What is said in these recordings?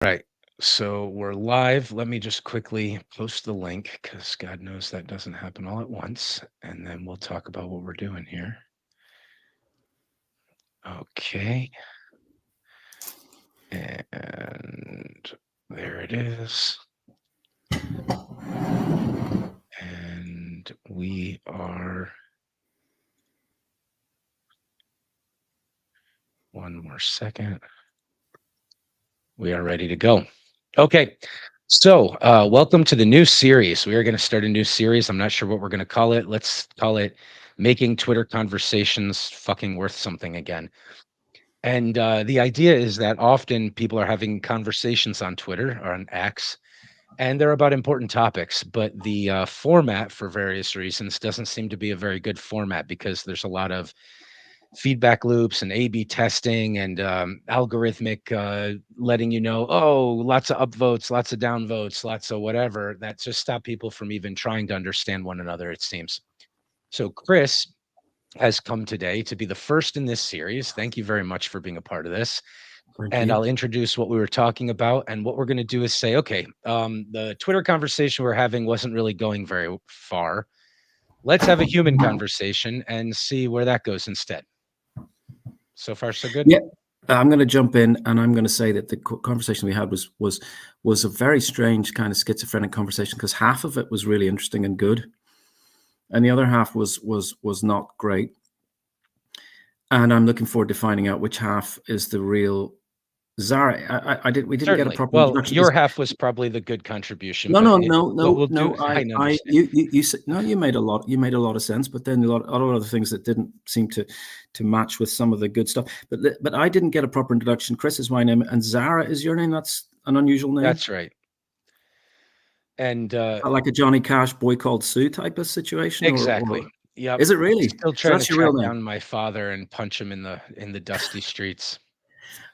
Right. So we're live. Let me just quickly post the link because God knows that doesn't happen all at once. And then we'll talk about what we're doing here. Okay. And there it is. And we are one more second. We are ready to go. Okay. So, welcome to the new series. We are going to start a new series. I'm not sure what we're going to call it. Let's call it Making Twitter Conversations Fucking Worth Something Again. And the idea is that often people are having conversations on Twitter or on X, and they're about important topics, but the format, for various reasons, doesn't seem to be a very good format because there's a lot of feedback loops and A/B testing and algorithmic letting you know, oh, lots of upvotes, lots of downvotes, lots of whatever. That just stop people from even trying to understand one another, it seems. So Chris has come today to be the first in this series. Thank you very much for being a part of this. Thank And you. I'll introduce what we were talking about. And what we're going to do is say, okay, the Twitter conversation we're having wasn't really going very far. Let's have a human conversation and see where that goes instead. So far, so good. Yeah, I'm going to jump in, and I'm going to say that the conversation we had was a very strange kind of schizophrenic conversation because half of it was really interesting and good, and the other half was not great. And I'm looking forward to finding out which half is the real Zara. We didn't get a Certainly. proper Well, introduction. your half was probably the good contribution, No, but no, no, what no, we'll do, no. I understand. You said no. You made a lot. You made a lot of sense, but then a lot of other things that didn't seem to match with some of the good stuff. But I didn't get a proper introduction. Chris is my name, and Zara is your name. That's an unusual name, That's right. And like a Johnny Cash "Boy Called Sue" type of situation, exactly. or Yep. is it really? Still So trying to that's your real track name. down my father and punch him in the dusty streets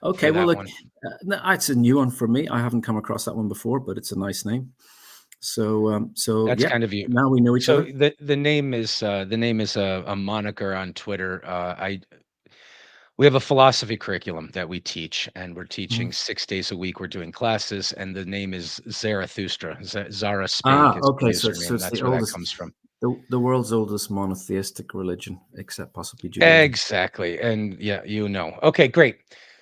Okay, for well that look, one. it's a new one for me. I haven't come across that one before, but it's a nice name. So That's yeah, kind of you. now we know each So other. the name is a moniker on Twitter. I We have a philosophy curriculum that we teach, and we're teaching Mhm. 6 days a week. We're doing classes, and the name is Zarathustra. Zara Spake Ah, is the okay. So username. it's the That's where that oldest, comes from. the world's oldest monotheistic religion, except possibly Judaism. Exactly. And yeah, you know. Okay, great.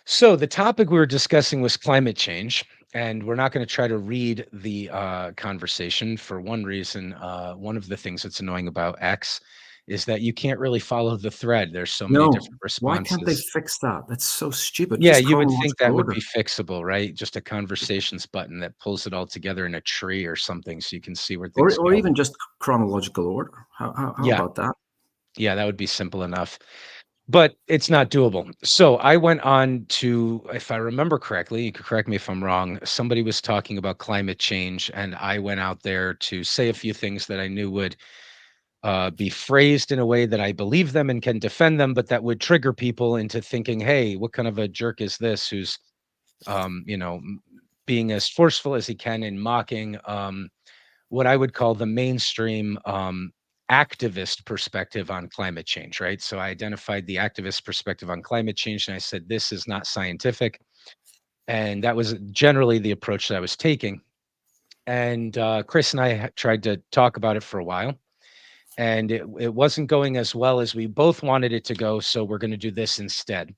So the topic we were discussing was climate change, and we're not going to try to read the conversation for one reason. One of the things that's annoying about X is that you can't really follow the thread. There's so many No, different why can't they responses. fix that? That's so stupid. Yeah, Just you would think chronological that would be order, fixable, right? Just a conversations button that pulls it all together in a tree or something so you can see where things or go. even just chronological order. How Yeah, about that? yeah, that would be simple enough. But it's not doable. So I went on to, if I remember correctly, you could correct me if I'm wrong, somebody was talking about climate change, and I went out there to say a few things that I knew would be phrased in a way that I believe them and can defend them, but that would trigger people into thinking, hey, what kind of a jerk is this who's um, you know, m- being as forceful as he can in mocking what I would call the mainstream activist perspective on climate change, right? So I identified the activist perspective on climate change and I said, this is not scientific. And that was generally the approach that I was taking. And Chris and I tried to talk about it for a while. And it wasn't going as well as we both wanted it to go. So we're going to do this instead.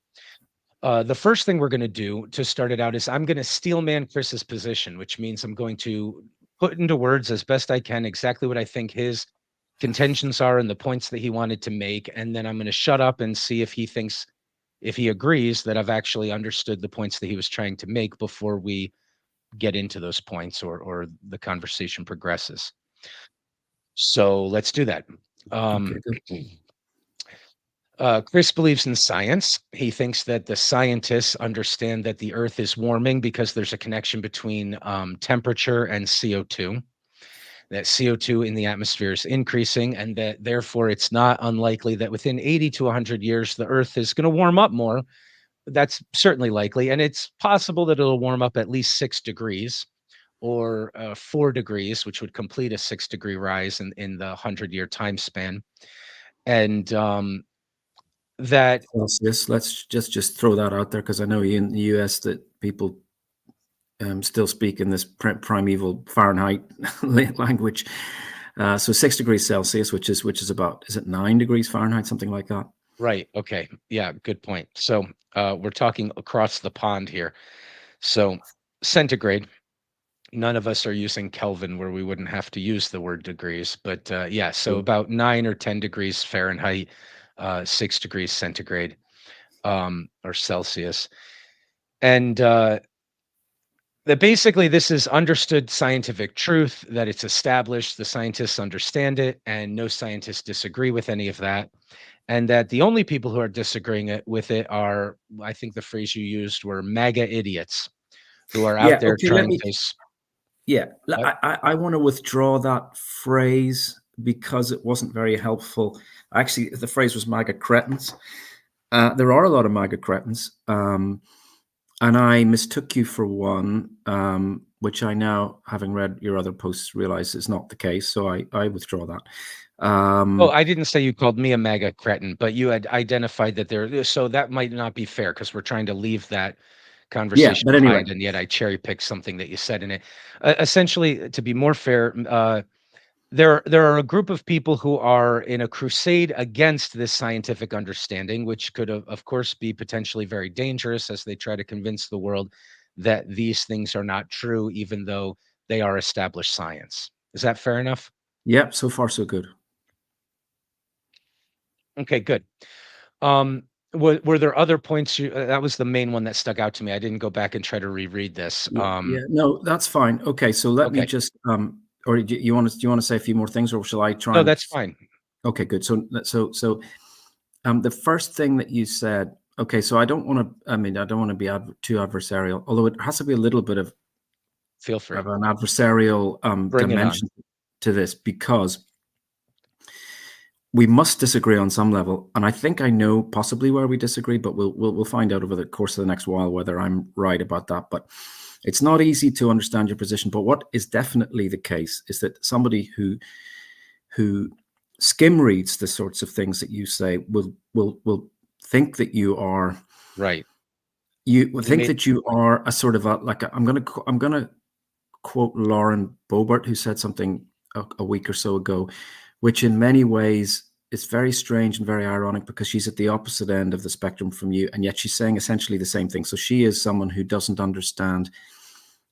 The first thing we're going to do to start it out is I'm going to steel man Chris's position, which means I'm going to put into words as best I can exactly what I think his contentions are and the points that he wanted to make. And then I'm going to shut up and see if he agrees that I've actually understood the points that he was trying to make before we get into those points or the conversation progresses. So let's do that. Okay, Um, good. Chris believes in science. He thinks that the scientists understand that the Earth is warming because there's a connection between temperature and CO2. That CO2 in the atmosphere is increasing, and that therefore it's not unlikely that within 80 to 100 years, the Earth is going to warm up more. That's certainly likely. And it's possible that it'll warm up at least 6 degrees or 4 degrees, which would complete a 6 degree rise in the 100-year time span. And that Celsius. Let's just throw that out there because I know in the US that people still speak in this primeval Fahrenheit language. So 6 degrees Celsius, which is about, is it 9 degrees Fahrenheit, something like that? Right. Okay. Yeah. Good point. So we're talking across the pond here. So centigrade. None of us are using Kelvin where we wouldn't have to use the word degrees, but yeah. So So, about 9 or 10 degrees Fahrenheit, 6 degrees centigrade, or Celsius, and that basically this is understood scientific truth, that it's established, the scientists understand it, and no scientists disagree with any of that. And that the only people who are disagreeing with it are, I think the phrase you used were MAGA idiots who are out yeah, there okay, let trying me, to yeah, what? I want to withdraw that phrase because it wasn't very helpful. Actually, the phrase was MAGA cretins. There are a lot of MAGA cretins, and I mistook you for one, which I now, having read your other posts, realize is not the case. So I withdraw that. Oh, I didn't say you called me a MAGA cretin, but you had identified that there, so that might not be fair because we're trying to leave that Yeah, conversation but anyway, behind, and yet I cherry picked something that you said in it. Essentially, to be more fair, there are a group of people who are in a crusade against this scientific understanding, which could, of course, be potentially very dangerous as they try to convince the world that these things are not true, even though they are established science. Is that fair enough? yep. So far, so good. Okay, good. Um, were there other points that was the main one that stuck out to me. I didn't go back and try to reread this. Yeah, yeah. No, that's fine. Okay, so let me Okay. just, or do you want to say a few more things, or shall I try No, and? that's fine. Okay, good. The first thing that you said. Okay, so I don't want to. I mean, I don't want to be too adversarial, although it has to be a little bit Feel free. of an adversarial Bring it on. dimension to this, because we must disagree on some level, and I think I know possibly where we disagree, but we'll find out over the course of the next while whether I'm right about that. But it's not easy to understand your position. But what is definitely the case is that somebody who skim reads the sorts of things that you say will think that Right. you will You think made that you are a sort of a, like a, I'm gonna quote Lauren Boebert, who said something a week or so ago, which in many ways is very strange and very ironic, because she's at the opposite end of the spectrum from you, and yet she's saying essentially the same thing. So she is someone who doesn't understand.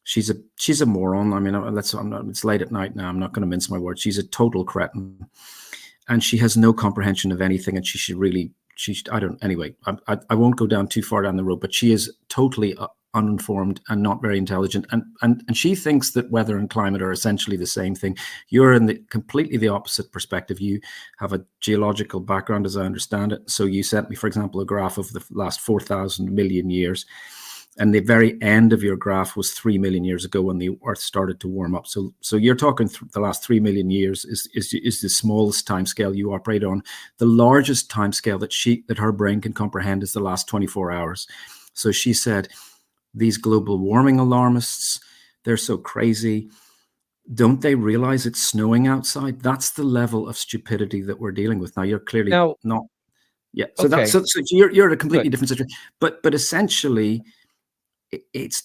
She's a moron. I mean, it's late at night now. I'm not going to mince my words. She's a total cretin, and she has no comprehension of anything. And she should really, I don't. Anyway, I won't go down too far down the road, but she is totally uninformed and not very intelligent, and she thinks that weather and climate are essentially the same thing. You're in the completely the opposite perspective. You have a geological background, as I understand it. So you sent me, for example, a graph of the last 4,000 million years, and the very end of your graph was 3 million years ago when the Earth started to warm up. So you're talking the last 3 million years is the smallest time scale you operate on. The largest time scale that her brain can comprehend is the last 24 hours. So she said, these global warming alarmists, they're so crazy. Don't they realize it's snowing outside? That's the level of stupidity that we're dealing with now. You're clearly now. not. Yeah. So that's Okay, so you're at a completely good. different situation. But essentially, it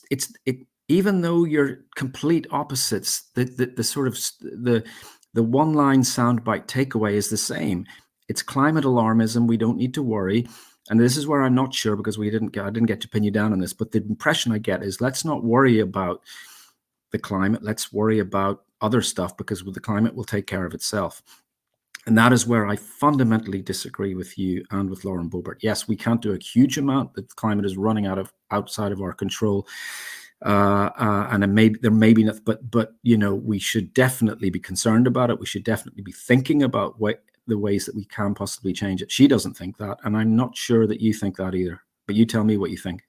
even though you're complete opposites, the sort of the one line soundbite takeaway is the same. It's climate alarmism. We don't need to worry. And this is where I'm not sure, because I didn't get to pin you down on this, but the impression I get is, let's not worry about the climate. Let's worry about other stuff, because the climate will take care of itself. And that is where I fundamentally disagree with you and with Lauren Boebert. Yes, we can't do a huge amount. The climate is running outside of our control, and there may be not, but we should definitely be concerned about it. We should definitely be thinking about the ways that we can possibly change it. She doesn't think that, and I'm not sure that you think that either. But you tell me what you think.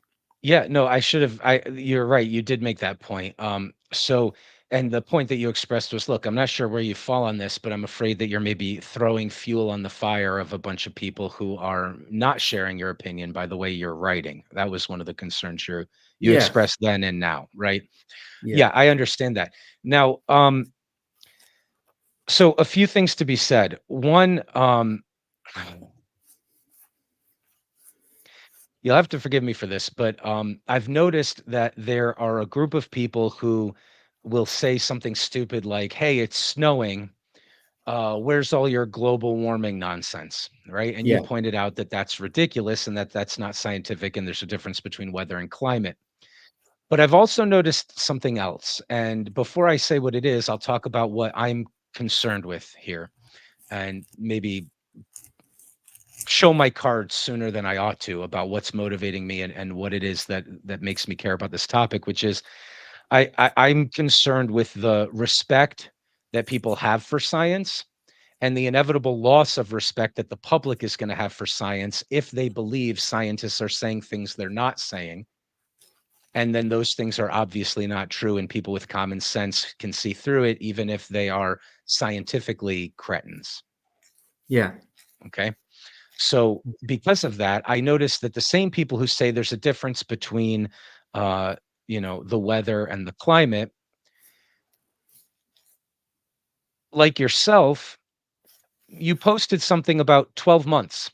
Yeah, no, I should have. You're right. You did make that point. So, and the point that you expressed was, look, I'm not sure where you fall on this, but I'm afraid that you're maybe throwing fuel on the fire of a bunch of people who are not sharing your opinion by the way you're writing. That was one of the concerns you Yeah, expressed then and now, right? yeah. Yeah, I understand that. Now, so a few things to be said. One, You'll have to forgive me for this, but I've noticed that there are a group of people who will say something stupid like, "Hey, it's snowing. Where's all your global warming nonsense?" Right? And you Yeah. pointed out that that's ridiculous and that that's not scientific, and there's a difference between weather and climate. But I've also noticed something else. And before I say what it is, I'll talk about what I'm concerned with here and maybe show my cards sooner than I ought to about what's motivating me and what it is that makes me care about this topic, which is I'm concerned with the respect that people have for science and the inevitable loss of respect that the public is going to have for science if they believe scientists are saying things they're not saying. And then those things are obviously not true, and people with common sense can see through it, even if they are scientifically cretins. Yeah. Okay. So because of that, I noticed that the same people who say there's a difference between, uh, the weather and the climate, like yourself, you posted something about 12 months,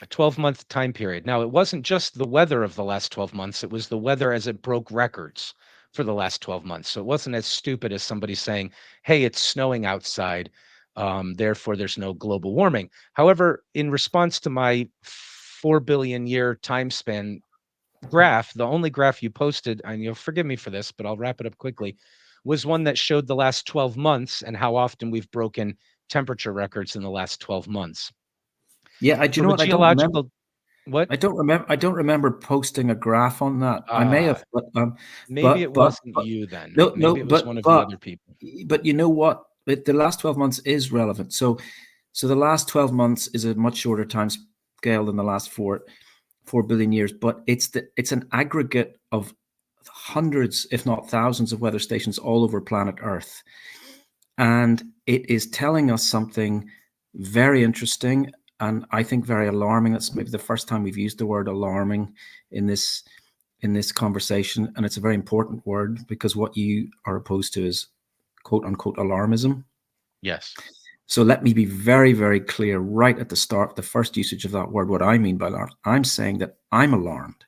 a 12-month time period. Now, it wasn't just the weather of the last 12 months, it was the weather as it broke records for the last 12 months. So it wasn't as stupid as somebody saying, "Hey, it's snowing outside, therefore there's no global warming." However, in response to my 4 billion year time span graph, the only graph you posted, and you'll forgive me for this, but I'll wrap it up quickly, was one that showed the last 12 months and how often we've broken temperature records in the last 12 months. Yeah. Do you know From a what? I don't remember. geological what? I don't remember. I don't remember posting a graph on that. I may have, Ah, maybe it wasn't but you then. no, no, Maybe it was one of the other people. but you know what? The last 12 months is relevant. So the last 12 months is a much shorter time scale than the last 4 billion years, but it's an aggregate of hundreds, if not thousands, of weather stations all over planet Earth. And it is telling us something very interesting and I think very alarming. That's maybe the first time we've used the word alarming in this conversation, and it's a very important word because what you are opposed to is quote unquote alarmism. Yes. So let me be very, very clear right at the start, the first usage of that word, what I mean by alarm. I'm saying that I'm alarmed.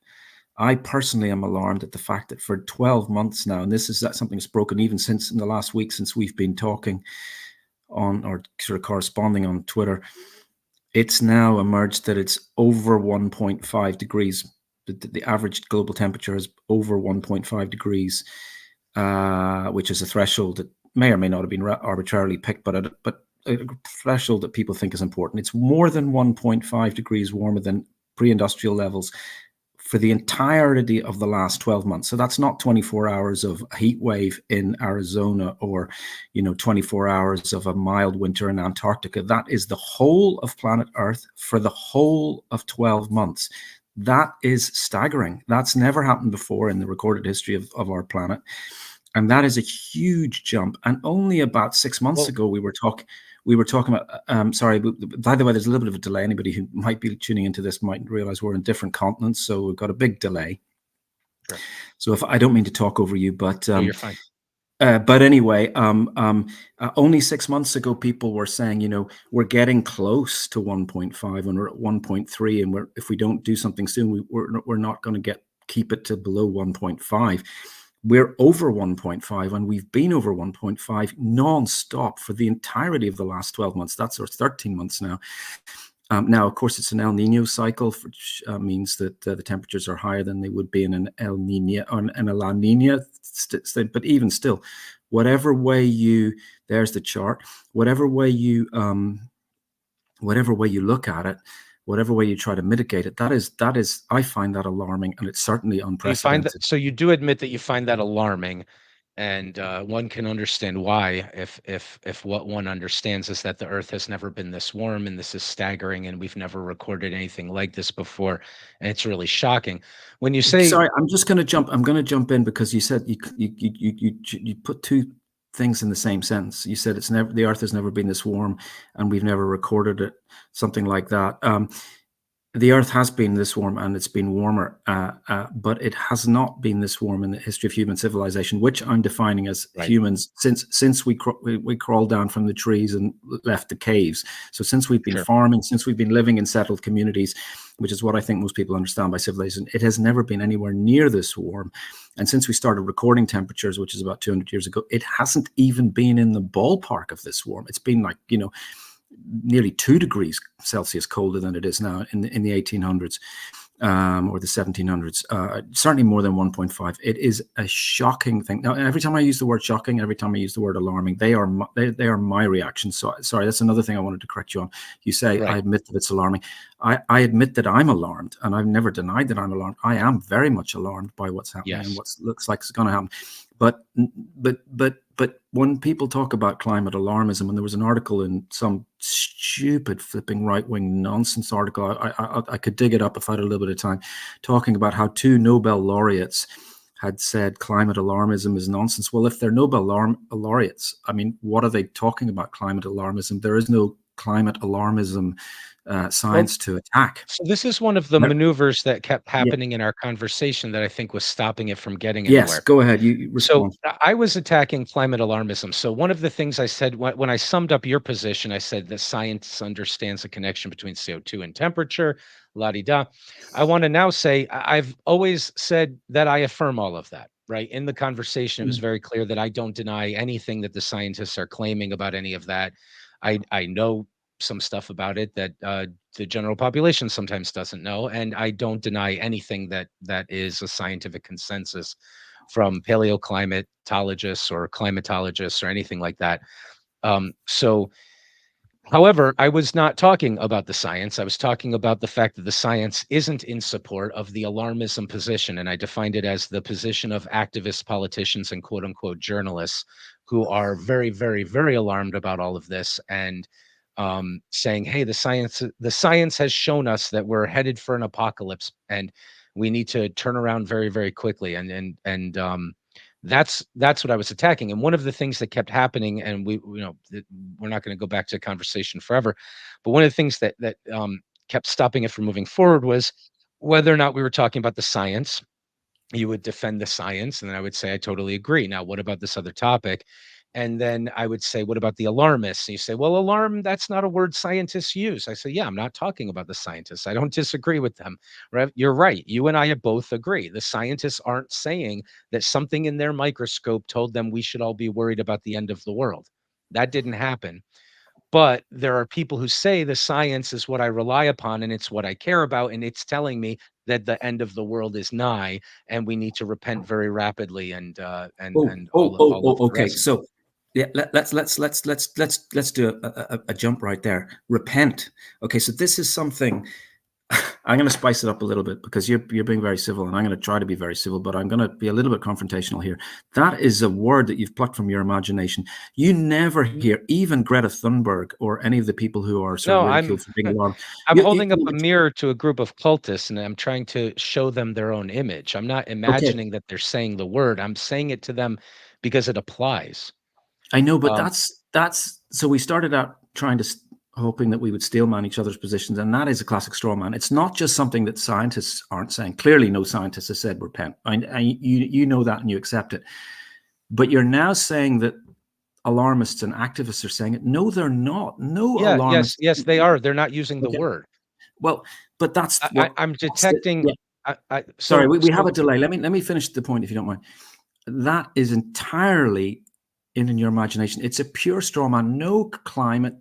I personally am alarmed at the fact that for 12 months now, and this is something that's broken even since in the last week since we've been talking on or sort of corresponding on Twitter, it's now emerged that it's over 1.5 degrees. The average global temperature is over 1.5 degrees, which is a threshold that may or may not have been arbitrarily picked, but a threshold that people think is important. It's more than 1.5 degrees warmer than pre-industrial levels for the entirety of the last 12 months. So that's not 24 hours of a heat wave in Arizona or, 24 hours of a mild winter in Antarctica. That is the whole of planet Earth for the whole of 12 months. That is staggering. That's never happened before in the recorded history of our planet. And that is a huge jump. And only about 6 months ago, we were talking about, sorry, by the way, there's a little bit of a delay. Anybody who might be tuning into this might realize we're in different continents, so we've got a big delay. Sure. So if I don't mean to talk over you, but No, you're fine. but anyway, only 6 months ago, people were saying, we're getting close to 1.5 and we're at 1.3, and if we don't do something soon, we're not going to keep it to below 1.5. We're over 1.5, and we've been over 1.5 non-stop for the entirety of the last 12 months. That's our 13 months now. Now, of course, it's an El Nino cycle, which means that the temperatures are higher than they would be in an El Nino or in a La Nina. But even still, whatever way there's the chart. Whatever way you look at it, whatever way you try to mitigate it, that is, I find that alarming, and it's certainly You find that, unprecedented. so you do admit that you find that alarming, and one can understand why if what one understands is that the Earth has never been this warm, and this is staggering, and we've never recorded anything like this before, and it's really shocking. When you say, Sorry, I'm going to jump in because you said you put two things in the same sentence. You said the Earth has never been this warm, and we've never recorded it, something like that. The Earth has been this warm, and it's been warmer, but it has not been this warm in the history of human civilization, which I'm defining as Right. humans since we crawled down from the trees and left the caves. So since we've been Sure. farming, since we've been living in settled communities, which is what I think most people understand by civilization, it has never been anywhere near this warm. And since we started recording temperatures, which is about 200 years ago, it hasn't even been in the ballpark of this warm. It's been like, nearly 2 degrees Celsius colder than it is now in the 1800s, or the 1700s. Certainly more than 1.5. It is a shocking thing. Now, every time I use the word shocking, every time I use the word alarming, they are my reactions. So sorry, that's another thing I wanted to correct you on. You say I Right. admit that it's alarming. I admit that I'm alarmed, and I've never denied that I'm alarmed. I am very much alarmed by what's happening and Yes. what looks like it's going to happen. But when people talk about climate alarmism, and there was an article in some stupid flipping right-wing nonsense article, I could dig it up if I had a little bit of time, talking about how 2 Nobel laureates had said climate alarmism is nonsense. Well, if they're Nobel laureates, I mean, what are they talking about climate alarmism? There is no climate alarmism science to attack. So this is one of the No, maneuvers that kept yeah, happening in our conversation that I think was stopping it from getting yes, anywhere. go ahead. You So respond. I was attacking climate alarmism. So one of the things I said when I summed up your position, I said that science understands the connection between CO2 and temperature, la di da. I want to now say I've always said that I affirm all of that. Right. In the conversation, it was Mm. very clear that I don't deny anything that the scientists are claiming about any of that. I know some stuff about it that the general population sometimes doesn't know, and I don't deny anything that is a scientific consensus from paleoclimatologists or climatologists or anything like that. So, however, I was not talking about the science. I was talking about the fact that the science isn't in support of the alarmism position, and I defined it as the position of activists, politicians, and quote unquote journalists who are very, very, very alarmed about all of this and saying, "Hey, the science has shown us that we're headed for an apocalypse, and we need to turn around very, very quickly." And that's what I was attacking. And one of the things that kept happening, and we're not going to go back to the conversation forever, but one of the things that kept stopping it from moving forward was whether or not we were talking about the science. You would defend the science, and then I would say, I totally agree. Now, what about this other topic? And then I would say, what about the alarmists? And you say, well, alarm, that's not a word scientists use. I say, yeah, I'm not talking about the scientists. I don't disagree with them. Right? You're right. You and I both agree. The scientists aren't saying that something in their microscope told them we should all be worried about the end of the world. That didn't happen. But there are people who say the science is what I rely upon and it's what I care about, and it's telling me that the end of the world is nigh and we need to repent very rapidly and all of the Okay. rest. So, yeah, let's do a jump right there. Repent. Okay, so this is something I'm going to spice it up a little bit because you're being very civil, and I'm going to try to be very civil, but I'm going to be a little bit confrontational here. That is a word that you've plucked from your imagination. You never hear even Greta Thunberg or any of the people who are sort of No, I'm ridiculed for being alarmed. I'm You, holding up you, a mirror to a group of cultists and I'm trying to show them their own image. I'm not okay, imagining that they're saying the word. I'm saying it to them because it applies. I know, but Um, that's so we started out trying to hoping that we would steel man each other's positions, and that is a classic straw man. It's not just something that scientists aren't saying. Clearly, no scientist has said repent. You know that and you accept it, but you're now saying that alarmists and activists are saying it. No, they're not. No yeah, yes, alarmists. yes, they are. They're not using the Okay, word. well, but that's I'm that's the, detecting. yeah. Sorry, So we have so a delay. Let me finish the point if you don't mind. That is entirely in your imagination. It's a pure straw man. No climate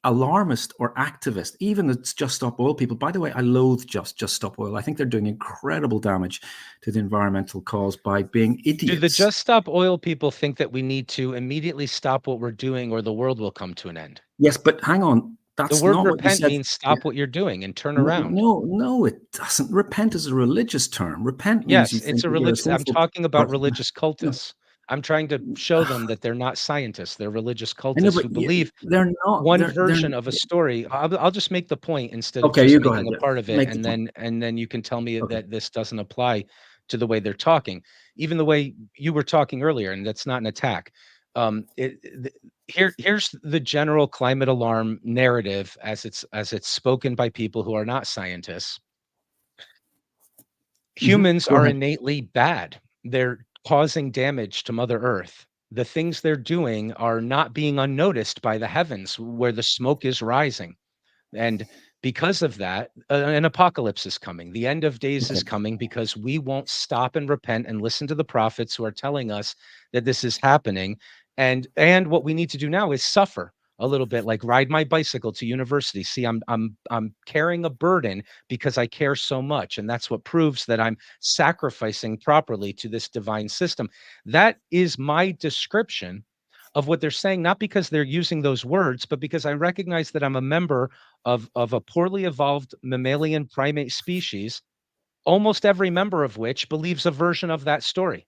alarmist or activist, even the Just Stop Oil people. By the way, I loathe Just Stop Oil. I think they're doing incredible damage to the environmental cause by being do the idiots. Just Stop Oil people think that we need to immediately stop what we're doing or the world will come to an end? Yes, but hang on. The That's word not what you repent said. means Yeah. stop what you're doing and turn No, around. no, no, it doesn't. Repent is a religious term. Repent means you Yes, it's think a that you're a religious. I'm sinful talking about person. religious No. cultists. I'm trying to show them that they're not scientists. They're religious I know, cultists but who believe they're not. one They're version of a story. I'll just make the point instead of okay. just You go ahead. making a Yeah, part of it, make the and point. then you can tell me Okay. that this doesn't apply to the way they're talking. Even the way you were talking earlier, and that's not an attack. Here's the general climate alarm narrative as it's spoken by people who are not scientists. Humans Go are ahead. innately bad. They're causing damage to Mother Earth. The things they're doing are not being unnoticed by the heavens where the smoke is rising. And because of that, an apocalypse is coming. The end of days Okay. is coming because we won't stop and repent and listen to the prophets who are telling us that this is happening. And what we need to do now is suffer a little bit, like ride my bicycle to university. See, I'm carrying a burden because I care so much, and that's what proves that I'm sacrificing properly to this divine system. That is my description of what they're saying, not because they're using those words, but because I recognize that I'm a member of a poorly evolved mammalian primate species, almost every member of which believes a version of that story.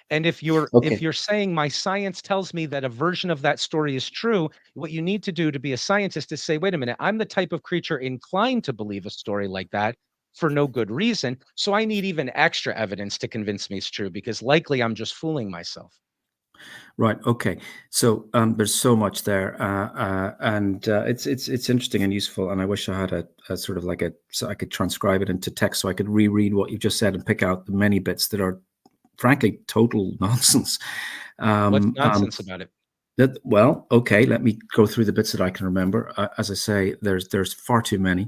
And if Okay. you're saying my science tells me that a version of that story is true, what you need to do to be a scientist is say, wait a minute, I'm the type of creature inclined to believe a story like that for no good reason. So I need even extra evidence to convince me it's true because likely I'm just fooling myself. Right. Okay. So there's so much there, and it's interesting and useful. And I wish I had a sort of like a so I could transcribe it into text, so I could reread what you just said and pick out the many bits that are, frankly, total nonsense. What's Um, um, nonsense about it? well, okay. Let me go through the bits that I can remember. As I say, there's far too many.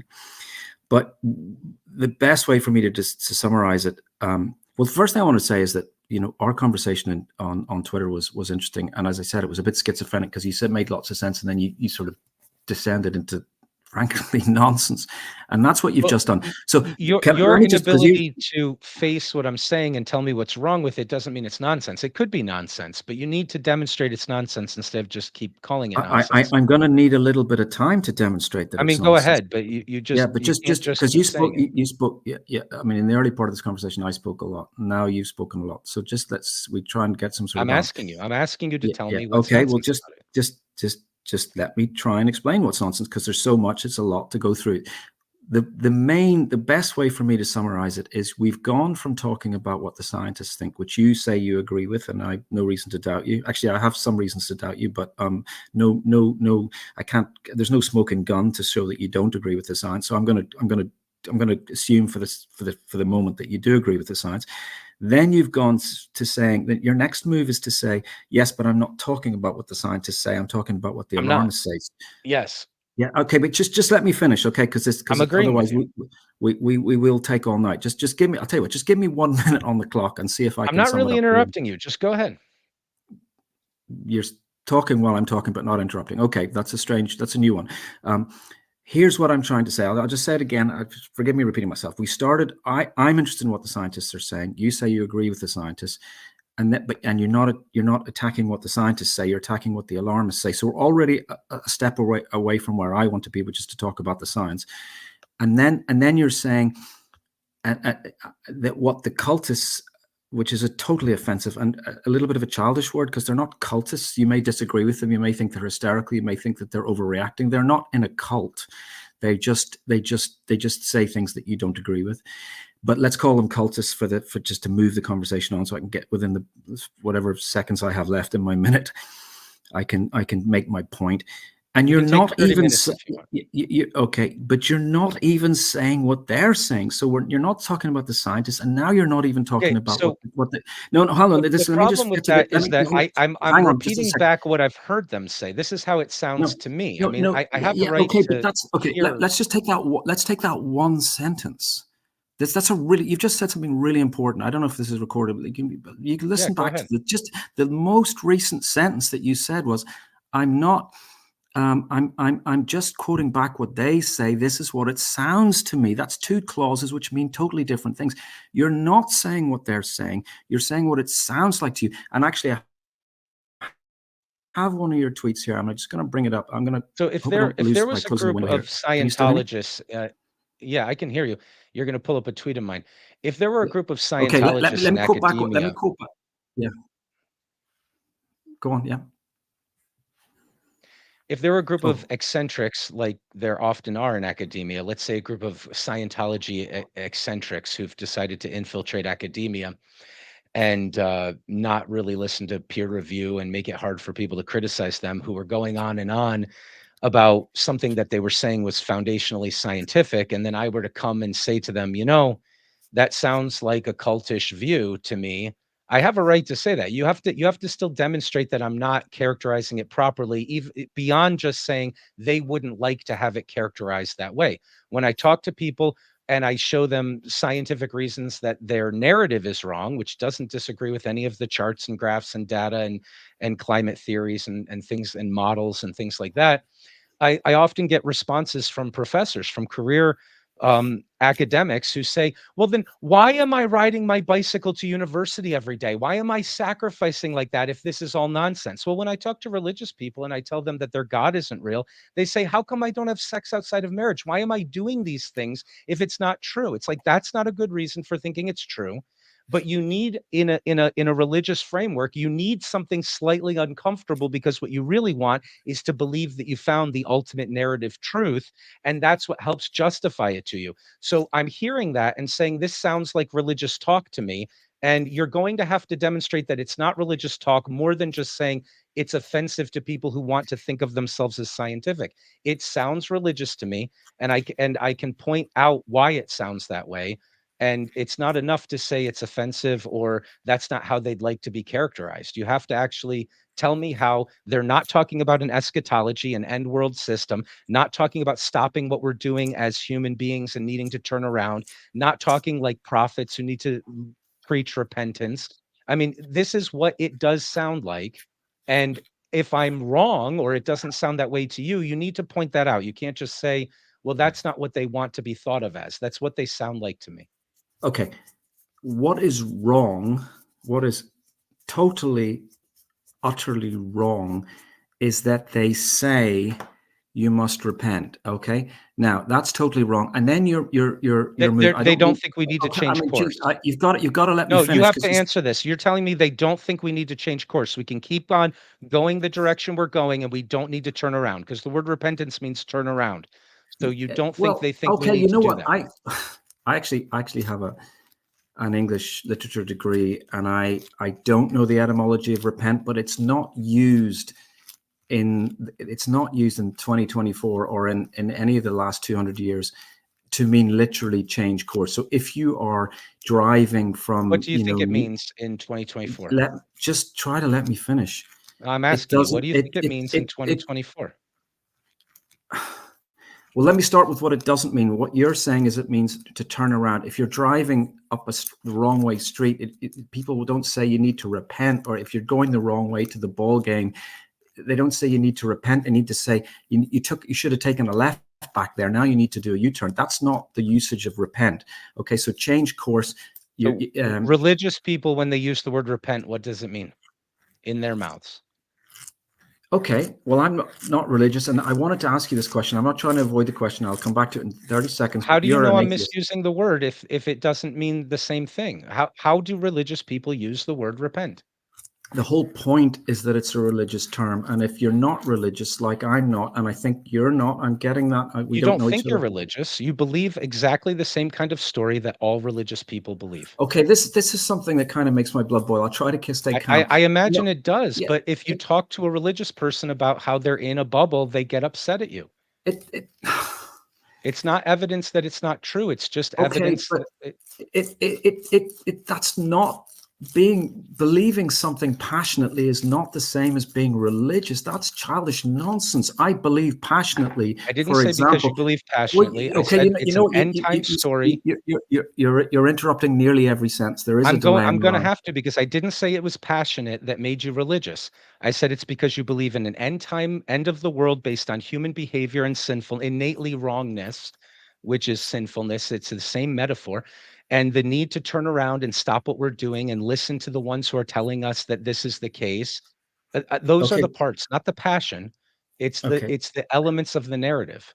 But the best way for me to just to summarize it, well, the first thing I want to say is that our conversation on Twitter was interesting, and as I said, it was a bit schizophrenic because you said made lots of sense, and then you sort of descended into frankly nonsense, and that's what you've Well, just done. So your let me just because you inability to face what I'm saying and tell me what's wrong with it doesn't mean it's nonsense. It could be nonsense, but you need to demonstrate it's nonsense instead of just keep calling it nonsense. I'm going to need a little bit of time to demonstrate that I it's mean, go nonsense. ahead, but Yeah, but you can't just just because keep saying it. you spoke, yeah, yeah. I mean, in the early part of this conversation, I spoke a lot. Now you've spoken a lot. So just we try and get some sort of balance. I'm asking you to Yeah, tell yeah. me what's Okay. Well, nonsense about it. just let me try and explain what's nonsense because there's so much. It's a lot to go through. The best way for me to summarize it is we've gone from talking about what the scientists think, which you say you agree with, and I have no reason to doubt you. Actually, I have some reasons to doubt you, but no, I can't. There's no smoking gun to show that you don't agree with the science. So I'm gonna assume for the moment that you do agree with the science. Then you've gone to saying that your next move is to say, yes, but I'm not talking about what the scientists say. I'm talking about what the I'm not. alarmists say. Yes, Yeah. Okay. But just let me finish. Okay. I'm Because agreeing with otherwise you. we will take all night. Just give me. I'll tell you what. Just give me 1 minute on the clock and see if I I'm can not sum it really up. interrupting you. Just go ahead. You're talking while I'm talking, but not interrupting. Okay. That's a new one. Here's what I'm trying to say. I'll just say it again. Forgive me repeating myself. We started. I'm interested in what the scientists are saying. You say you agree with the scientists. And you're not attacking what the scientists say. You're attacking what the alarmists say. So we're already a step away from where I want to be, which is to talk about the science. And then you're saying that what the cultists, which is a totally offensive and a little bit of a childish word because they're not cultists. You may disagree with them. You may think they're hysterical. You may think that they're overreacting. They're not in a cult. They just say things that you don't agree with. But let's call them cultists for just to move the conversation on, so I can get within the whatever seconds I have left in my minute. I can make my point. And You you're can take not 30 even minutes if you want. okay, but you're not even saying what they're saying. So you're not talking about the scientists, and now you're not even talking Okay, about so what the no, hold on. the Let me problem just with get to the that is that I'm hang on just a repeating second. back what I've heard them say. This is how it sounds No, to me. I no, mean, no. I have the Yeah, right okay, but to that's okay. hear. Let's just take that. Let's take that one sentence. That's a really. You've just said something really important. I don't know if this is recorded, but you can Yeah, listen go back to ahead. the most recent sentence that you said was, "I'm not. I'm just quoting back what they say. This is what it sounds to me." That's two clauses which mean totally different things. You're not saying what they're saying. You're saying what it sounds like to you. And actually, I have one of your tweets here. I'm just going to bring it up. I'm going to So hope I don't if lose there it by was a closing the group window of here. Can you still hear me? Scientologists, yeah, I can hear you. You're going to pull up a tweet of mine. If there were a Yeah. group of Okay. Scientologists Let in me quote back. Let me academia, quote back. Yeah. Go on. Yeah. if there were a group of Oh. eccentrics like there often are in academia, let's say a group of Scientology eccentrics who've decided to infiltrate academia, and not really listen to peer review and make it hard for people to criticize them who were going on and on about something that they were saying was foundationally scientific. And then I were to come and say to them, that sounds like a cultish view to me. I have a right to say that. You have to still demonstrate that I'm not characterizing it properly, even beyond just saying they wouldn't like to have it characterized that way. When I talk to people and I show them scientific reasons that their narrative is wrong, which doesn't disagree with any of the charts and graphs and data and climate theories and things and models and things like that, I often get responses from professors, from career academics who say, well, then why am I riding my bicycle to university every day? Why am I sacrificing like that if this is all nonsense? Well, when I talk to religious people and I tell them that their God isn't real, they say, how come I don't have sex outside of marriage? Why am I doing these things if it's not true? It's like, that's not a good reason for thinking it's true. But you need in a religious framework, you need something slightly uncomfortable, because what you really want is to believe that you found the ultimate narrative truth, and that's what helps justify it to you. So I'm hearing that and saying, this sounds like religious talk to me, and you're going to have to demonstrate that it's not religious talk, more than just saying it's offensive to people who want to think of themselves as scientific. It sounds religious to me, and I can point out why it sounds that way. And it's not enough to say it's offensive or that's not how they'd like to be characterized. You have to actually tell me how they're not talking about an eschatology, an end world system, not talking about stopping what we're doing as human beings and needing to turn around, not talking like prophets who need to preach repentance. I mean, this is what it does sound like. And if I'm wrong or it doesn't sound that way to you, you need to point that out. You can't just say, well, that's not what they want to be thought of as. That's what they sound like to me. Okay. What is wrong, what is totally, utterly wrong, is that they say you must repent. Okay. Now that's totally wrong. And then you're moving. I They don't don't mean, think we need to okay. I change mean, geez, course. you've got to let me No, you finish have to because answer this. You're telling me they don't think we need to change course. We can keep on going the direction we're going and we don't need to turn around, because the word repentance means turn around. So you don't think well, they think we okay. need You to know do what? that. I actually have an English literature degree, and I don't know the etymology of repent, but it's not used in 2024 or in any of the last 200 years to mean literally change course. So if you are driving What from, do you think it means in 2024? just try to let me finish. I'm It asking you, what doesn't, do you think it means in it 2024? well, let me start with what it doesn't mean. What you're saying is it means to turn around. If you're driving up the wrong way street, people don't say you need to repent, or if you're going the wrong way to the ball game, they don't say you need to repent. They need to say you should have taken a left back there. Now you need to do a U-turn. That's not the usage of repent. Okay, so change course. So religious people, when they use the word repent, what does it mean in their mouths? Okay, well, I'm not religious, and I wanted to ask you this question. I'm not trying to avoid the question. I'll come back to it in 30 seconds, How but do you you're know an I'm atheist. misusing the word if it doesn't mean the same thing? How do religious people use the word repent? The whole point is that it's a religious term, and if you're not religious, like I'm not, and I think you're not, I'm getting that. We You don't don't know each think you're other. religious. You believe exactly the same kind of story that all religious people believe. Okay, this is something that kind of makes my blood boil. I'll try to stay calm. I No, imagine it does, yeah, but if you it, talk to a religious person about how they're in a bubble, they get upset at you. it It's not evidence that it's not true. It's just okay, evidence but that that's not believing something passionately is not the same as being religious. That's childish nonsense. I believe passionately, I didn't for say because you example. believe Well, passionately. I okay, said it's an end time you, story. you're interrupting nearly every sentence. There is a delay I'm on the gonna line. have to, because I didn't say it was passionate that made you religious. I said it's because you believe in an end time, end of the world based on human behavior and sinful, innately wrongness, which is sinfulness. It's the same metaphor. And the need to turn around and stop what we're doing and listen to the ones who are telling us that this is the case. Those are Okay, the parts, not the passion. okay. It's the elements of the narrative.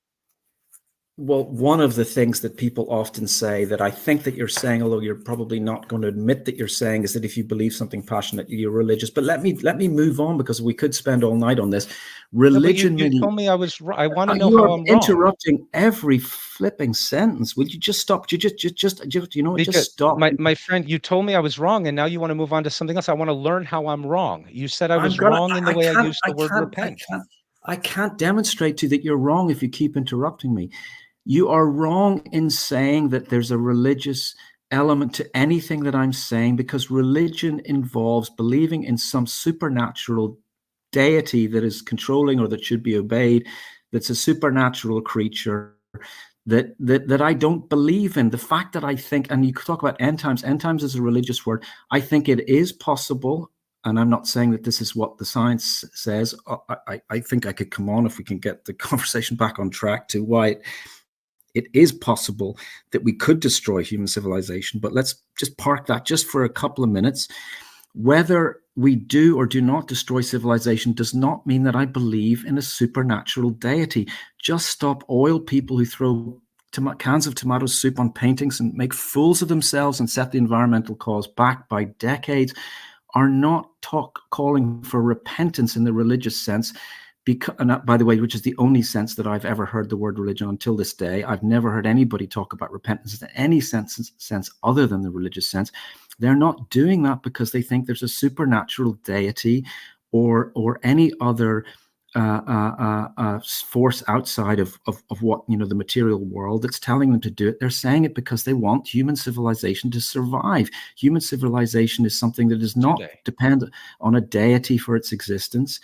Well, one of the things that people often say that I think that you're saying, although you're probably not going to admit that you're saying, is that if you believe something passionate, you're religious. But let me move on, because we could spend all night on this. No, but you Religion you really. told me I was wrong. I want to know You how are I'm wrong. interrupting every flipping sentence. Would you just stop? You know what? Because Just stop. my friend, you told me I was wrong, and now you want to move on to something else. I want to learn how I'm wrong. You said I I'm was gonna. wrong in the I way I can't. used I the word can't. I repent. can't. I can't demonstrate to you that you're wrong if you keep interrupting me. You are wrong in saying that there's a religious element to anything that I'm saying, because religion involves believing in some supernatural deity that is controlling or that should be obeyed, that's a supernatural creature that I don't believe in. The fact that I think, and you talk about end times is a religious word. I think it is possible, and I'm not saying that this is what the science says. I think I could come on, if we can get the conversation back on track, to why it is possible that we could destroy human civilization. But let's just park that just for a couple of minutes. Whether we do or do not destroy civilization does not mean that I believe in a supernatural deity. Just stop oil people who throw cans of tomato soup on paintings and make fools of themselves and set the environmental cause back by decades are not calling for repentance in the religious sense. Because, and that, by the way, which is the only sense that I've ever heard the word religion until this day. I've never heard anybody talk about repentance in any sense other than the religious sense. They're not doing that because they think there's a supernatural deity or any other force outside of what, the material world that's telling them to do it. They're saying it because they want human civilization to survive. Human civilization is something that is not dependent on a deity for its existence.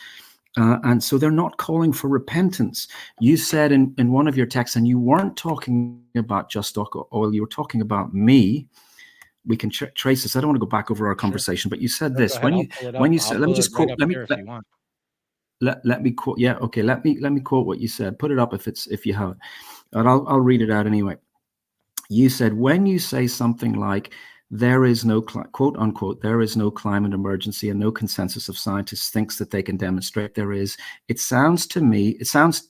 And so they're not calling for repentance. You said in one of your texts, and you weren't talking about Just Stop Oil, you were talking about me. We can trace this. I don't want to go back over our conversation, but you said this Go ahead. when you said, let me just quote. Let me if you want. Let me quote. Yeah, okay. Let me quote what you said. Put it up if you have it, and I'll read it out anyway. You said, when you say something like, there is no quote unquote, there is no climate emergency and no consensus of scientists thinks that they can demonstrate there is. It sounds to me, it sounds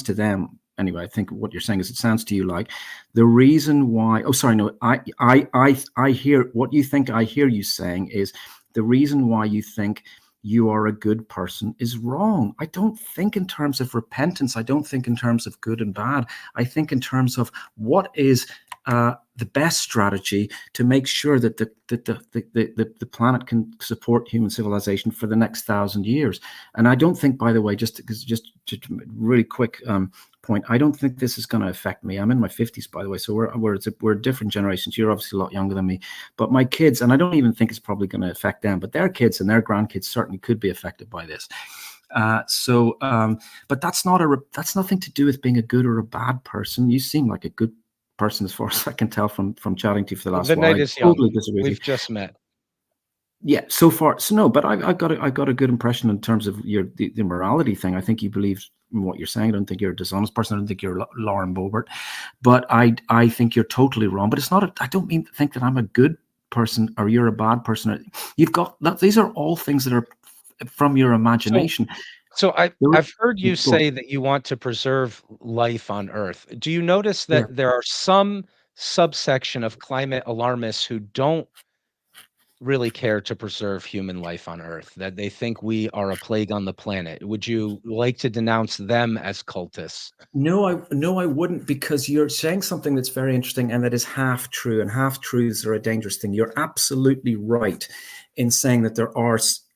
to them anyway. I think what you're saying is, it sounds to you like the reason why. Oh, sorry, no. I hear what you think. I hear you saying is the reason why you think you are a good person is wrong. I don't think in terms of repentance. I don't think in terms of good and bad. I think in terms of what is the best strategy to make sure that the planet can support human civilization for the next 1,000 years. And I don't think, by the way, just really quick point, I don't think this is going to affect me. I'm in my 50s, by the way, so we're different generations. You're obviously a lot younger than me, but my kids, and I don't even think it's probably going to affect them, but their kids and their grandkids certainly could be affected by this. But that's nothing to do with being a good or a bad person. You seem like a good person, as far as I can tell from chatting to you for the last while. The night is young. We've just met. Yeah, so far. So no, but I got a good impression in terms of the morality thing. I think you believe in what you're saying. I don't think you're a dishonest person. I don't think you're Lauren Boebert, but I think you're totally wrong. But it's not. I don't mean to think that I'm a good person or you're a bad person. You've got that. These are all things that are from your imagination. So I've heard you say that you want to preserve life on Earth. Do you notice that there are some subsection of climate alarmists who don't really care to preserve human life on Earth, that they think we are a plague on the planet? Would you like to denounce them as cultists? No, I wouldn't, because you're saying something that's very interesting and that is half true, and half truths are a dangerous thing. You're absolutely right in saying that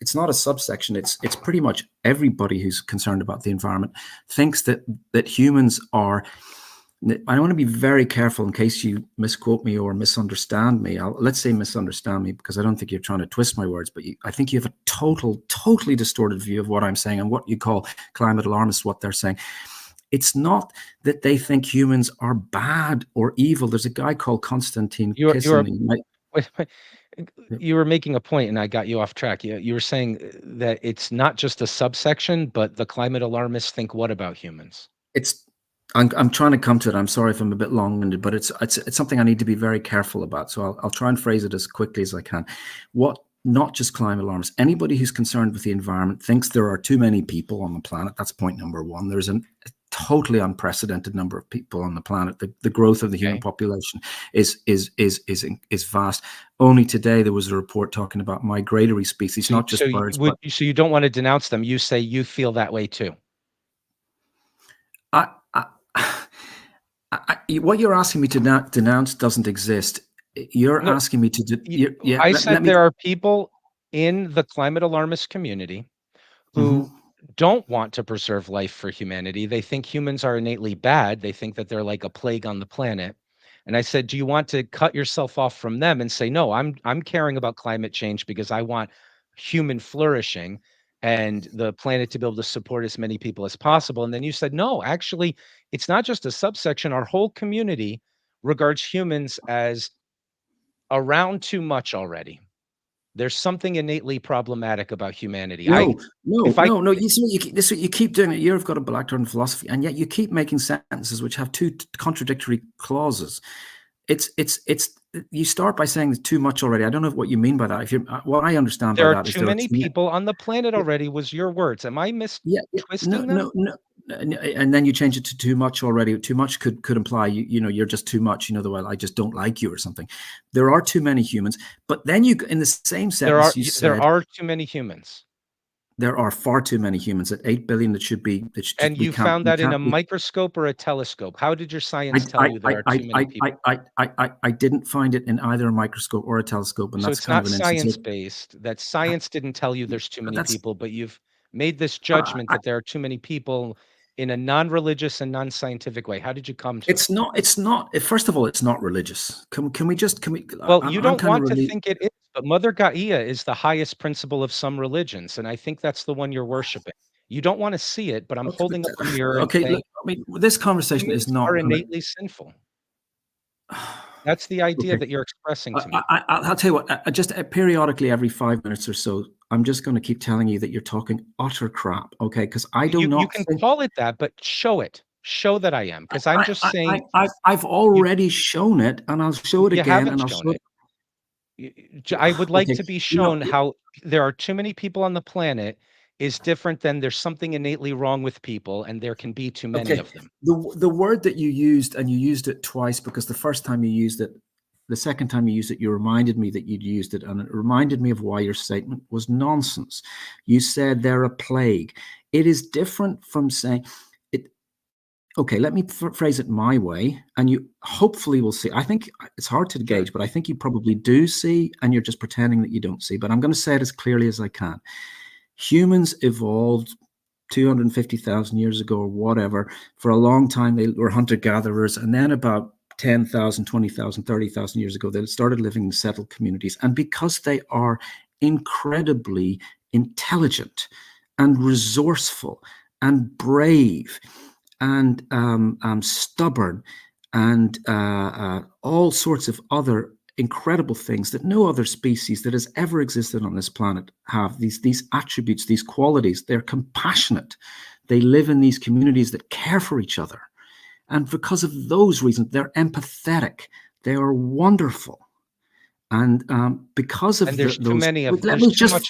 it's not a subsection. It's pretty much everybody who's concerned about the environment thinks that humans are. I want to be very careful in case you misquote me or misunderstand me. Let's say misunderstand me, because I don't think you're trying to twist my words, but I think you have a totally distorted view of what I'm saying and what you call climate alarmists, what they're saying. It's not that they think humans are bad or evil. There's a guy called Konstantin Kisin. Wait. You were making a point and I got you off track. You were saying that it's not just a subsection, but the climate alarmists think what about humans? I'm trying to come to it. I'm sorry if I'm a bit long-winded, but it's something I need to be very careful about. So I'll try and phrase it as quickly as I can. Not just climate alarmists. Anybody who's concerned with the environment thinks there are too many people on the planet. That's point number one. There's totally unprecedented number of people on the planet. The growth of the human population is vast. Only today there was a report talking about migratory species, not just birds. So you don't want to denounce them. You say you feel that way too. What you're asking me to denounce doesn't exist. You're asking me to. I said there are people in the climate alarmist community who don't want to preserve life for humanity. They think humans are innately bad. They think that they're like a plague on the planet. And I said, do you want to cut yourself off from them and say, no, I'm caring about climate change because I want human flourishing and the planet to be able to support as many people as possible. And then you said, no, actually, it's not just a subsection. Our whole community regards humans as around too much already. There's something innately problematic about humanity. No. You keep doing it. You've got a Blackthorn philosophy, and yet you keep making sentences which have two contradictory clauses. You start by saying there's too much already. I don't know what you mean by that. What I understand by that is there are too many people on the planet already. Was your words? Am I twisting them? No. And then you change it to too much already. Too much could imply you're just too much. Well, I just don't like you or something. There are too many humans. But then in the same sentence there are too many humans. There are far too many humans. At 8 billion, and you found that in a microscope or a telescope? How did your science tell you there are too many people? I didn't find it in either a microscope or a telescope, and so that's it's kind not of an science-based. That science didn't tell you there's too many people, but you've made this judgment that there are too many people in a non-religious and non-scientific way. How did you come to it? It's not. First of all, it's not religious. Can we? Well, you don't want to think it is, but Mother Gaia is the highest principle of some religions, and I think that's the one you're worshiping. You don't want to see it, but I'm holding up a mirror. Okay, look, this conversation is not innately sinful. That's the idea that you're expressing to me. I'll tell you what. Just periodically, every 5 minutes or so, I'm just going to keep telling you that you're talking utter crap. Okay, because I do not. You can call it that, but show it. Show that I am, because I'm just saying. I've already shown it, and I'll show it again, and I'll show it. I would like to be shown how there are too many people on the planet is different than there's something innately wrong with people, and there can be too many of them. The word that you used, and you used it twice, because the first time you used it, the second time you used it, you reminded me that you'd used it, and it reminded me of why your statement was nonsense. You said they're a plague. It is different from saying it. Okay, let me phrase it my way, and you hopefully will see. I think it's hard to gauge, but I think you probably do see, and you're just pretending that you don't see. But I'm going to say it as clearly as I can. Humans evolved 250,000 years ago or whatever. For a long time, they were hunter-gatherers, and then about 10,000, 20,000, 30,000 years ago, they started living in settled communities. And because they are incredibly intelligent and resourceful and brave and stubborn and all sorts of other incredible things that no other species that has ever existed on this planet have, these attributes, these qualities. They're compassionate. They live in these communities that care for each other. And because of those reasons, they're empathetic. They are wonderful. And because of there's too many of them. Let me just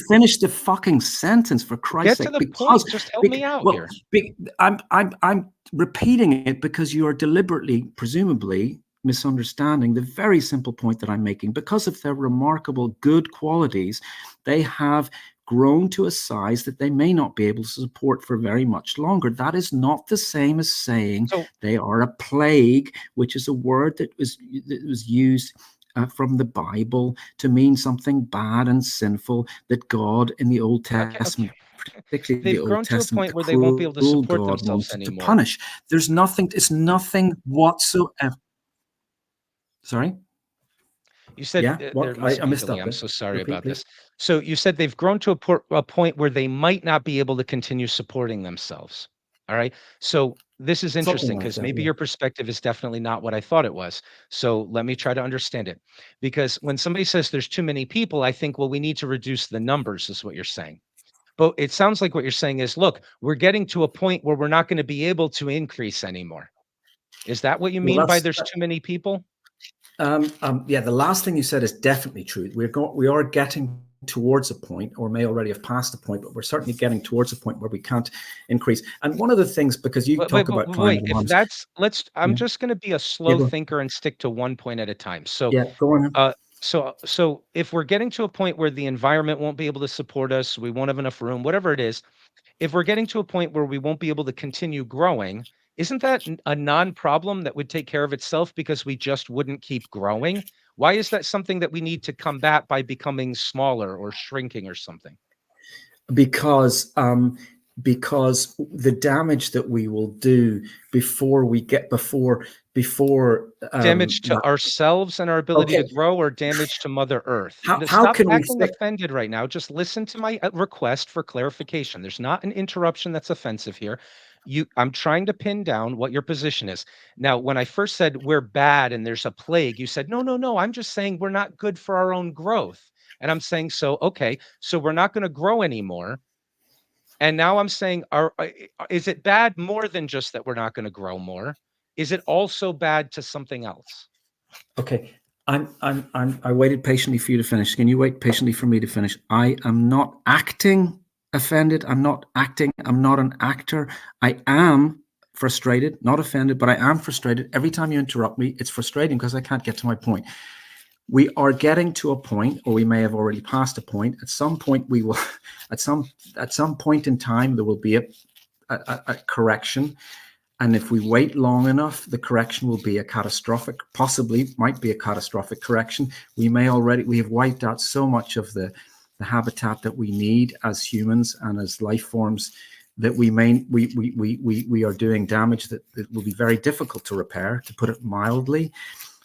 finish the fucking sentence, for Christ's sake. Get to the point. Just help me out here. I'm repeating it because you are deliberately, presumably, misunderstanding the very simple point that I'm making. Because of their remarkable good qualities, they have grown to a size that they may not be able to support for very much longer. That is not the same as saying they are a plague, which is a word that was used from the Bible to mean something bad and sinful that God in the Old Testament, particularly they've the Old Testament, to a point where they won't be able to support themselves anymore. To punish. There's nothing. It's nothing whatsoever. Sorry. You said I missed that. I'm so sorry about this. So you said they've grown to a point where they might not be able to continue supporting themselves. All right. So this is interesting because maybe your perspective is definitely not what I thought it was. So let me try to understand it. Because when somebody says there's too many people, I think, well, we need to reduce the numbers, is what you're saying. But it sounds like what you're saying is, look, we're getting to a point where we're not going to be able to increase anymore. Is that what you mean by there's too many people? Yeah, the last thing you said is definitely true. We are getting towards a point, or may already have passed a point, but we're certainly getting towards a point where we can't increase. And one of the things, because you talk about climate Wait, if alarms, that's I'm yeah, just going to be a yeah, slow thinker and stick to one point at a time. So, yeah, go on. uh, so if we're getting to a point where the environment won't be able to support us, we won't have enough room, whatever it is, if we're getting to a point where we won't be able to continue growing, isn't that a non-problem that would take care of itself because we just wouldn't keep growing? Why is that something that we need to combat by becoming smaller or shrinking or something? because because the damage that we will do before we get before Damage to ourselves and our ability okay, to grow, or damage to Mother Earth? how Stop can we acting fix? offended right now. Just listen to my request for clarification. There's not an interruption that's offensive here. I'm trying to pin down what your position is. Now, when I first said we're bad and there's a plague, you said, no, no, no, I'm just saying we're not good for our own growth. And I'm saying, so, okay, so we're not going to grow anymore. And now I'm saying, is it bad more than just that we're not going to grow more? Is it also bad to something else? Okay, I waited patiently for you to finish. Can you wait patiently for me to finish? I am not acting offended. I'm not acting. I'm not an actor. I am frustrated, not offended, but I am frustrated. Every time you interrupt me, it's frustrating because I can't get to my point. We are getting to a point, or we may have already passed a point. At some point, we will, at some point in time, there will be a correction. And if we wait long enough, the correction will be a catastrophic, possibly might be a catastrophic correction. We have wiped out so much of the habitat that we need as humans and as life forms that we are doing damage that will be very difficult to repair, to put it mildly.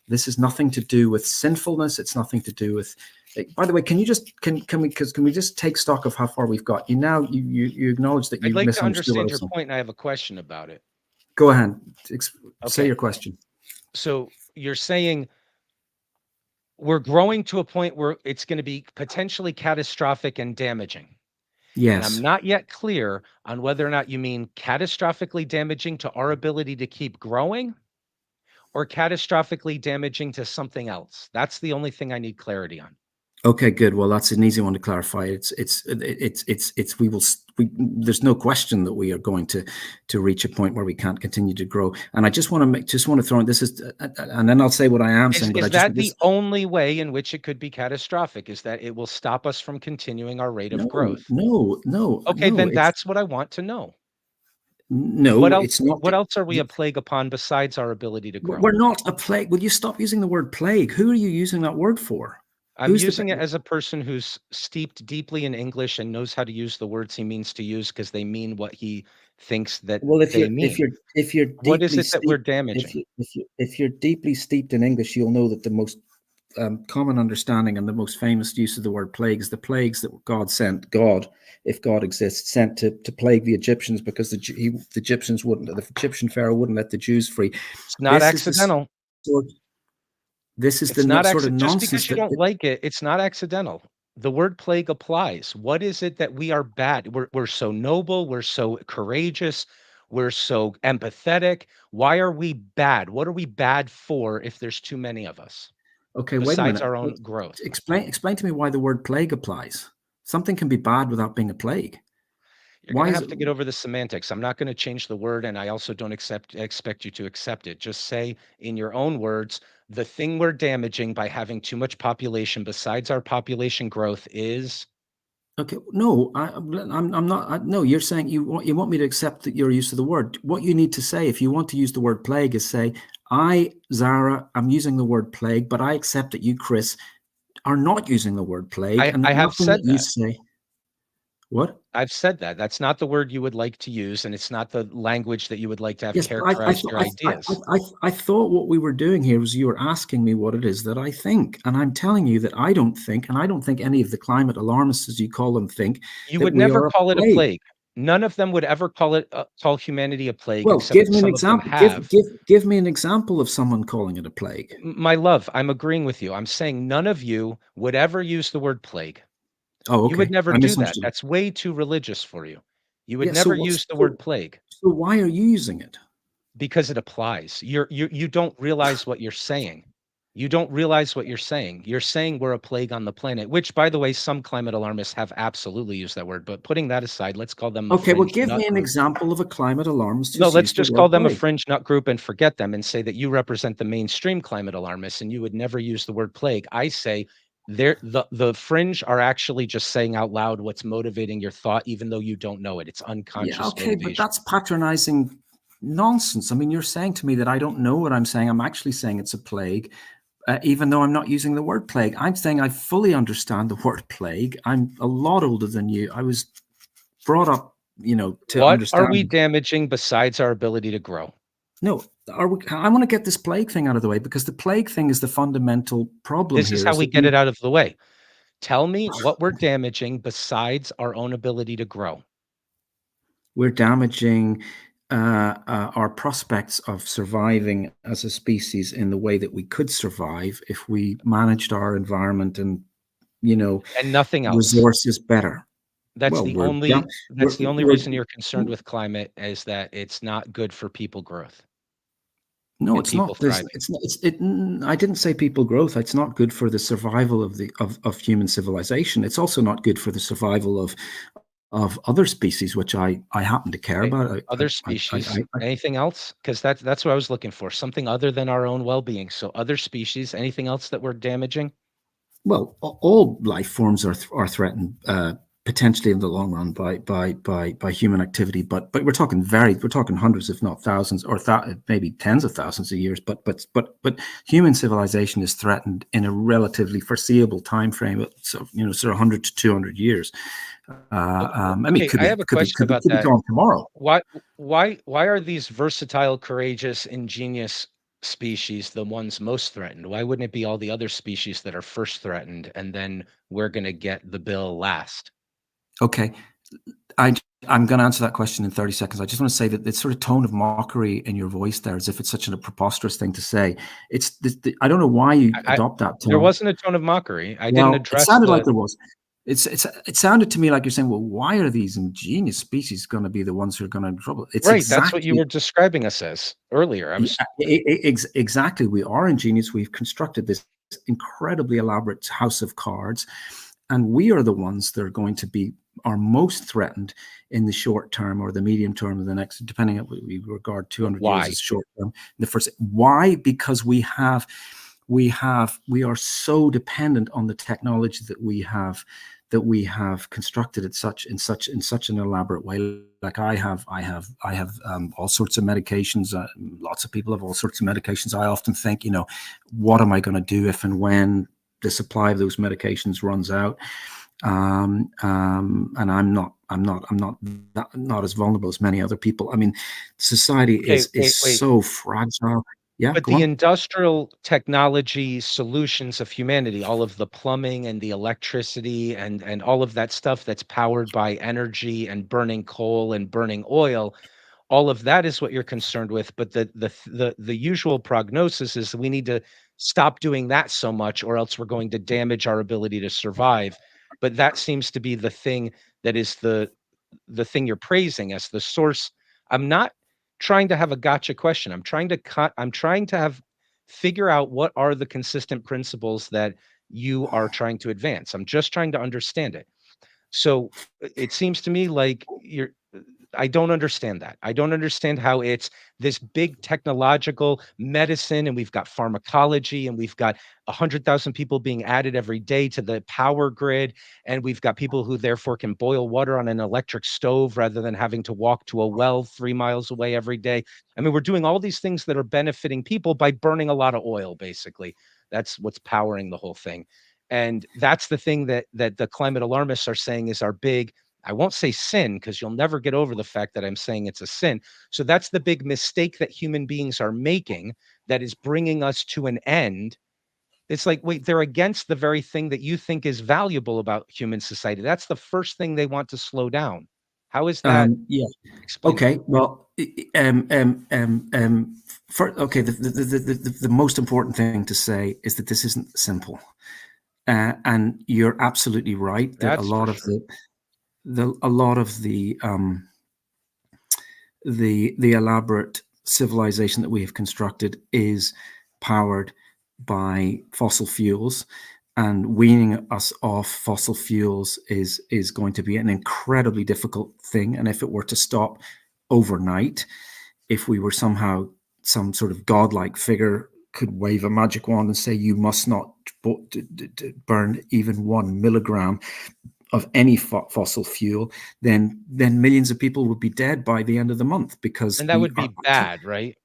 This is nothing to do with sinfulness. It's nothing to do with. By the way, can we just take stock of how far we've got? You acknowledge that I'd you like to misunderstood what I understand was your saying. point, and I have a question about it. Go ahead. Say Okay. your question. So you're saying we're growing to a point where it's going to be potentially catastrophic and damaging. And I'm Yes. not yet clear on whether or not you mean catastrophically damaging to our ability to keep growing or catastrophically damaging to something else. That's the only thing I need clarity on. Okay, good. Well, that's an easy one to clarify. There's no question that we are going to reach a point where we can't continue to grow. And I just want to throw in this is, and then I'll say what I am saying. But Is that the only way in which it could be catastrophic? Is that it will stop us from continuing our rate of no, growth? no, no, Okay, no. then that's what I want to know. No, it's not. What else are we a plague upon besides our ability to grow? We're not a plague. Will you stop using the word plague? Who are you using that word for? I'm Who's using it the? as a person who's steeped deeply in English and knows how to use the words he means to use because they mean what he thinks that Well, they mean. if you're What is deeply it that we're steeped damaging? if you're deeply steeped in English, you'll know that the most common understanding and the most famous use of the word plague is the plagues that God sent. God, if God exists, sent to plague the Egyptians because the Egyptian Pharaoh wouldn't let the Jews free. It's not This is the accidental. sort. This is It's the not sort of just nonsense because you don't like it, it's not accidental. The word plague applies. What is it that we are bad? We're so noble, we're so courageous, we're so empathetic. Why are we bad? What are we bad for if there's too many of us Okay, wait a besides minute. our own growth? Explain to me why the word plague applies. Something can be bad without being a plague. You're Why gonna is have it? to get over the semantics. I'm not gonna change the word, and I also don't expect you to accept it. Just say in your own words, the thing we're damaging by having too much population besides our population growth is. Okay, no, I'm not. No, you're saying you want me to accept that your use of the word. What you need to say, if you want to use the word plague, is say, Zara, I'm using the word plague, but I accept that you, Chris, are not using the word plague, and I that have nothing that said you that. say. What? I've said that. That's not the word you would like to use, and it's not the language that you would like to have Yes, but characterize your ideas. I thought what we were doing here was you were asking me what it is that I think, and I'm telling you that I don't think, and I don't think any of the climate alarmists, as you call them, think You that would we never are a call it a plague. plague. None of them would ever call humanity a plague, Well, except give that me an some of them example. have. Give me an example of someone calling it a plague. My love, I'm agreeing with you. I'm saying none of you would ever use the word plague. Oh, You would okay. never I do that. misunderstood. That's way too religious for you. You would Yeah. So never what's use the word plague so why are you using it? because it applies. You don't realize what you're saying. You don't realize what you're saying. You're saying we're a plague on the planet, which, by the way, some climate alarmists have absolutely used that word. But putting that aside, let's call them a Okay, well, fringe give nut me an group. example of a climate alarmist No, who's let's used the just call word them a plague. fringe nut group and forget them and say that you represent the mainstream climate alarmists and you would never use the word plague. I say the fringe are actually just saying out loud what's motivating your thought, even though you don't know it. It's Yeah, unconscious okay, but motivation. that's patronizing nonsense. I mean, you're saying to me that I don't know what I'm saying. I'm actually saying it's a plague, even though I'm not using the word plague. I'm saying I fully understand the word plague. I'm a lot older than you. I was brought up, to What are we understand. damaging besides our ability to grow? No, I want to get this plague thing out of the way, because the plague thing is the fundamental problem This is here. how Is we that get it out of the way. Tell me what we're damaging besides our own ability to grow. we're damaging our prospects of surviving as a species in the way that we could survive if we managed our environment and, you know, And nothing else. resources better. That's Well, the only we're, that's the only we're reason you're concerned with climate is that it's not good for people growth no, and it's people not this. thriving. It's not. I didn't say people growth. It's not good for the survival of human civilization. It's also not good for the survival of other species, which I happen to care Okay. about. Other species, anything else? Because that's what I was looking for. Something other than our own well-being. So other species, anything else that we're damaging? Well, all life forms are threatened, potentially in the long run by human activity. But we're talking hundreds, if not thousands, or maybe tens of thousands of years. But human civilization is threatened in a relatively foreseeable time frame. So sort of 100 to 200 years. I mean, Okay, I have a question about could be that. gone tomorrow. Why are these versatile, courageous, ingenious species the ones most threatened? Why wouldn't it be all the other species that are first threatened and then we're gonna get the bill last? Okay, I I'm going to answer that question in 30 seconds. I just want to say that the sort of tone of mockery in your voice there, as if it's such a preposterous thing to say. I don't know why you I adopt that There tone. wasn't a tone of mockery. I didn't Well, it address sounded like the there was. It sounded to me like you're saying, well, why are these ingenious species going to be the ones who are going to have trouble? It's right, that's what you exactly were describing us as earlier. I yeah, was exactly. We are ingenious. We've constructed this incredibly elaborate house of cards, and we are the ones that are going to be are most threatened in the short term or the medium term of the next, depending on what we regard 200 years why? as short term. The first, why? Because we are so dependent on the technology that we have constructed it in such an elaborate way. Like I have all sorts of medications. Lots of people have all sorts of medications. I often think, what am I going to do if and when the supply of those medications runs out? And I'm not as vulnerable as many other people. I mean, society Okay, is wait. so fragile. Yeah, But go the on. industrial technology solutions of humanity, all of the plumbing and the electricity and all of that stuff that's powered by energy and burning coal and burning oil, all of that is what you're concerned with. But the usual prognosis is we need to stop doing that so much, or else we're going to damage our ability to survive. But that seems to be the thing that is the thing you're praising as the source. I'm not trying to have a gotcha question. I'm trying to have figure out what are the consistent principles that you are trying to advance. I'm just trying to understand it. So it seems to me like I don't understand that. I don't understand how it's this big technological medicine and we've got pharmacology and we've got 100,000 people being added every day to the power grid. And we've got people who therefore can boil water on an electric stove rather than having to walk to a well 3 miles away every day. I mean, we're doing all these things that are benefiting people by burning a lot of oil, basically. That's what's powering the whole thing. And that's the thing that the climate alarmists are saying is our big I won't say sin because you'll never get over the fact that I'm saying it's a sin. So that's the big mistake that human beings are making that is bringing us to an end. It's like, wait, they're against the very thing that you think is valuable about human society. That's the first thing they want to slow down. How is that? Yeah. Explain that. Okay. Well, okay. The most important thing to say is that this isn't simple, and you're absolutely right that a That's for lot of sure. the elaborate civilization that we have constructed is powered by fossil fuels, and weaning us off fossil fuels is going to be an incredibly difficult thing. And if it were to stop overnight, if we were somehow some sort of godlike figure could wave a magic wand and say you must not burn even 1 milligram of any fossil fuel, then millions of people would be dead by the end of the month because And that we would be are. bad, right?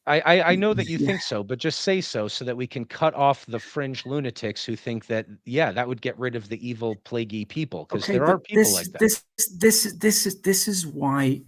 I know that you Yeah. think so, but just say so that we can cut off the fringe lunatics who think that, yeah, that would get rid of the evil, plaguey people, because Okay, there but are people like that. this is why,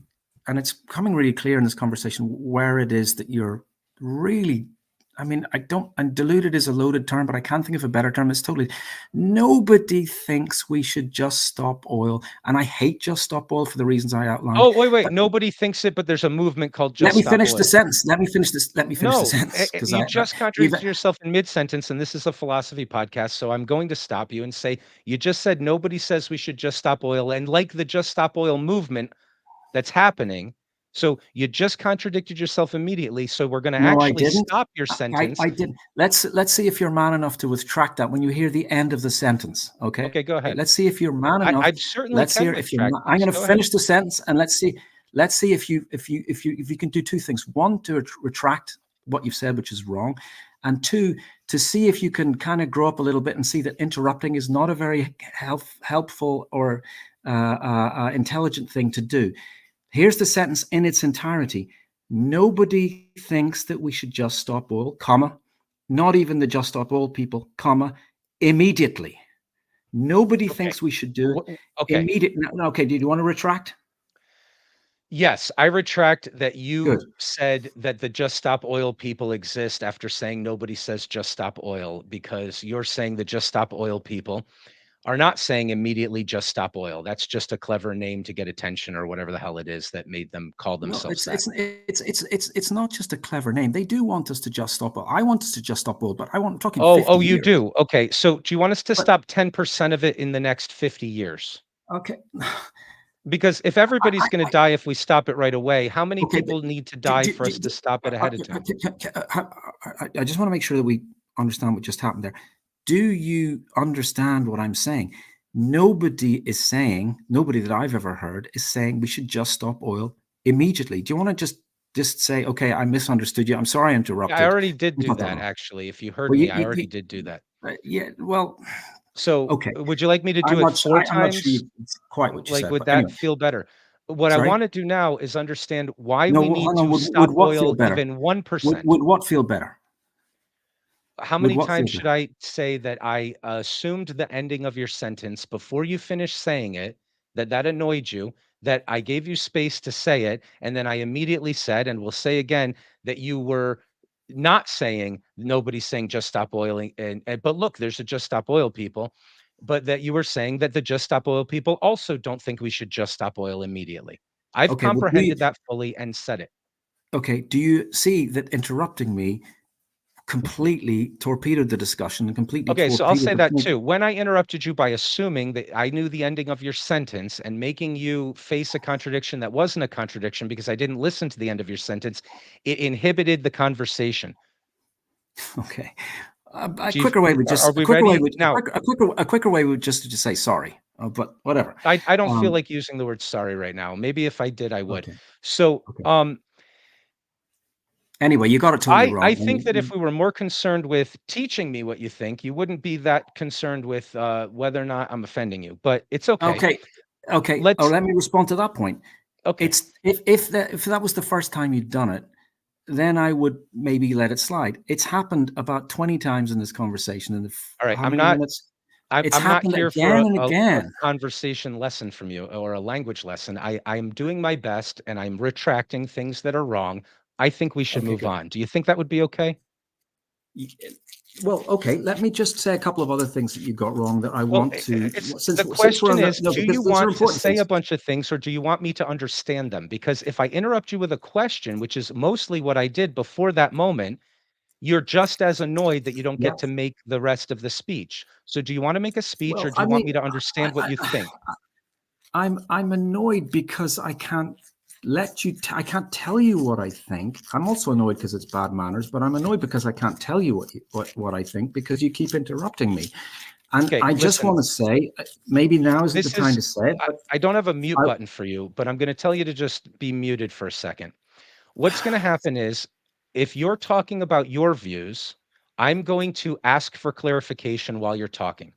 and it's becoming really clear in this conversation where it is that you're really. I mean, and deluded is a loaded term, but I can't think of a better term. It's totally. Nobody thinks we should just stop oil, and I hate just stop oil for the reasons I outlined. Oh, wait. But Nobody thinks it, but there's a movement called let Just me Stop finish the Oil. sentence. Let me finish this. Let me finish the No, sentence because you just you've. contradicted yourself in mid-sentence, and this is a philosophy podcast, so I'm going to stop you and say, you just said nobody says we should just stop oil, and like the Just Stop Oil movement that's happening, so you just contradicted yourself immediately, so we're gonna No, I actually didn't. stop your sentence. I didn't. Let's see if you're man enough to retract that when you hear the end of the sentence. Okay. Okay, go ahead. Let's see if you're man enough. I certainly Let's can hear if you're. retract I'm these. going to Go ahead. finish the sentence and let's see. Let's see if you can do two things. One, to retract what you've said, which is wrong, and two, to see if you can kind of grow up a little bit and see that interrupting is not a very helpful or intelligent thing to do. Here's the sentence in its entirety. Nobody thinks that we should just stop oil, comma, not even the Just Stop Oil people, comma, immediately. Nobody Okay. thinks we should do it Okay. immediately. Okay, do you want to retract? Yes, I retract that you Good. said that the Just Stop Oil people exist after saying nobody says Just Stop Oil, because you're saying the Just Stop Oil people are not saying immediately Just Stop Oil. That's just a clever name to get attention or whatever the hell it is that made them call No, themselves that. it's not just a clever name. They do want us to just stop oil. I want us to just stop oil, but I'm talking Oh, 50 you years. do? Okay. So do you want us to But stop 10% of it in the next 50 years? okay. Because if everybody's going to die if we stop it right away, how many Okay, people need to die for us to stop it ahead of time? I just want to make sure that we understand what just happened there. Do you understand what I'm saying? Nobody that I've ever heard is saying we should just stop oil immediately. Do you want to just say, okay, I misunderstood you. I'm sorry I interrupted. I already did do that, actually. If you heard Well, me, I already did do that. yeah, well, So okay. would you like me to do it 4 I'm not sure times? it's quite what you Like, said, would but that anyway. feel better? What I Sorry? want to do now is understand why No, we need hang on. to Would stop what feel oil better? even 1%. Would what feel better? How Would many what feel times should better? I say that I assumed the ending of your sentence before you finished saying it, that annoyed you, that I gave you space to say it, and then I immediately said, and will say again, that you were not saying nobody's saying just stop oiling, and but look, there's a Just Stop Oil people, but that you were saying that the Just Stop Oil people also don't think we should just stop oil immediately. I've Okay, well, do you comprehended that fully and said it. okay, do you see that interrupting me completely torpedoed the discussion and completely Okay, so I'll torpedoed say the that point? too. When I interrupted you by assuming that I knew the ending of your sentence and making you face a contradiction that wasn't a contradiction because I didn't listen to the end of your sentence, it inhibited the conversation. Okay. A Do you, are we quicker way ready? would Now, a quicker way would just to say sorry. But whatever. I don't feel Um, like using the word sorry right now. Maybe if I did, I would. okay. So, Okay. Anyway, you got it totally I wrong. think that if we were more concerned with teaching me what you think, you wouldn't be that concerned with whether or not I'm offending you. But it's okay. Okay. Okay. Oh, Let's. let me respond to that point. Okay. It's if that was the first time you'd done it, then I would maybe let it slide. It's happened about 20 times in this conversation in the All right. how many minutes? It's I'm not happened here for again and a again. conversation lesson from you or a language lesson. I'm doing my best and I'm retracting things that are wrong. I think we should Okay, move good. on. Do you think that would be okay? Well, okay. Let me just say a couple of other things that you got wrong that I Well, want to. the Since we're question on the is, no, do you because those are want to important say things. a bunch of things or do you want me to understand them? Because if I interrupt you with a question, which is mostly what I did before that moment, you're just as annoyed that you don't Yeah. get to make the rest of the speech. So do you want to make a speech or Well, do I you want mean, me to understand what you think? I'm annoyed because I can't. let you. I can't tell you what I think. I'm also annoyed because it's bad manners, but I'm annoyed because I can't tell you what I think because you keep interrupting me. And Okay, I just listen, want to say, maybe now isn't the this time is to say it, but I don't have a mute I, button for you, but I'm going to tell you to just be muted for a second. What's going to happen is if you're talking about your views, I'm going to ask for clarification while you're talking.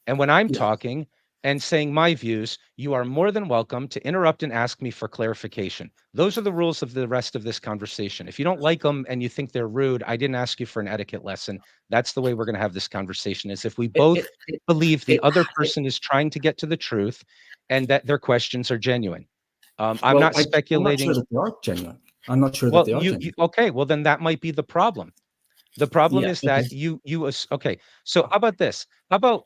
And when I'm yeah, talking and saying my views, you are more than welcome to interrupt and ask me for clarification. Those are the rules of the rest of this conversation. If you don't like them and you think they're rude, I didn't ask you for an etiquette lesson. That's the way we're going to have this conversation is if we it, both it, it, believe the it, other it person is trying to get to the truth and that their questions are genuine. I'm well, not I'm not sure speculating. that they are genuine. I'm not sure that Well, they are you genuine. okay, well then that might be the problem. The problem Yeah. is Okay. that okay. So how about this? How about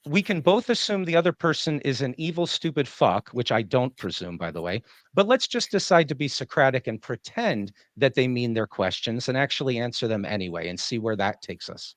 we can both assume the other person is an evil, stupid fuck, which I don't presume, by the way. But let's just decide to be Socratic and pretend that they mean their questions and actually answer them anyway and see where that takes us.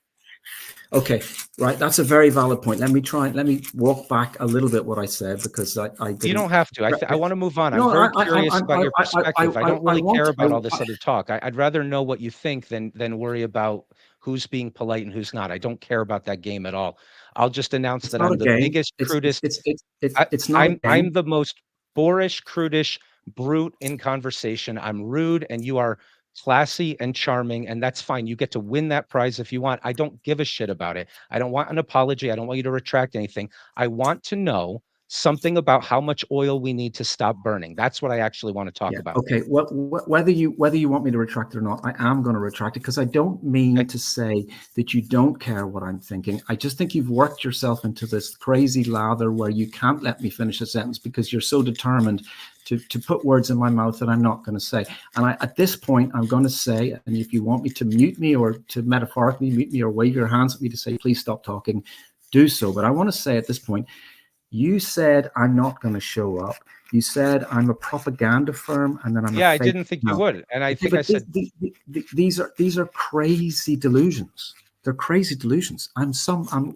Okay. Right. That's a very valid point. Let me walk back a little bit what I said because I You didn't. don't have to. I want to move on. I'm No, very curious about your perspective. I don't I really want care to. about all this other talk. I'd rather know what you think than worry about who's being polite and who's not. I don't care about that game at all. I'll just announce It's that not I'm a the game. biggest, crudest. It's not a I'm game. the most boorish, prudish brute in conversation. I'm rude, and you are classy and charming, and that's fine. You get to win that prize if you want. I don't give a shit about it. I don't want an apology. I don't want you to retract anything. I want to know something about how much oil we need to stop burning. That's what I actually want to talk Yeah. about. Okay. Well, whether you want me to retract it or not, I am going to retract it because I don't mean Okay. to say that you don't care what I'm thinking. I just think you've worked yourself into this crazy lather where you can't let me finish a sentence because you're so determined to put words in my mouth that I'm not going to say. And at this point, I'm going to say, and if you want me to mute me or to metaphorically mute me or wave your hands at me to say, please stop talking, do so. But I want to say at this point, you said I'm not going to show up. You said I'm a propaganda firm, and then I'm a Yeah, I fake. didn't think you No. would, and I Okay, think I but said these are crazy delusions. They're crazy delusions. I'm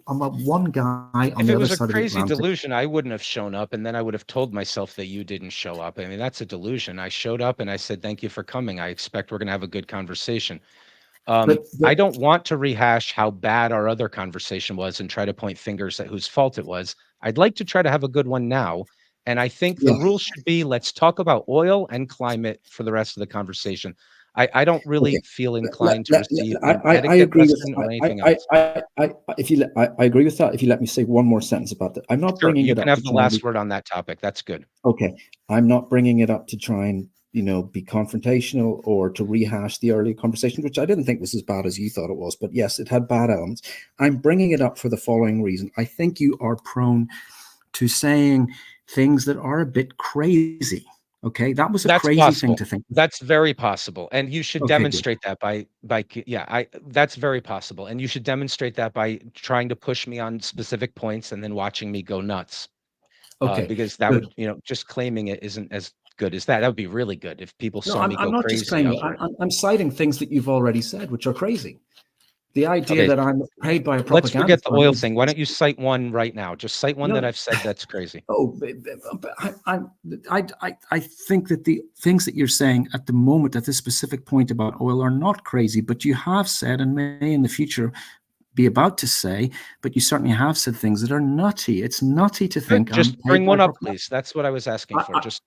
a one guy on if the it other was a side of the crazy Atlantic. delusion, I wouldn't have shown up, and then I would have told myself that you didn't show up. I mean, that's a delusion. I showed up and I said, "Thank you for coming. I expect we're going to have a good conversation." I But don't want to rehash how bad our other conversation was and try to point fingers at whose fault it was. I'd like to try to have a good one now. And I think the yeah, rule should be let's talk about oil and climate for the rest of the conversation. I don't okay. really feel inclined to receive an I etiquette agree with lesson or anything else. if you I agree with that. If you let me say one more sentence about that, I'm not Sure, bringing you it can up to have the try and last be word on that topic. That's good. okay. I'm not bringing it up to try and be confrontational or to rehash the earlier conversation, which I didn't think was as bad as you thought it was. But yes, it had bad elements. I'm bringing it up for the following reason. I think you are prone to saying things that are a bit crazy. Okay, that was a That's crazy thing possible. to think. That's very possible, and you should Okay, good. demonstrate that yeah, I that's very possible, and you should demonstrate that by trying to push me on specific points and then watching me go nuts, Okay, because that good. would, just claiming it isn't as good as that. That would be really good if people No, saw me I'm go not just crazy claiming. over it. I'm citing things that you've already said, which are crazy. The idea Okay, that I'm paid by a let's propaganda forget the firm oil is thing. Why don't you cite one right now? Just cite one that no. I've said that's crazy. Oh, but I think that the things that you're saying at the moment at this specific point about oil are not crazy, but you have said and may in the future be about to say, but you certainly have said things that are nutty. It's nutty to Good, think I'm just paid bring by one up, propaganda. please. That's what I was asking for. Just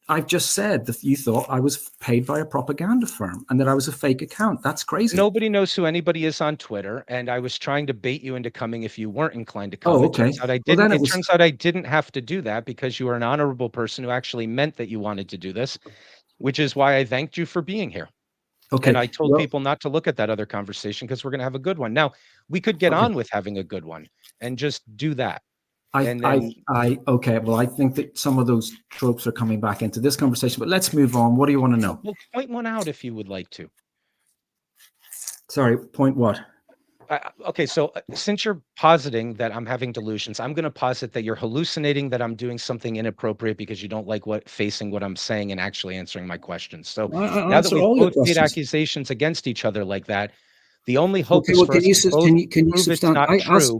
I've just said that you thought I was paid by a propaganda firm and that I was a fake account. That's crazy. nobody knows who anybody is on Twitter, and I was trying to bait you into coming if you weren't inclined to come. Oh, It okay. turns out I Well, didn't then it it was turns out I didn't have to do that because you are an honorable person who actually meant that you wanted to do this, which is why I thanked you for being here. And okay. I told Well, people not to look at that other conversation because we're gonna have a good one. Now, we could get okay. on with having a good one and just do that. And then Okay. Well, I think that some of those tropes are coming back into this conversation, but let's move on. What do you want to know? we'll point one out if you would like to. Sorry, point what? Okay, so since you're positing that I'm having delusions, I'm going to posit that you're hallucinating that I'm doing something inappropriate because you don't like facing what I'm saying and actually answering my questions. So I'll now that answer we've all your both made questions. accusations against each other like that, the only hope Okay. is Well, for us to both can you prove it's substantiate? not true.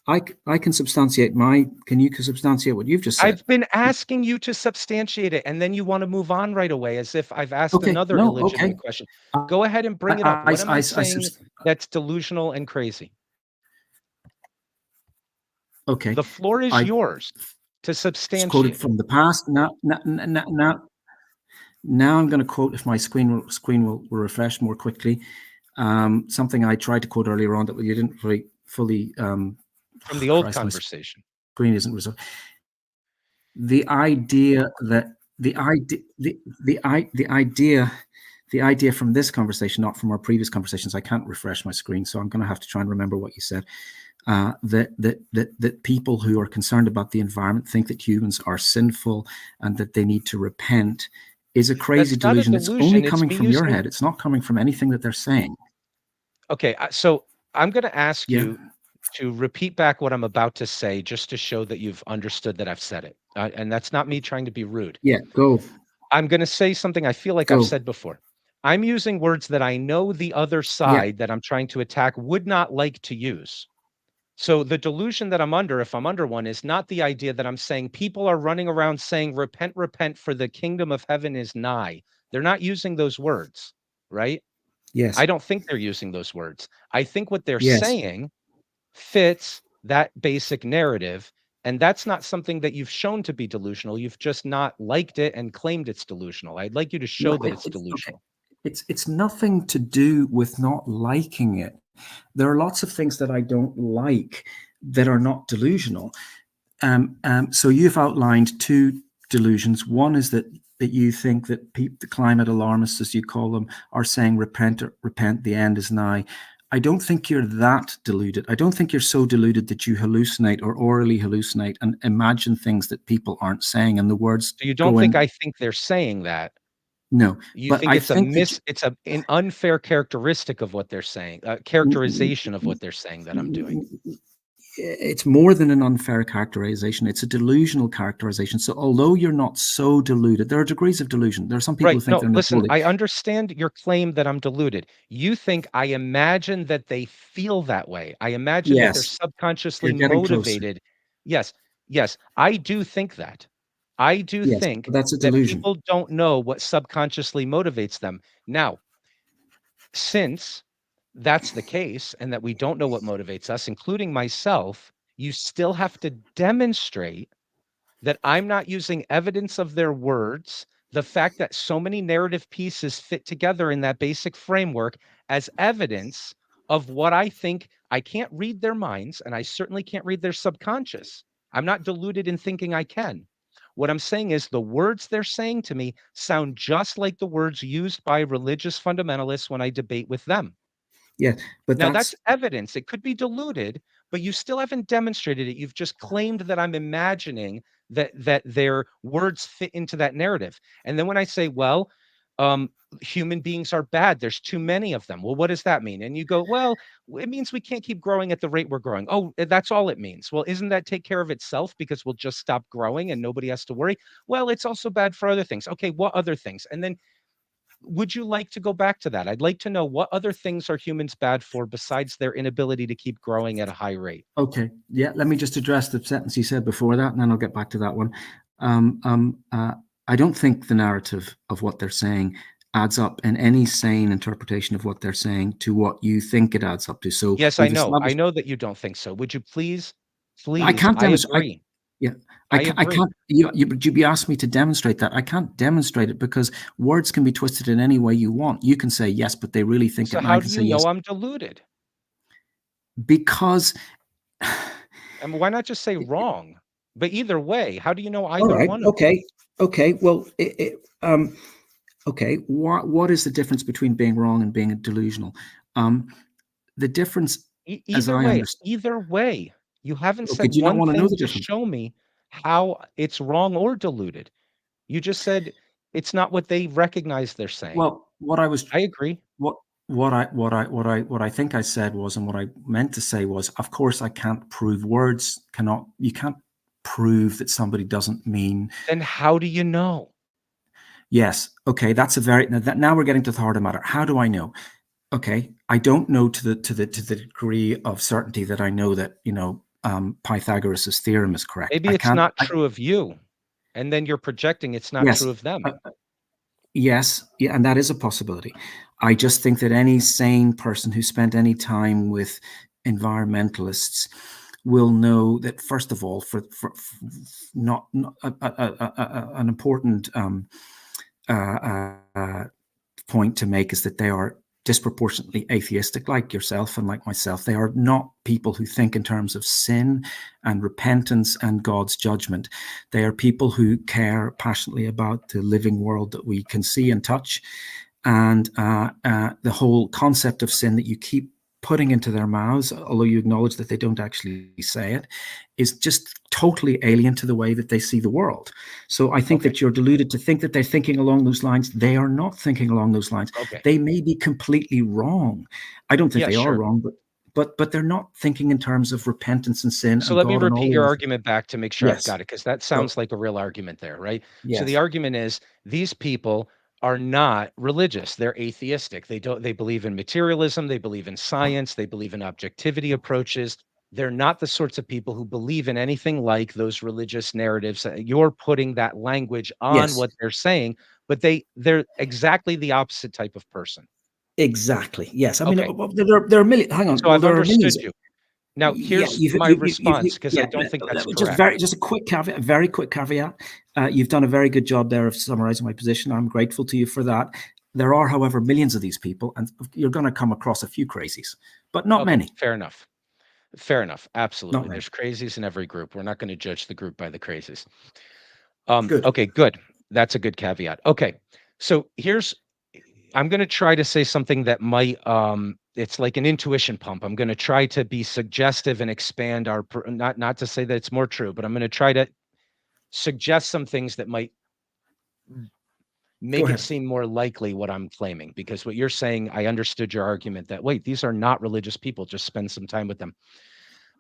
I can substantiate can you substantiate what you've just said? I've been asking you to substantiate it, and then you want to move on right away as if I've asked Okay, another no, okay. illegitimate question. Go ahead and bring it up. What am I saying that's delusional and crazy? Okay. The floor is yours to substantiate. Quoted from the past. Now I'm going to quote, if my screen will refresh more quickly, something I tried to quote earlier on that you didn't really fully. From the old conversation. Screen isn't resolved. The idea that the idea from this conversation, not from our previous conversations, I can't refresh my screen, so I'm going to have to try and remember what you said. That people who are concerned about the environment think that humans are sinful and that they need to repent is a crazy delusion. It's only coming from your head. It's not coming from anything that they're saying. Okay, so I'm going to ask you to repeat back what I'm about to say, just to show that you've understood that I've said it. And that's not me trying to be rude. Yeah, go. I'm going to say something I feel like I've said before. I'm using words that I know the other side that I'm trying to attack would not like to use. So the delusion that I'm under, if I'm under one, is not the idea that I'm saying people are running around saying, repent, repent, for the kingdom of heaven is nigh. They're not using those words, right? Yes. I don't think they're using those words. I think what they're saying fits that basic narrative. And that's not something that you've shown to be delusional. You've just not liked it and claimed it's delusional. I'd like you to show that it's delusional. Okay. It's nothing to do with not liking it. There are lots of things that I don't like that are not delusional. So you've outlined two delusions. One is that you think that the climate alarmists, as you call them, are saying repent, the end is nigh. I don't think you're that deluded. I don't think you're so deluded that you hallucinate or orally hallucinate and imagine things that people aren't saying, and the words. So you don't think I think they're saying that? No, you think it's an unfair characteristic of what they're saying, characterization of what they're saying that I'm doing. It's more than an unfair characterization. It's a delusional characterization. So although you're not so deluded, there are degrees of delusion. There are some people who think they're not deluded. I understand your claim that I'm deluded. You think I imagine that they feel that way. I imagine that they're subconsciously motivated. Closer. Yes, I do think that. I do think that's a delusion. That people don't know what subconsciously motivates them. Now, since that's the case and that we don't know what motivates us, including myself, you still have to demonstrate that I'm not using evidence of their words, the fact that so many narrative pieces fit together in that basic framework as evidence of what I think. I can't read their minds, and I certainly can't read their subconscious. I'm not deluded in thinking I can. What I'm saying is the words they're saying to me sound just like the words used by religious fundamentalists when I debate with them. Yeah, but now that's evidence. It could be diluted, but you still haven't demonstrated it. You've just claimed that I'm imagining that their words fit into that narrative. And then when I say, well, human beings are bad, there's too many of them. Well, what does that mean? And you go, well, it means we can't keep growing at the rate we're growing. Oh, that's all it means. Well, isn't that take care of itself because we'll just stop growing and nobody has to worry? Well, it's also bad for other things. Okay, what other things? And then would you like to go back to that? I'd like to know what other things are humans bad for besides their inability to keep growing at a high rate. Okay. Yeah. Let me just address the sentence you said before that, and then I'll get back to that one. I don't think the narrative of what they're saying adds up in any sane interpretation of what they're saying to what you think it adds up to. So yes, I know that you don't think so. Would you please? I can't demonstrate. Yeah, I can't. You'd be asking me to demonstrate that. I can't demonstrate it because words can be twisted in any way you want. You can say yes, but they really think it. So how do you know I'm deluded? Because. And why not just say wrong? But either way, how do you know either one? Okay. Okay. Well, okay. What is the difference between being wrong and being delusional? The difference, either way, you haven't said one thing to show me how it's wrong or deluded. You just said it's not what they recognize they're saying. Well, I agree. What I think I said was, and what I meant to say was, of course, I can't prove words. You can't prove that somebody doesn't mean. Then how do you know? Yes. Okay. Now we're getting to the heart of the matter. How do I know? Okay. I don't know to the degree of certainty that I know that, Pythagoras' theorem is correct. Maybe it's not true of you, and then you're projecting it's not Yes. true of them. Yes, yeah, and that is a possibility. I just think that any sane person who spent any time with environmentalists will know that, first of all, for not an important point to make is that they are disproportionately atheistic, like yourself and like myself. They are not people who think in terms of sin and repentance and God's judgment. They are people who care passionately about the living world that we can see and touch. And the whole concept of sin that you keep putting into their mouths, although you acknowledge that they don't actually say it, is just totally alien to the way that they see the world. So I think that you're deluded to think that they're thinking along those lines. They are not thinking along those lines. They may be completely wrong. I don't think they are wrong, but they're not thinking in terms of repentance and sin. So and let me God and repeat all your of argument back to make sure I've Yes. got it, because that sounds like a real argument there, right? So the Yes. argument is these people are not religious. They're atheistic. They believe in materialism. They believe in science. They believe in objectivity approaches. They're not the sorts of people who believe in anything like those religious narratives. You're putting that language on Yes. what they're saying, but they're exactly the opposite type of person. Exactly. Yes. I mean, Okay. there are millions. Hang on. So I've understood you. Now, here's my response, because I don't think that's correct. Just a quick caveat, very quick caveat. You've done a very good job there of summarizing my position. I'm grateful to you for that. There are, however, millions of these people, and you're going to come across a few crazies, but not many. Fair enough. Fair enough. Absolutely. There's crazies in every group. We're not going to judge the group by the crazies. Good. Okay, good. That's a good caveat. Okay. So I'm going to try to say something that might, it's like an intuition pump. I'm going to try to be suggestive and expand not to say that it's more true, but I'm going to try to suggest some things that might make it seem more likely what I'm claiming, because what you're saying, I understood your argument that, wait, these are not religious people. Just spend some time with them.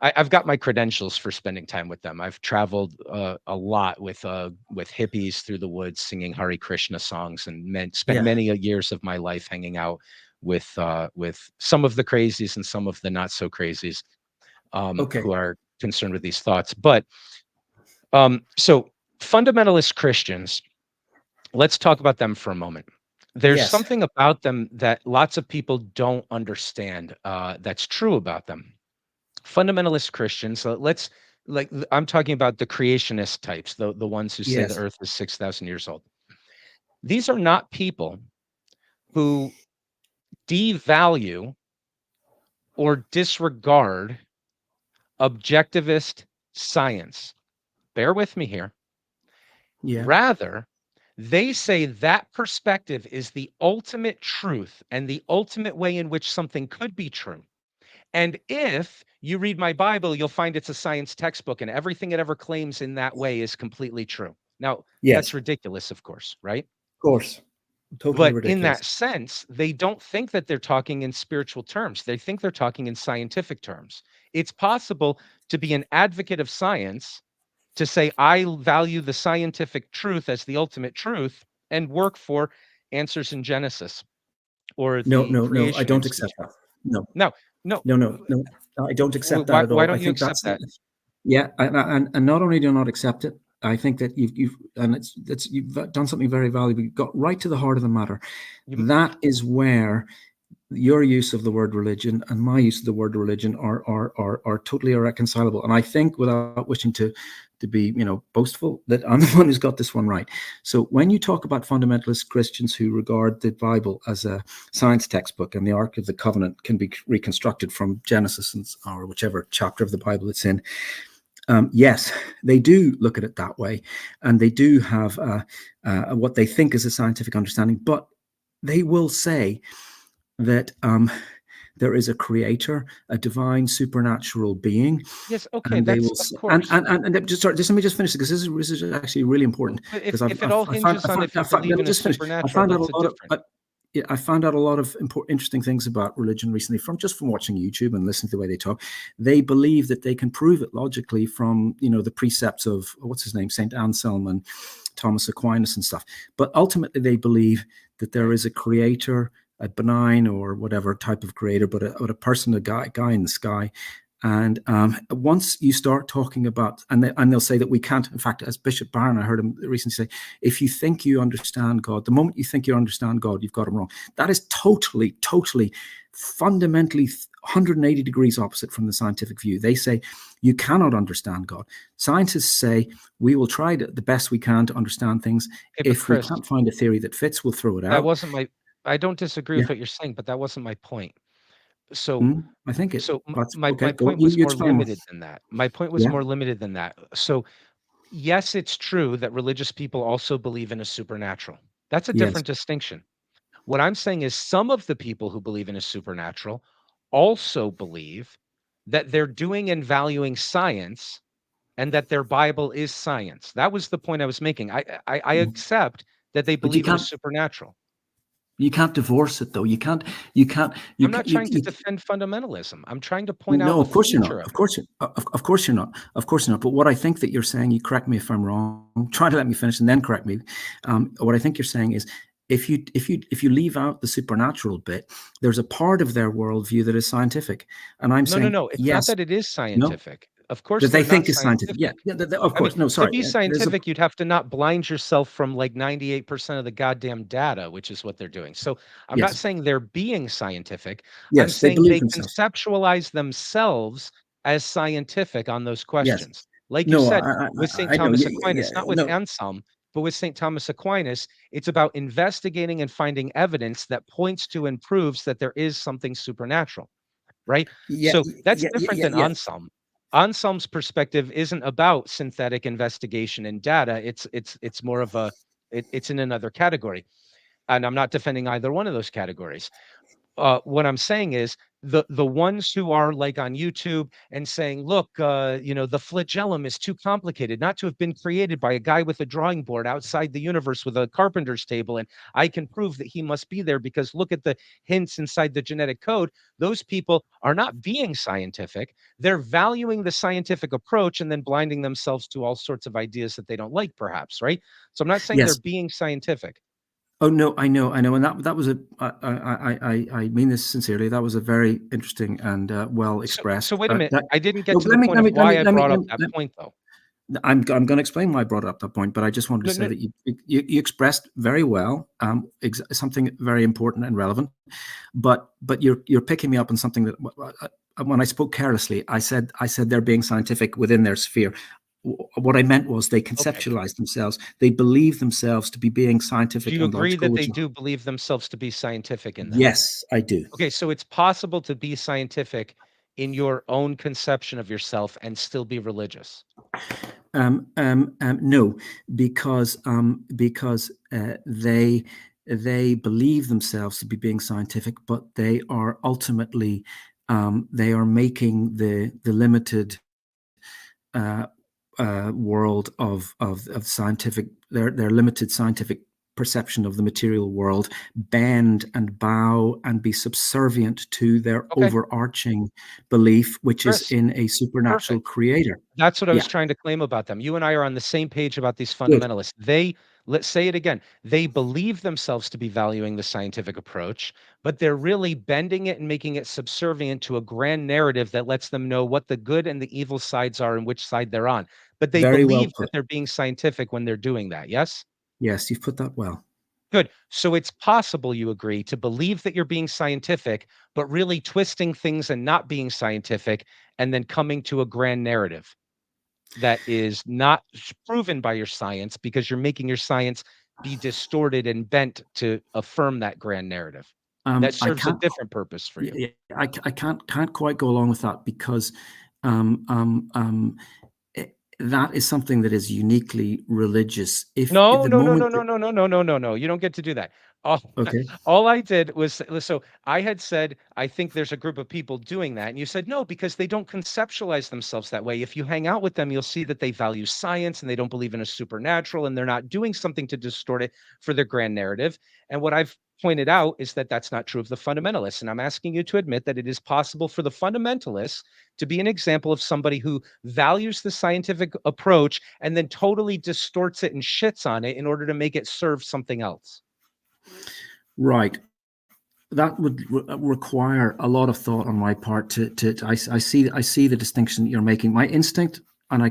I've got my credentials for spending time with them. I've traveled a lot with hippies through the woods, singing Hare Krishna songs, and spent many years of my life hanging out with some of the crazies and some of the not so crazies who are concerned with these thoughts. But so fundamentalist Christians, let's talk about them for a moment. There's something about them that lots of people don't understand that's true about them. Fundamentalist Christians, so I'm talking about the creationist types, the ones who say the earth is 6,000 years old. These are not people who devalue or disregard objectivist science. Bear with me here. Rather, they say that perspective is the ultimate truth and the ultimate way in which something could be true. And if you read my Bible, you'll find it's a science textbook, and everything it ever claims in that way is completely true. Now, that's ridiculous, of course, right? Of course. Totally ridiculous. In that sense, they don't think that they're talking in spiritual terms. They think they're talking in scientific terms. It's possible to be an advocate of science, to say, I value the scientific truth as the ultimate truth, and work for answers in Genesis. Or no, I don't accept that. No, I don't accept that at all. Why don't you accept that? Yeah, and not only do I not accept it, I think that you've done something very valuable. You've got right to the heart of the matter. That is where your use of the word religion and my use of the word religion are totally irreconcilable. And I think, without wishing to be boastful, that I'm the one who's got this one right. So when you talk about fundamentalist Christians who regard the Bible as a science textbook and the Ark of the Covenant can be reconstructed from Genesis or whichever chapter of the Bible it's in, yes, they do look at it that way, and they do have what they think is a scientific understanding, but they will say that there is a creator, a divine supernatural being. Yes, okay, and that's, they will, of course. And just let me just finish, because this is actually really important. If it all hinges on if you believe in a supernatural, I found out a lot of interesting things about religion recently from watching YouTube and listening to the way they talk. They believe that they can prove it logically from the precepts of what's his name, Saint Anselm and Thomas Aquinas and stuff. But ultimately, they believe that there is a creator, a benign or whatever type of creator, but a person, a guy in the sky, And once you start talking about, and they'll say that we can't, in fact, as Bishop Barron, I heard him recently say, if you think you understand God, the moment you think you understand God, you've got him wrong. That is totally, fundamentally 180 degrees opposite from the scientific view. They say you cannot understand God. Scientists say we will try the best we can to understand things. Hey, If we can't find a theory that fits, we'll throw it that out. wasn't my I don't disagree Yeah. with what you're saying, but that wasn't my point. So I think it. so That's my okay. Go. point was You more explain more. limited than that. My point was Yeah. more limited than that. So yes, it's true that religious people also believe in a supernatural. That's a Yes. different distinction. What I'm saying is some of the people who believe in a supernatural also believe that they're doing and valuing science and that their Bible is science. That was the point I was making. I accept that they But you believe in a can't. supernatural. You can't divorce it, though. You can't. I'm not trying to defend fundamentalism. I'm trying to point out No, a of course you're not. feature of Of it. course, of course you're not. Of course you're not. But what I think that you're saying, you correct me if I'm wrong. Try to let me finish and then correct me. What I think you're saying is, if you leave out the supernatural bit, there's a part of their worldview that is scientific, and I'm saying No. It's not yes, that it is no, scientific. Of course, that they they're not think is scientific. Yeah, scientific. yeah. Of I mean, course, no. to Sorry, be there's a scientific, you'd have to not blind yourself from like 98% of the goddamn data, which is what they're doing. So I'm not yes, saying they're being scientific. I'm yes. They saying believe they themselves. conceptualize themselves as scientific on those Yes. questions. Like you No, said, with St. I know. Thomas Yeah, Aquinas, not with no. Anselm, but with St. Thomas Aquinas, it's about investigating and finding evidence that points to and proves that there is something supernatural, right? Yeah, So that's yeah, different than yeah. Anselm. Anselm's perspective isn't about synthetic investigation and data. It's more of it's in another category. And I'm not defending either one of those categories. What I'm saying is the ones who are like on YouTube and saying, look, the flagellum is too complicated not to have been created by a guy with a drawing board outside the universe with a carpenter's table. And I can prove that he must be there because look at the hints inside the genetic code. Those people are not being scientific. They're valuing the scientific approach and then blinding themselves to all sorts of ideas that they don't like, perhaps, right? So I'm not saying they're Yes. being scientific. Oh no, I know, and that was a. I mean this sincerely. That was a very interesting and well So expressed. wait a minute. That I didn't get no, to the point of why I brought up that point, though. I'm going to explain why I brought up that point, but I just wanted to No, say no, that you expressed very well something very important and relevant, but you're picking me up on something that when I spoke carelessly, I said they're being scientific within their sphere. What I meant was they okay. conceptualize themselves. They believe themselves to be being Do scientific you and agree logical, that they which do believe themselves to be scientific in that? yes, I do. Okay, so it's possible to be scientific in your own conception of yourself and still be religious. No, because they believe themselves to be being scientific, but they are ultimately they are making the limited world of scientific their limited scientific perception of the material world bend and bow and be subservient to their Okay, overarching belief, which is Chris, in a supernatural perfect. creator. That's what I Yeah, was trying to claim about them. You and I are on the same page about these good. fundamentalists. Let's say it again, they believe themselves to be valuing the scientific approach, but they're really bending it and making it subservient to a grand narrative that lets them know what the good and the evil sides are and which side they're on. But they Very well believe put. that they're being scientific when they're doing that. Yes? Yes, you've put that well. Good. So it's possible, you agree, to believe that you're being scientific, but really twisting things and not being scientific, and then coming to a grand narrative that is not proven by your science because you're making your science be distorted and bent to affirm that grand narrative. That I serves a can't. different purpose for you. Yeah, I can't quite go along with that because um, um, um, that is something that is uniquely religious. If No, the no, no, moment no, no, that no, no, no, no, no, no. You don't get to do that. All, okay, all I did was so I had said, I think there's a group of people doing that. And you said, no, because they don't conceptualize themselves that way. If you hang out with them, you'll see that they value science and they don't believe in a supernatural and they're not doing something to distort it for their grand narrative. And what I've pointed out is that that's not true of the fundamentalists. And I'm asking you to admit that it is possible for the fundamentalists to be an example of somebody who values the scientific approach and then totally distorts it and shits on it in order to make it serve something else. right? that would require a lot of thought on my part. I see the distinction that you're making. My instinct, and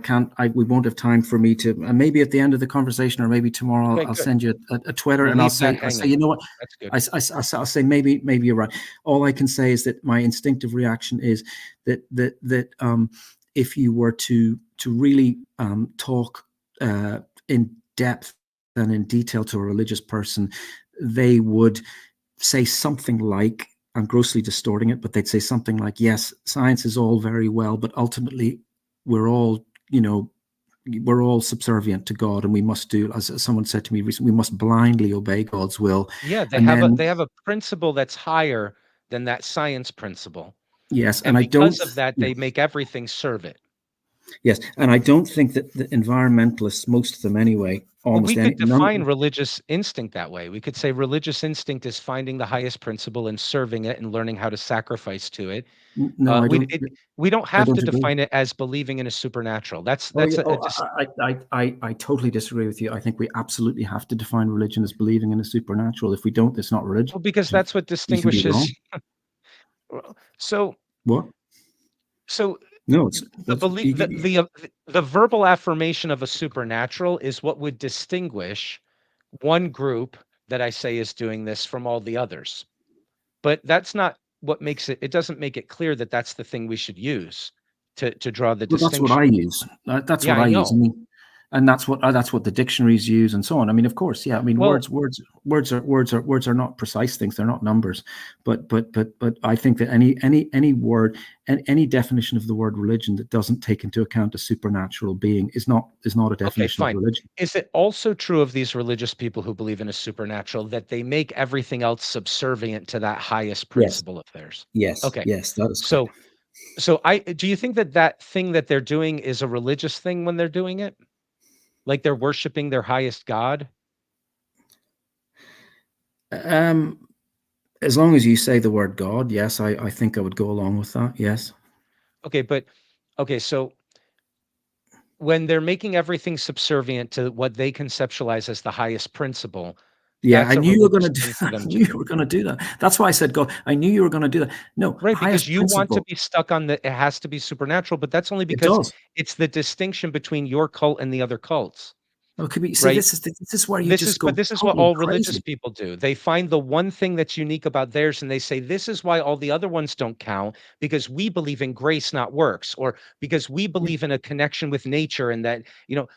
we won't have time for me to. And maybe at the end of the conversation, or maybe tomorrow, Okay, I'll good. send you a Twitter, We'll and leave that I'll say, hanging. you know what? That's good. I'll say maybe you're right. All I can say is that my instinctive reaction is that if you were to really talk in depth and in detail to a religious person, they would say something like, I'm grossly distorting it, but they'd say something like, yes, science is all very well, but ultimately we're all, we're all subservient to God, and we must do, as someone said to me recently, we must blindly obey God's will. Yeah, they And have then, a principle that's higher than that science principle. yes, and And I don't, because of that, they make everything serve it. yes, and I don't think that the environmentalists, most of them anyway, Well, we almost any, could define religious instinct that way. We could say religious instinct is finding the highest principle and serving it and learning how to sacrifice to it. no, We don't I have to don't agree. define it as believing in a supernatural. That's Oh, yeah, a just I totally disagree with you. I think we absolutely have to define religion as believing in a supernatural. If we don't, it's not religion. well, because that's what You can be distinguishes. wrong. Well, so What? so No, it's the that's belief the verbal affirmation of a supernatural is what would distinguish one group that I say is doing this from all the others. But that's not what makes it doesn't make it clear that that's the thing we should use to draw the well, that's what I distinction. use. That's Yeah, what I I use. I know. mean, and that's what the dictionaries use, and so on. I mean, of course, yeah. I mean, Well, words are not precise things. They're not numbers. But I think that any word and any definition of the word religion that doesn't take into account a supernatural being is not a okay, definition of fine. religion. Is it also true of these religious people who believe in a supernatural that they make everything else subservient to that highest Yes, principle of theirs? yes, Okay. yes. That is correct. So I do you think that that thing that they're doing is a religious thing when they're doing it? Like they're worshiping their highest god? Um, as long as you say the word God, yes, I think I would go along with that. Yes. Okay, but okay, so when they're making everything subservient to what they conceptualize as the highest principle, Yeah, I that's a knew you were religious going to do. thing for I them knew to you do. were going to do that. That's why I said God. I knew you were going to do that. No, Right, because highest you want to principle. be stuck on the it has to be supernatural, but that's only It because does. it's the distinction between your cult and the other cults, Okay, but you see, right? this is where you just go This is what totally all religious crazy. people do. They find the one thing that's unique about theirs and they say, this is why all the other ones don't count because we believe in grace, not works, or because we Yeah, believe in a connection with nature and that,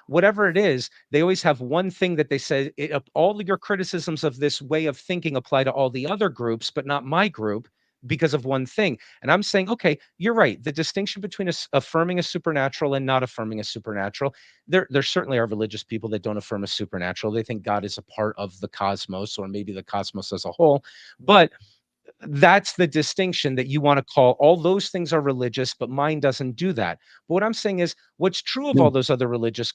whatever it is, they always have one thing that they say, all of your criticisms of this way of thinking apply to all the other groups, but not my group because of one thing. And I'm saying, okay, you're right. The distinction between affirming a supernatural and not affirming a supernatural there certainly are religious people that don't affirm a supernatural. They think God is a part of the cosmos or maybe the cosmos as a whole. But that's the distinction that you want to call all those things are religious, but mine doesn't do that. But what I'm saying is what's true of all no, those other religious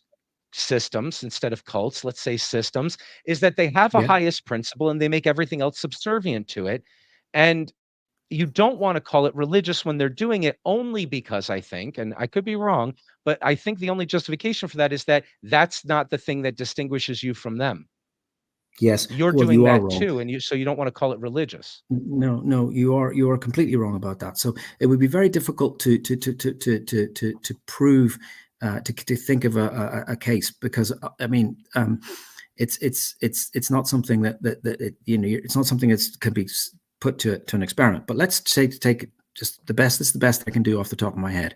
systems instead of cults, let's say systems, is that they have a yeah, highest principle and they make everything else subservient to it. And you don't want to call it religious when they're doing it only because I think, and I could be wrong, but I think the only justification for that is that that's not the thing that distinguishes you from them. yes. You're Well, doing you are that wrong. too, and you don't want to call it religious. No, no, you are completely wrong about that. So it would be very difficult to prove to think of a case because I mean it's not something that it's not something that can be put to an experiment. But let's say to take just the best. This is the best I can do off the top of my head.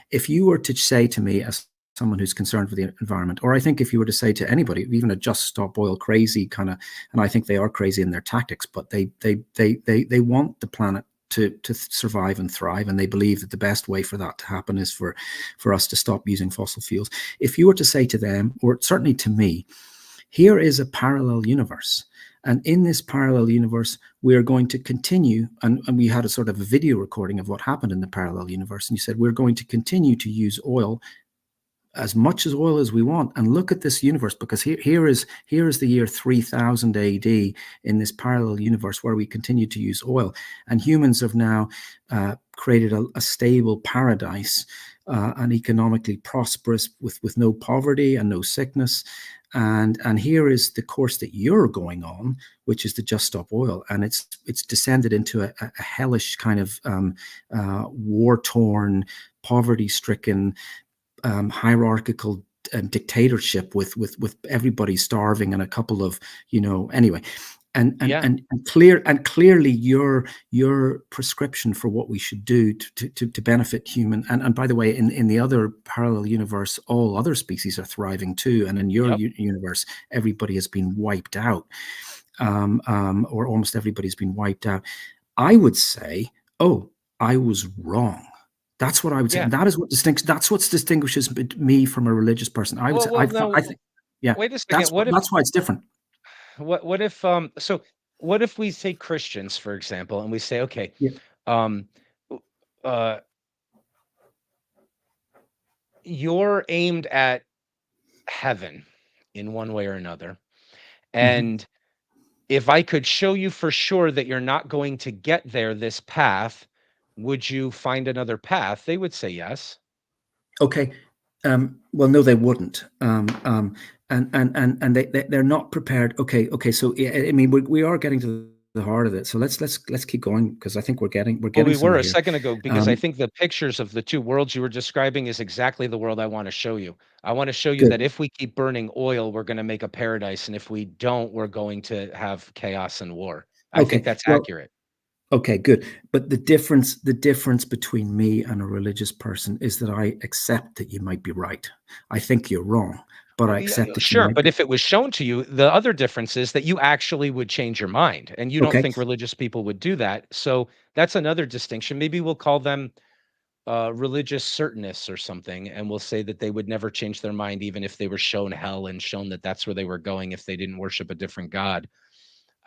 If you were to say to me as someone who's concerned for the environment, or I think if you were to say to anybody, even a just stop oil crazy kind of, and I think they are crazy in their tactics, but they want the planet to survive and thrive, and they believe that the best way for that to happen is for us to stop using fossil fuels. If you were to say to them, or certainly to me, here is a parallel universe. And in this parallel universe, we are going to continue. And we had a sort of a video recording of what happened in the parallel universe. And you said, we're going to continue to use oil as much as oil as we want and look at this universe because here is the year 3000 AD in this parallel universe where we continue to use oil, and humans have now created a stable paradise and economically prosperous with no poverty and no sickness, And here is the course that you're going on, which is the Just Stop Oil, and it's descended into a hellish kind of war-torn, poverty-stricken, hierarchical dictatorship with everybody starving and a couple of, anyway. And clearly your prescription for what we should do to benefit human, and by the way, in the other parallel universe, all other species are thriving too, and in your universe, everybody has been wiped out, or almost everybody's been wiped out. I would say, oh, I was wrong. That's what I would say. And that is what distinguishes me from a religious person. I would say, I think, wait a second. That's why it's different. What if so what if we take Christians, for example, and we say, okay, you're aimed at heaven in one way or another, and if I could show you for sure that you're not going to get there this path, would you find another path? They would say yes. Okay. Well, no, they wouldn't. And they're not prepared. Okay. So I mean, we are getting to the heart of it. So let's keep going, because I think we're getting. Well, we were a second ago, because I think the pictures of the two worlds you were describing is exactly the world I want to show you. I want to show you that if we keep burning oil, we're going to make a paradise, and if we don't, we're going to have chaos and war. I think that's accurate. Okay, good. But the difference between me and a religious person is that I accept that you might be right. I think you're wrong, but I accept that. Sure, but if it was shown to you, the other difference is that you actually would change your mind, and you don't think religious people would do that. So that's another distinction. Maybe we'll call them religious certainists or something, and we'll say that they would never change their mind, even if they were shown hell and shown that that's where they were going if they didn't worship a different god.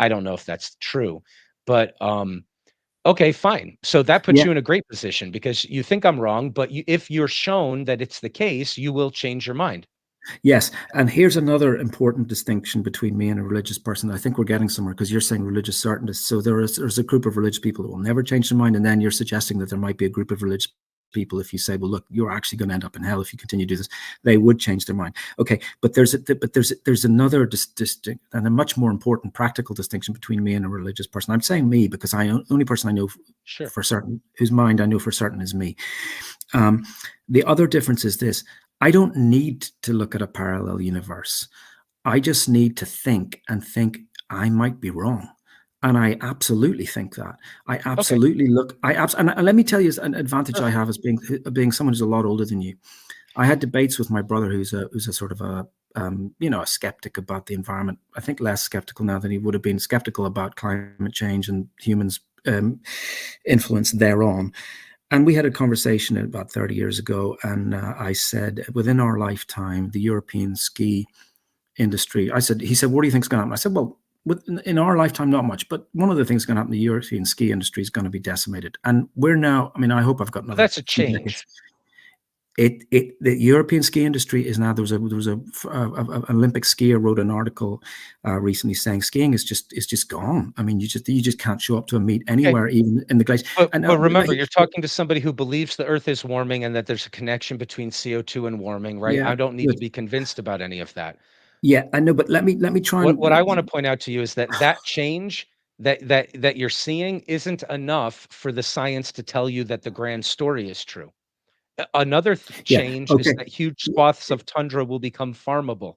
I don't know if that's true, but okay, fine. So that puts you in a great position, because you think I'm wrong, but if you're shown that it's the case, you will change your mind. Yes. And here's another important distinction between me and a religious person. I think we're getting somewhere, because you're saying religious certaintists. So there's a group of religious people who will never change their mind. And then you're suggesting that there might be a group of religious people, if you say, well, look, you're actually going to end up in hell if you continue to do this, they would change their mind. Okay, but there's another distinct and a much more important practical distinction between me and a religious person. I'm saying me because the only person I know for certain, whose mind I know for certain, is me. The other difference is this: I don't need to look at a parallel universe. I just need to think I might be wrong. And I absolutely think that. I absolutely and let me tell you an advantage I have as being someone who's a lot older than you. I had debates with my brother, who's a sort of a skeptic about the environment. I think less skeptical now than he would have been skeptical about climate change and humans' influence thereon. And we had a conversation about 30 years ago, and I said, within our lifetime, the European ski industry, he said, what do you think is going to happen? I said, well, in our lifetime, not much, but one of the things going to happen, the European ski industry is going to be decimated. And we're now, I mean, I hope I've got another. That's a change. The European ski industry is now, there was a Olympic skier wrote an article recently saying skiing is just gone. I mean, you just can't show up to a meet anywhere, even in the glacier. But remember, you're talking to somebody who believes the Earth is warming and that there's a connection between CO2 and warming, right? Yeah, I don't need to be convinced about any of that. Yeah, I know, but let me try. What I want to point out to you is that change that you're seeing isn't enough for the science to tell you that the grand story is true. Another change is that huge swaths of tundra will become farmable.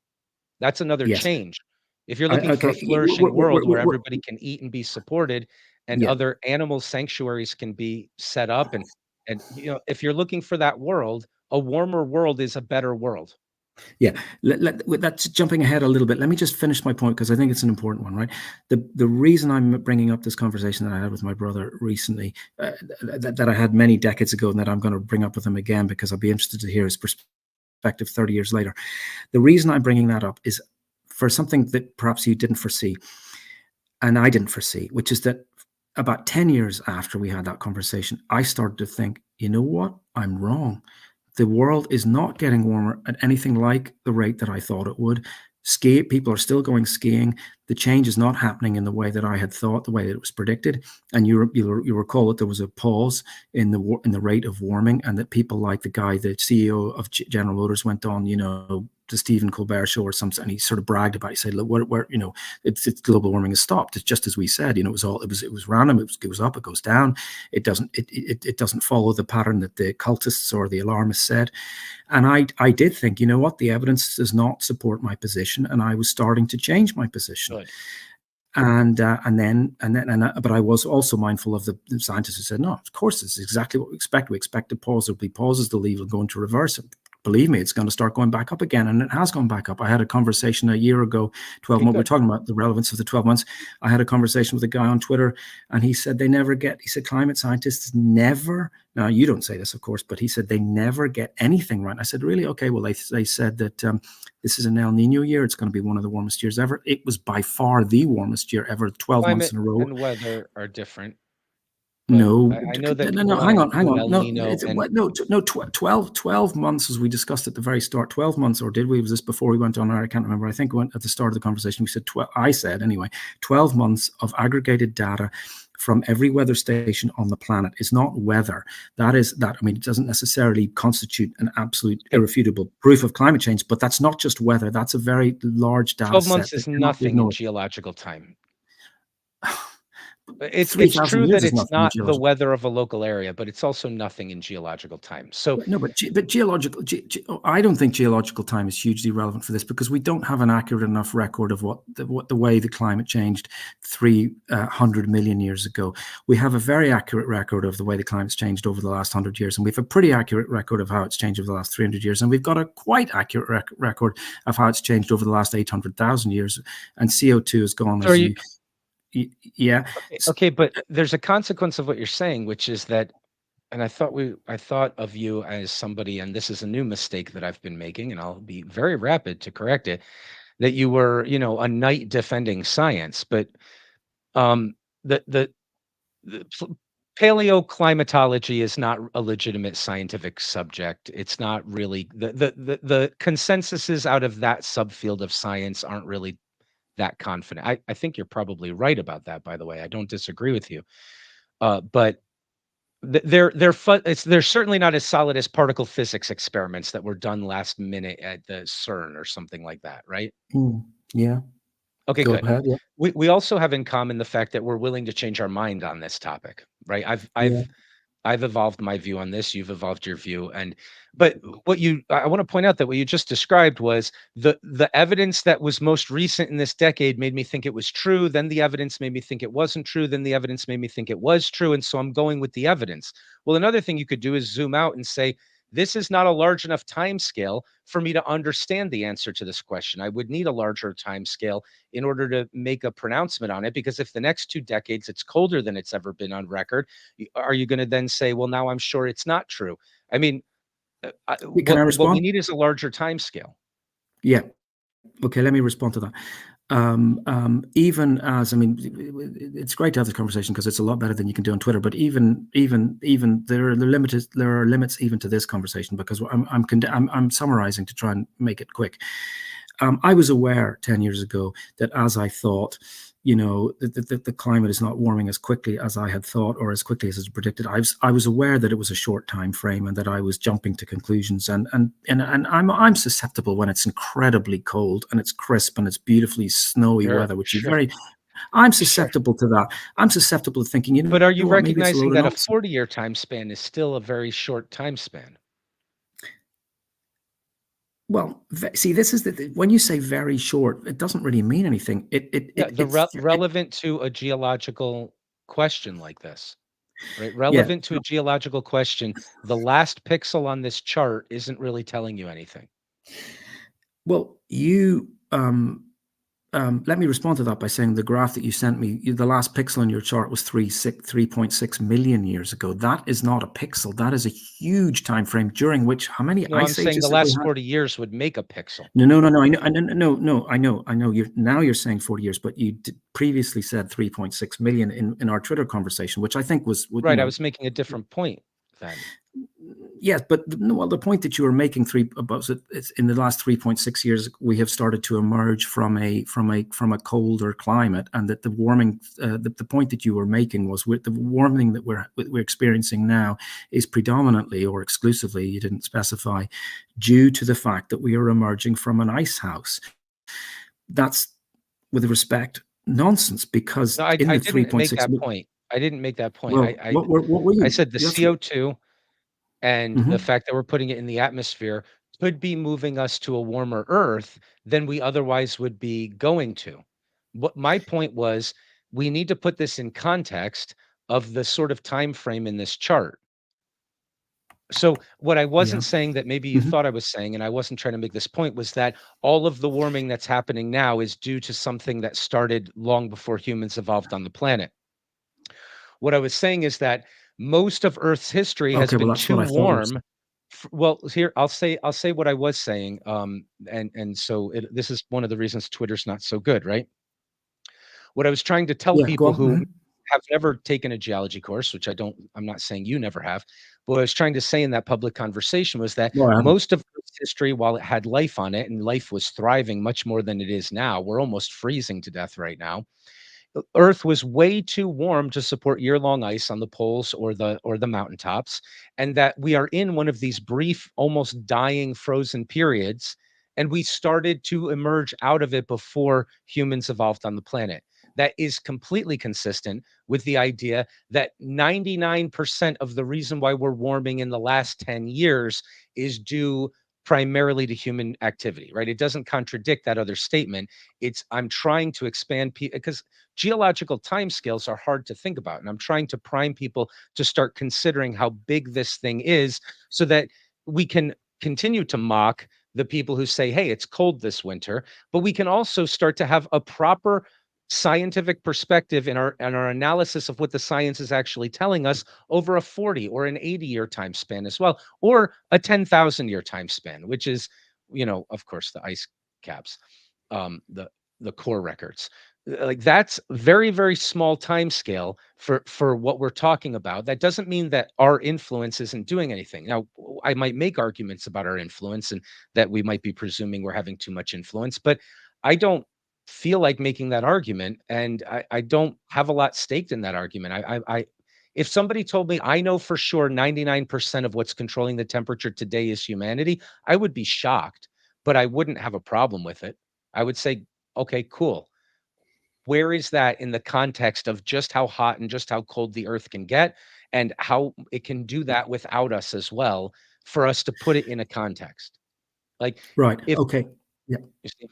That's another change. If you're looking for a flourishing world where everybody can eat and be supported, and other animal sanctuaries can be set up, and if you're looking for that world, a warmer world is a better world. Yeah, that's jumping ahead a little bit. Let me just finish my point, because I think it's an important one, right? The reason I'm bringing up this conversation that I had with my brother recently, that I had many decades ago, and that I'm going to bring up with him again, because I'll be interested to hear his perspective 30 years later. The reason I'm bringing that up is for something that perhaps you didn't foresee, and I didn't foresee, which is that about 10 years after we had that conversation, I started to think, you know what? I'm wrong. The world is not getting warmer at anything like the rate that I thought it would. People are still going skiing. The change is not happening in the way that I had thought, the way that it was predicted. And you recall that there was a pause in the rate of warming, and that people like the CEO of General Motors went on, the Stephen Colbert show or something, and he sort of bragged about it. He said, look, where you know, it's global warming has stopped. It's just as we said, you know, it was random. It goes up, it goes down. It doesn't follow the pattern that the cultists or the alarmists said. And I did think, you know what, the evidence does not support my position, and I was starting to change my position. Good. But I was also mindful of the scientists who said, no, of course, this is exactly what we expect. We expect a pause. There'll be pauses. The leave will go into reverse. Believe me, it's going to start going back up again. And it has gone back up. I had a conversation a year ago, 12 months. We're talking about the relevance of the 12 months. I had a conversation with a guy on Twitter, and he said he said climate scientists never, now you don't say this, of course, but he said they never get anything right. I said, really? Okay, well, they said that this is an El Nino year. It's going to be one of the warmest years ever. It was by far the warmest year ever, 12 months in a row. Climate and weather are different. No, I know that no, hang on. No, 12 months, as we discussed at the very start, 12 months, or did we? Was this before we went on air? I can't remember. I think we went at the start of the conversation. We said, I said anyway, 12 months of aggregated data from every weather station on the planet is not weather. I mean, it doesn't necessarily constitute an absolute irrefutable proof of climate change, but that's not just weather. That's a very large data 12 set. months is nothing in geological time. It's true that it's not the weather of a local area, but it's also nothing in geological time. So no, but geological, I don't think geological time is hugely relevant for this, because we don't have an accurate enough record of what the way the climate changed 300 million years ago. We have a very accurate record of the way the climate's changed over the last 100 years, and we have a pretty accurate record of how it's changed over the last 300 years, and we've got a quite accurate record of how it's changed over the last 800,000 years. And CO2 has gone. Yeah. Okay, but there's a consequence of what you're saying, which is that, and I thought of you as somebody, and this is a new mistake that I've been making, and I'll be very rapid to correct it, that you were, you know, a knight defending science, but the paleoclimatology is not a legitimate scientific subject. It's not really the consensuses out of that subfield of science aren't really that confident. I think you're probably right about that, by the way. I don't disagree with you. But they're certainly not as solid as particle physics experiments that were done last minute at the CERN or something like that, right? Yeah. Okay, Go good. ahead, yeah. We also have in common the fact that we're willing to change our mind on this topic, right? I've evolved my view on this. You've evolved your view, but I want to point out that what you just described was the evidence that was most recent in this decade made me think it was true. Then the evidence made me think it wasn't true. Then the evidence made me think it was true, and so I'm going with the evidence. Well, another thing you could do is zoom out and say, this is not a large enough time scale for me to understand the answer to this question. I would need a larger time scale in order to make a pronouncement on it, because if the next 2 decades it's colder than it's ever been on record, are you going to then say, well, now I'm sure it's not true? I mean, what we need is a larger time scale. Yeah. Okay, let me respond to that. Even as, I mean, it's great to have this conversation because it's a lot better than you can do on Twitter. But even there are limits even to this conversation, because I'm summarizing to try and make it quick. I was aware 10 years ago that, as I thought, you know, the climate is not warming as quickly as I had thought, or as quickly as it's predicted. I was aware that it was a short time frame, and that I was jumping to conclusions. And I'm susceptible when it's incredibly cold and it's crisp and it's beautifully snowy weather, which is very. I'm susceptible to that. I'm susceptible to thinking, you know. But are you recognizing that a 40-year time span is still a very short time span? Well, see, this is when you say very short, it doesn't really mean anything. Relevant to a geological question like this, right? Relevant to a geological question. The last pixel on this chart isn't really telling you anything. Well, let me respond to that by saying the graph that you sent me, the last pixel on your chart was 3.6 million years ago. That is not a pixel. That is a huge time frame during which how many ice ages? I'm saying the last 40 years would make a pixel. No. I know. You're saying 40 years, but you previously said 3.6 million in our Twitter conversation, which I think was right. I was making a different point then. Yes, but well, the point that you were making it's in the last 3.6 years we have started to emerge from a colder climate, and that the warming, the point that you were making was with the warming that we're experiencing now is predominantly or exclusively, you didn't specify, due to the fact that we are emerging from an ice house. That's, with respect, nonsense, because No, in I the didn't make 3.6 that point. I didn't make that point. well, what were I you? said the That's CO2 and the mhm. fact that we're putting it in the atmosphere could be moving us to a warmer Earth than we otherwise would be going to. What my point was, we need to put this in context of the sort of time frame in this chart. So what I Yeah. wasn't saying that maybe you Mhm. thought I was saying, and I wasn't trying to make this point, was that all of the warming that's happening now is due to something that started long before humans evolved on the planet. What I was saying is that most of Earth's history has Okay, well, been that's what too I thought you were warm. saying. Well, here I'll say what I was saying, and so this is one of the reasons Twitter's not so good, right? What I was trying to tell Yeah, go people on. who Mhm. have never taken a geology course, which I'm not saying you never have, but what I was trying to say in that public conversation was that No, I haven't. most of Earth's history, while it had life on it and life was thriving much more than it is now, we're almost freezing to death right now. Earth was way too warm to support year-long ice on the poles or the mountaintops, and that we are in one of these brief, almost dying frozen periods, and we started to emerge out of it before humans evolved on the planet. That is completely consistent with the idea that 99% of the reason why we're warming in the last 10 years is due primarily to human activity, right? It doesn't contradict that other statement. It's I'm trying to expand because geological timescales are hard to think about. And I'm trying to prime people to start considering how big this thing is so that we can continue to mock the people who say, hey, it's cold this winter, but we can also start to have a proper scientific perspective in our analysis of what the science is actually telling us over a 40 or an 80-year time span as well, or a 10,000-year time span, which is, of course, the ice caps, um, the the core records. Like that's very, very small time scale for what we're talking about. That doesn't mean that our influence isn't doing anything. Now, I might make arguments about our influence and that we might be presuming we're having too much influence, but I don't feel like making that argument, and I don't have a lot staked in that argument. If somebody told me I know for sure 99% of what's controlling the temperature today is humanity, I would be shocked, but I wouldn't have a problem with it. I would say, okay, cool. Where is that in the context of just how hot and just how cold the earth can get and how it can do that without us as well for us to put it in a context? Like Right. if Okay. Yeah. you see,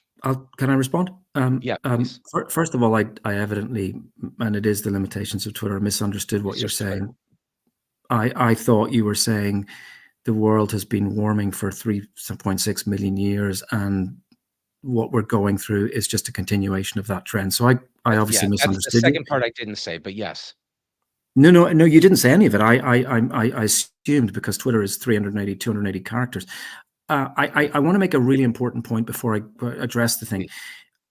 Can I respond? yeah, please. First of all, I evidently, and it is the limitations of Twitter, misunderstood what It's you're just Twitter. saying. I thought you were saying the world has been warming for 3.6 million years, and what we're going through is just a continuation of that trend. So I Yeah, obviously that's the misunderstood you. second part I didn't say, but yes. No, you didn't say any of it. I assumed, because Twitter is 380, 280 characters. I want to make a really important point before I address the thing. Please.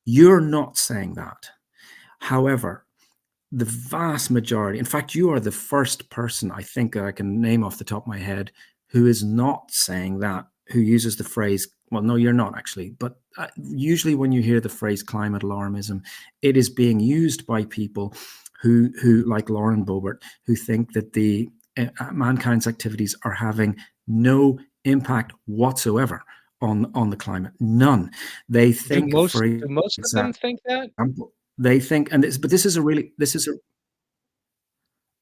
You're not saying that. However, the vast majority, in fact, you are the first person I think I can name off the top of my head who is not saying that, who uses the phrase, well, no, you're not actually, but usually when you hear the phrase climate alarmism, it is being used by people who like Lauren Boebert, who think that the mankind's activities are having no impact whatsoever on the climate. None. They think, for Do most of them think that? example, they think, and this is a really, this is a,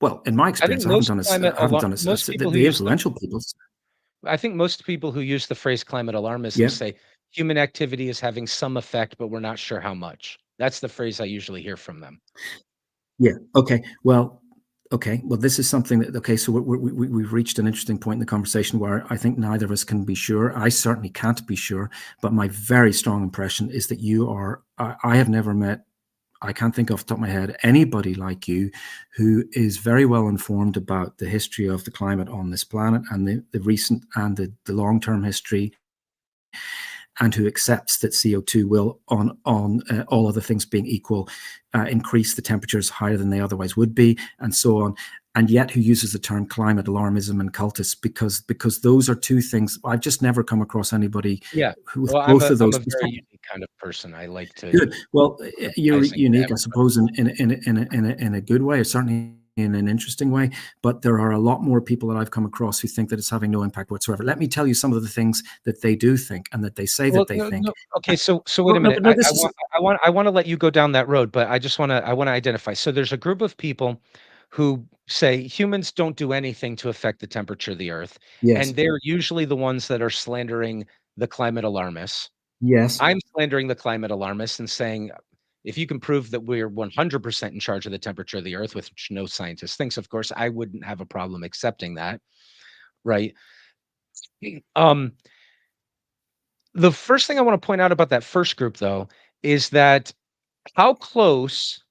well, in my I think experience, most I haven't done most people who the use influential people. I think most people who use the phrase climate alarmism Yeah, say human activity is having some effect, but we're not sure how much. That's the phrase I usually hear from them. yeah. Okay. Well, this is something that, okay. So we've reached an interesting point in the conversation where I think neither of us can be sure. I certainly can't be sure, but my very strong impression is that you are. I have never met. I can't think off the top of my head anybody like you who is very well informed about the history of the climate on this planet and the recent and the long-term history, and who accepts that CO2 will, on all other things being equal, increase the temperatures higher than they otherwise would be, and so on. and yet who uses the term climate alarmism and cultists, because those are two things. I've just never come across anybody Yeah. who, with Well, both of I'm those. a very unique kind of person. I like to Good. Well, you're sympathize and unique, I empathize. suppose, in a good way, or certainly in an interesting way. But there are a lot more people that I've come across who think that it's having no impact whatsoever. Let me tell you some of the things that they do think and that they say Well, that they no, think. no. Okay, so wait Well, a no, minute. but no, this is I want to let you go down that road, but I want to identify. So there's a group of people who say humans don't do anything to affect the temperature of the earth, yes, and they're usually the ones that are slandering the climate alarmists. yes, I'm slandering the climate alarmists and saying, if you can prove that we're 100% in charge of the temperature of the earth, which no scientist thinks, of course, I wouldn't have a problem accepting that, right? Um, the first thing I want to point out about that first group, though, is that how close,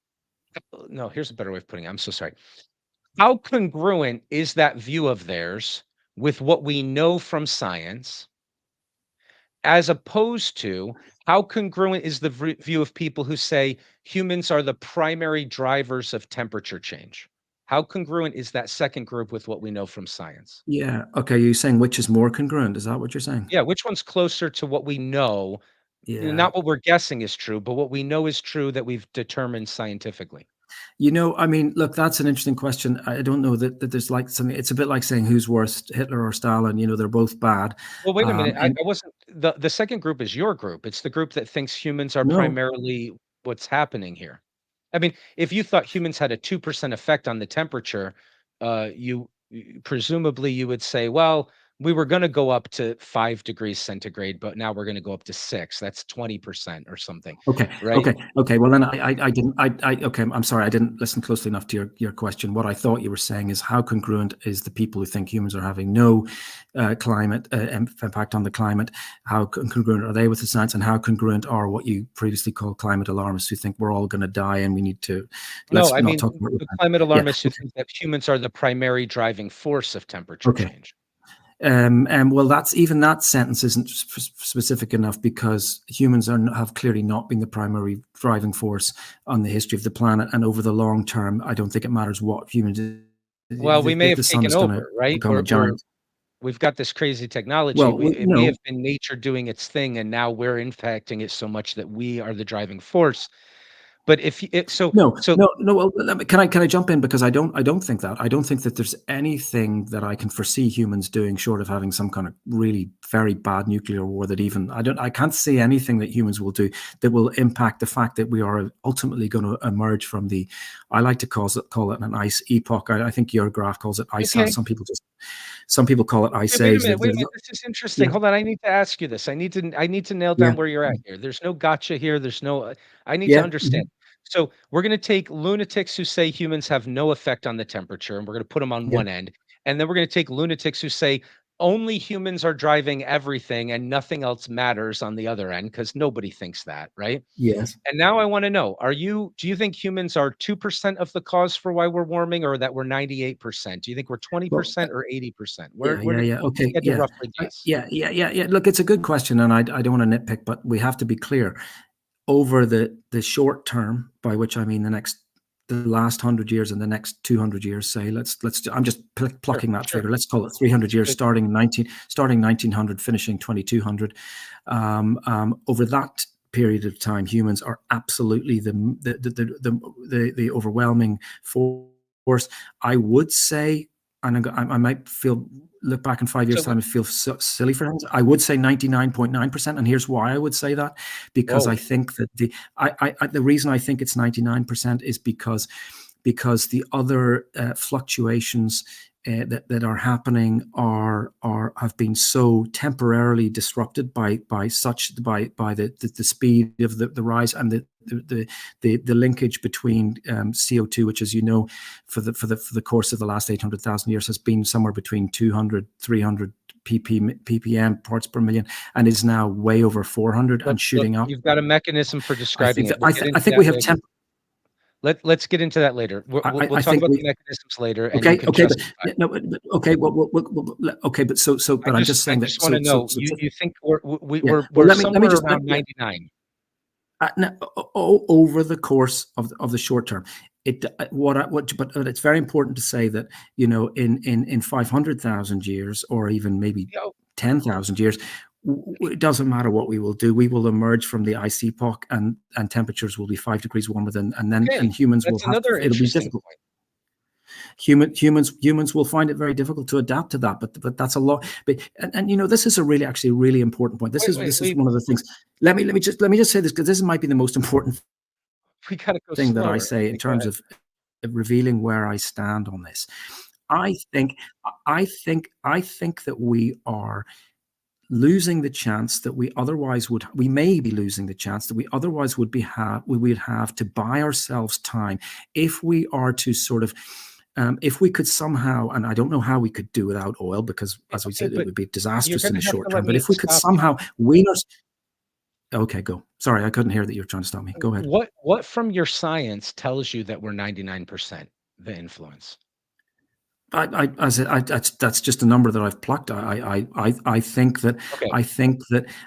no, here's a better way of putting it. I'm so sorry. How congruent is that view of theirs with what we know from science, as opposed to how congruent is the view of people who say humans are the primary drivers of temperature change? How congruent is that second group with what we know from science? yeah. Okay, you're saying which is more congruent? Is that what you're saying? Yeah, which one's closer to what we know? Yeah. Not what we're guessing is true, but what we know is true that we've determined scientifically. I mean, look, that's an interesting question. I don't know that there's like something. It's a bit like saying who's worse, Hitler or Stalin. They're both bad. Well, wait a minute. And I wasn't the second group is your group. It's the group that thinks humans are no, primarily what's happening here. I mean, if you thought humans had a 2% effect on the temperature, presumably you would say, well, we were going to go up to 5 degrees centigrade, but now we're going to go up to 6. That's 20% or something, okay, right? okay. Well, then I didn't. Okay. I'm sorry. I didn't listen closely enough to your question. What I thought you were saying is how congruent is the people who think humans are having no climate impact on the climate? How congruent are they with the science, and how congruent are what you previously called climate alarmists who think we're all going to die and we need to No, let's I not mean talk about the it. climate Yeah. alarmists who think that humans are the primary driving force of temperature Okay. change. Well, that sentence isn't specific enough because humans have clearly not been the primary driving force on the history of the planet, and over the long term, I don't think it matters what humans do. Well, we may have The sun taken is going to over, right? become a giant. We've got this crazy technology. Well, It may have been nature doing its thing, and now we're impacting it so much that we are the driving force. But if it, no, so no, no. Well, can I jump in because I don't think that. I don't think that there's anything that I can foresee humans doing short of having some kind of really very bad nuclear war that even I can't see anything that humans will do that will impact the fact that we are ultimately going to emerge from the. I like to call it an ice epoch. I think your graph calls it ice age. okay. Some people call it ice Wait a age. minute. Wait a minute. This is interesting. Yeah, Hold on. I need to ask you this. I need to nail yeah, down where you're at here. There's no gotcha here. There's no. I need to yeah. understand. So we're going to take lunatics who say humans have no effect on the temperature, and we're going to put them on Yeah. one end, and then we're going to take lunatics who say only humans are driving everything and nothing else matters on the other end because nobody thinks that, right? Yes. And now I want to know, do you think humans are 2% of the cause for why we're warming or that we're 98%? Do you think we're Well, 20% or 80%? yeah, yeah, yeah. If you Okay, had to yeah. roughly guess. Yeah. Look, it's a good question, and I don't want to nitpick, but we have to be clear. Over the short term, by which I mean the last 100 years and the next 200 years, say, I'm just Sure, plucking that sure. figure. Let's call it 300 years, Good. starting 1900, finishing 2200. Over that period of time, humans are absolutely the overwhelming force. I would say, and I might look back in 5 years' So, time and feel so silly for things. I would say 99.9%, and here's why I would say that, because I whoa. think that the reason I think it's 99% is because the other fluctuations that are happening have been so temporarily disrupted by the speed of the rise and the linkage between CO2, which, as you know, for the course of the last 800,000 years has been somewhere between 200, 300 ppm parts per million, and is now way over 400 and Look, shooting up. you've got a mechanism for I describing think it. that We'll get I into think that we have later. Let's get into that later. We'll I talk think about we the mechanisms later, and you okay, can okay, but justify. no, okay, okay, but I'm just I saying that. just want to know. You think Yeah. Well, we're let me somewhere just around 99? over the course of the short term. but it's very important to say that, you know, in 500,000 years, or even maybe You know, 10,000 years, it doesn't matter what we will do. We will emerge from the ice epoch, and temperatures will be 5 degrees warmer than, and then okay, and humans will that's have to. another It'll be interesting difficult. point. Humans will find it very difficult to adapt to that. But that's a lot. But and you know, this is a really actually really important point. This Wait, is wait, this is wait. one of the things. Let me just say this, because this might be the most important We gotta go thing that I slower. say in Okay, go terms ahead. of revealing where I stand on this. I think I think that we are losing the chance that we may be losing the chance that we otherwise would have to buy ourselves time, if we are to sort of, if we could somehow, and I don't know how we could do without oil, because Yeah, as we okay, said, it but would be you're disastrous in gonna the have short to let term. But me if we could stop you. somehow wean us, okay, go. Sorry, I couldn't hear that you were trying to stop me. Go ahead. What from your science tells you that we're 99% the influence? As that's just a number that I've plucked. I think that Okay,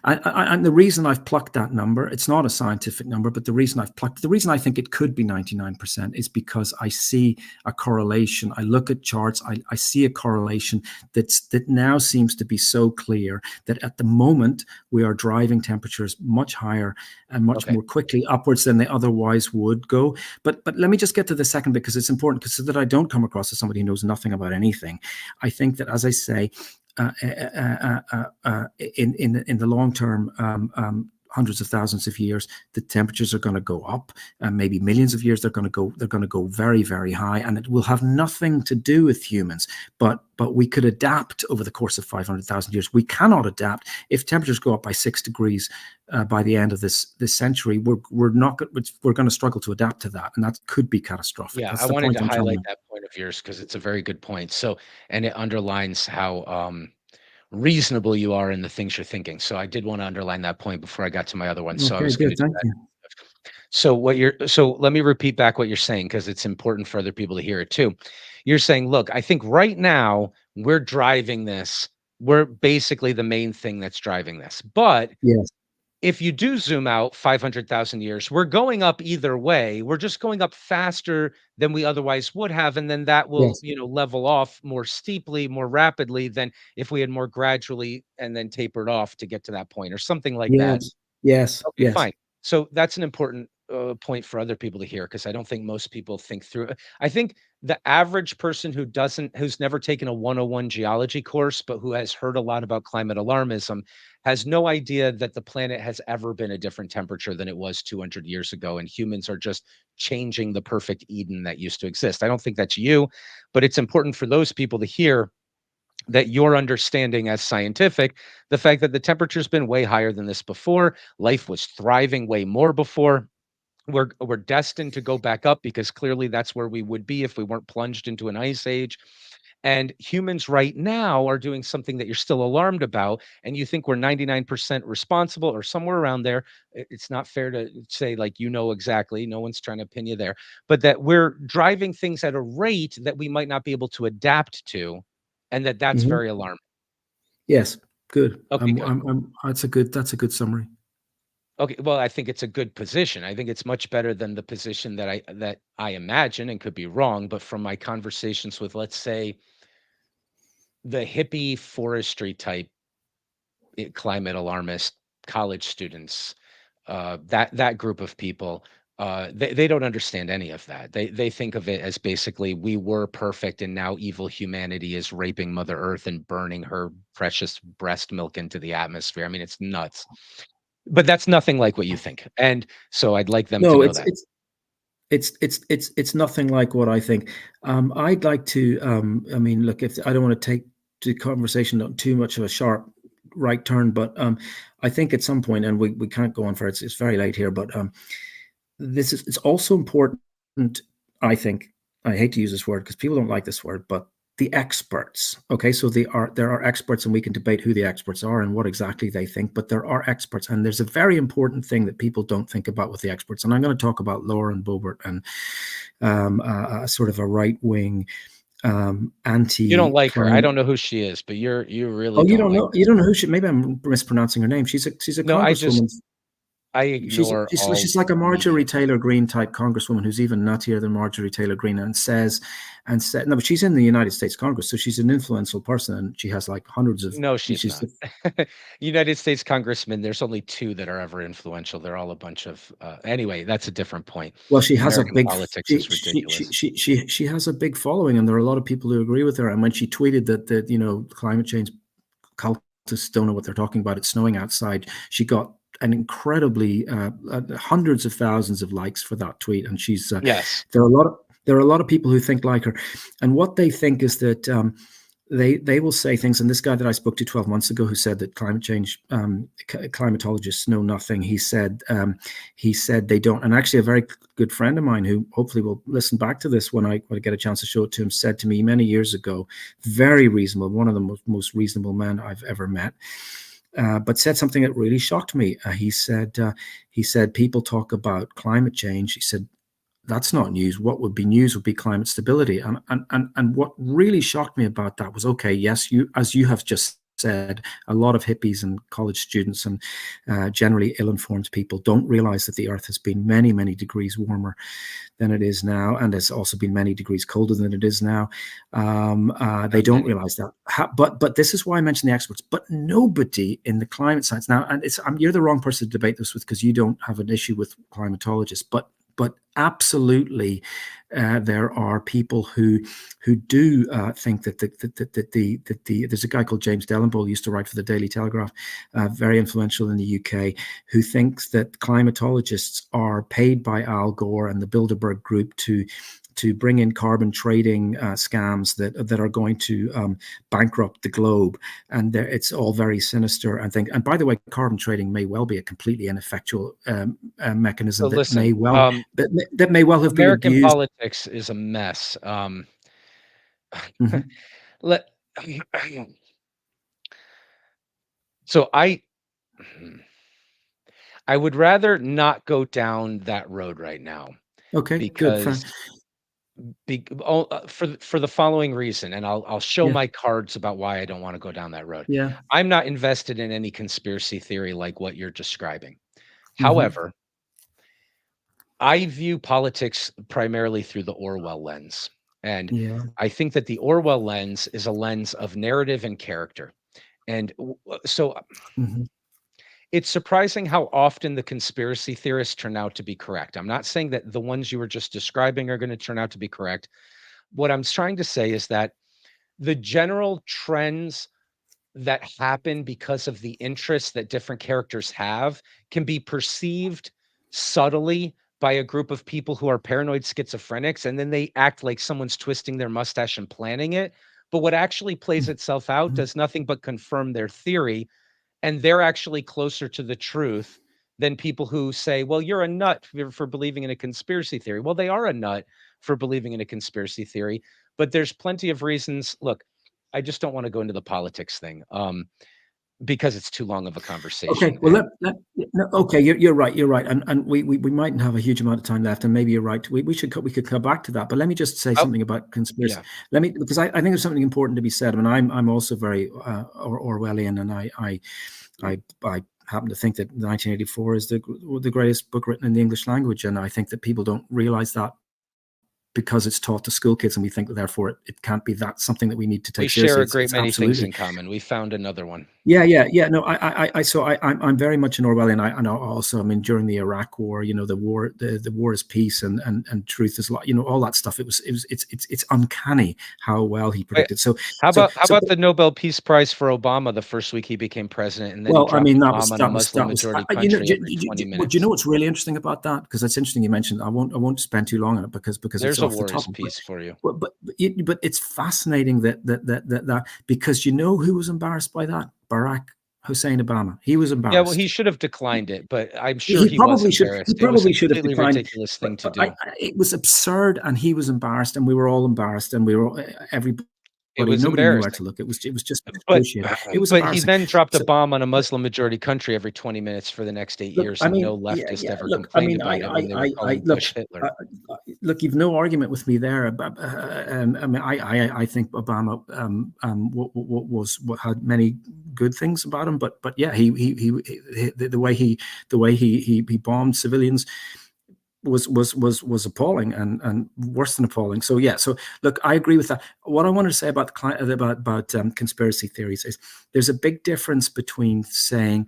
and the reason I've plucked that number, it's not a scientific number, but the reason I think it could be 99% is because I see a correlation. I look at charts, I see a correlation that now seems to be so clear, that at the moment we are driving temperatures much higher and much okay. more quickly upwards than they otherwise would go. But let me just get to the second, because it's important, because so that I don't come across as somebody who knows nothing about anything. I think that, as I say, in the long term, hundreds of thousands of years, the temperatures are going to go up, and maybe millions of years they're going to go very, very high, and it will have nothing to do with humans. But we could adapt over the course of 500,000 years. We cannot adapt if temperatures go up by 6 degrees by the end of this century. We're going to struggle to adapt to that, and that could be catastrophic. Yeah, That's I the wanted point to I'm trying to highlight make. that point of yours because it's a very good point. So, and it underlines how reasonable you are in the things you're thinking. So, I did want to underline that point before I got to my other one. So, I Okay, was going good. to do Thank that. you. So let me repeat back what you're saying because it's important for other people to hear it too. You're saying, look, I think right now we're driving this. We're basically the main thing that's driving this. But Yes. if you do zoom out 500,000 years, we're going up either way. We're just going up faster than we otherwise would have. And then that will, Yes. level off more steeply, more rapidly than if we had more gradually and then tapered off to get to that point or something like that. Yes. Yes. Okay, Yes. fine. So that's an important point for other people to hear because I don't think most people think through. I think the average person who's never taken a 101 geology course, but who has heard a lot about climate alarmism, has no idea that the planet has ever been a different temperature than it was 200 years ago. And humans are just changing the perfect Eden that used to exist. I don't think that's you, but it's important for those people to hear that your understanding as scientific, the fact that the temperature's been way higher than this before, life was thriving way more before. We're destined to go back up because clearly that's where we would be if we weren't plunged into an ice age. And humans right now are doing something that you're still alarmed about, and you think we're 99% responsible or somewhere around there. It's not fair to say like exactly. No one's trying to pin you there, but that we're driving things at a rate that we might not be able to adapt to, and that's Mhm. very alarming. Yes. Good. Okay, good. That's a good summary. Okay, well, I think it's a good position. I think it's much better than the position that I imagine and could be wrong, but from my conversations with, let's say, the hippie forestry type climate alarmist college students, that group of people, they don't understand any of that. They think of it as basically we were perfect and now evil humanity is raping Mother Earth and burning her precious breast milk into the atmosphere. I mean, it's nuts. But that's nothing like what you think, and so I'd like them to No, know it's that. it's it's nothing like what I think. I'd like to. I mean, look, if I don't want to take the conversation on too much of a sharp right turn, but I think at some point, and we can't go on for it's very late here, but it's also important. I think I hate to use this word because people don't like this word, but the experts. Okay, so there are experts, and we can debate who the experts are and what exactly they think. But there are experts, and there's a very important thing that people don't think about with the experts. And I'm going to talk about Lauren Boebert and sort of a right wing You don't like her. I anti-climate. don't know who she is, but you really Oh, you don't don't like know? this. You don't know who she? Maybe I'm mispronouncing her name. She's a No, congresswoman. I She's ignore she's all she's like a media. Marjorie Taylor Greene type congresswoman who's even nuttier than Marjorie Taylor Greene, and said no, but she's in the United States Congress, so she's an influential person, and she has like hundreds of. No, she's She's not. United States congressmen, there's only 2 that are ever influential. They're all a bunch of anyway, that's a different point. Well, she has a American big politics she is she she ridiculous. she she has a big following, and there are a lot of people who agree with her. And when she tweeted that climate change cultists don't know what they're talking about, it's snowing outside, she got an incredibly hundreds of thousands of likes for that tweet. And she's Yes. there are a lot of people who think like her, and what they think is that they will say things. And this guy that I spoke to 12 months ago, who said that climate change climatologists know nothing, he said they don't. And actually, a very good friend of mine, who hopefully will listen back to this when I get a chance to show it to him, said to me many years ago, very reasonable, one of the most reasonable men I've ever met, but said something that really shocked me. He said people talk about climate change. He said, that's not news. What would be news would be climate stability. And what really shocked me about that was, okay, yes, as you have just said, a lot of hippies and college students and generally ill-informed people don't realize that the Earth has been many, many degrees warmer than it is now, and has also been many degrees colder than it is now. They don't realize that. But this is why I mentioned the experts. But nobody in the climate science now, and you're the wrong person to debate this with, because you don't have an issue with climatologists, but absolutely, there are people who do think that there's a guy called James Dellenball, who used to write for the Daily Telegraph, very influential in the UK, who thinks that climatologists are paid by Al Gore and the Bilderberg Group to bring in carbon trading scams that are going to bankrupt the globe, and it's all very sinister. And by the way, carbon trading may well be a completely ineffectual mechanism So listen, that may well have been American abused. politics is a mess. Mhm. Let so I would rather not go down that road right now, Okay, good. because for the following reason, and I'll show Yeah, my cards about why I don't want to go down that road. yeah. I'm not invested in any conspiracy theory like what you're describing. Hmm. However, I view politics primarily through the Orwell lens. And Yeah. I think that the Orwell lens is a lens of narrative and character. And so Hmm. it's surprising how often the conspiracy theorists turn out to be correct. I'm not saying that the ones you were just describing are going to turn out to be correct. What I'm trying to say is that the general trends that happen because of the interests that different characters have can be perceived subtly by a group of people who are paranoid schizophrenics, and then they act like someone's twisting their mustache and planning it. But what actually plays itself out does nothing but confirm their theory, and they're actually closer to the truth than people who say, well, you're a nut for believing in a conspiracy theory. Well, they are a nut for believing in a conspiracy theory, but there's plenty of reasons. Look, I just don't want to go into the politics thing, because it's too long of a Okay, conversation. well, okay, you're right, and we mightn't have a huge amount of time left, and maybe you're right. We could come back to that, but let me just say Oh, something about conspiracy. yeah. Because I think there's something important to be said. I mean, I'm also very Orwellian, and I happen to think that 1984 is the greatest book written in the English language, and I think that people don't realize that, because it's taught to school kids, and we think that therefore it can't be that something that we need to We take share seriously. a great It's many things absolutely. in common. We found another one. Yeah. No, I'm very much an Orwellian. And also, I mean, during the Iraq War, the war is peace, and truth is, all that stuff. It's uncanny how well he Wait, predicted. So, how so, about how so, about the Nobel Peace Prize for Obama the first week he became president, and then he well, I dropped mean, a bomb on a Muslim majority country every 20 but you know minutes? what's really interesting about that? Because it's interesting you mentioned. I won't spend too long on it, because it's There's a off the war is topic. peace for you. But it's fascinating that because who was embarrassed by that? Barack Hussein Obama. He was Yeah, well, embarrassed. he should have declined it, but I'm sure He he was probably should. He embarrassed. It was a probably should have completely declined. ridiculous thing to But do. it was absurd, and he was embarrassed, and we were all embarrassed, and we were all, everybody. It was Nobody knew where embarrassing. to look. It was just But excruciating. It was but he embarrassing. then dropped a So bomb on a Muslim majority country every 20 minutes for the next 8 look, years, I and mean, no leftist ever look, I complained mean, about it when they were calling look, Bush Hitler. look, you've no argument with me there. I mean, I think Obama was what had many good things about him, but yeah, the way he bombed civilians was appalling and worse than appalling. So yeah, so look, I agree with that. What I wanted to say about conspiracy theories is there's a big difference between saying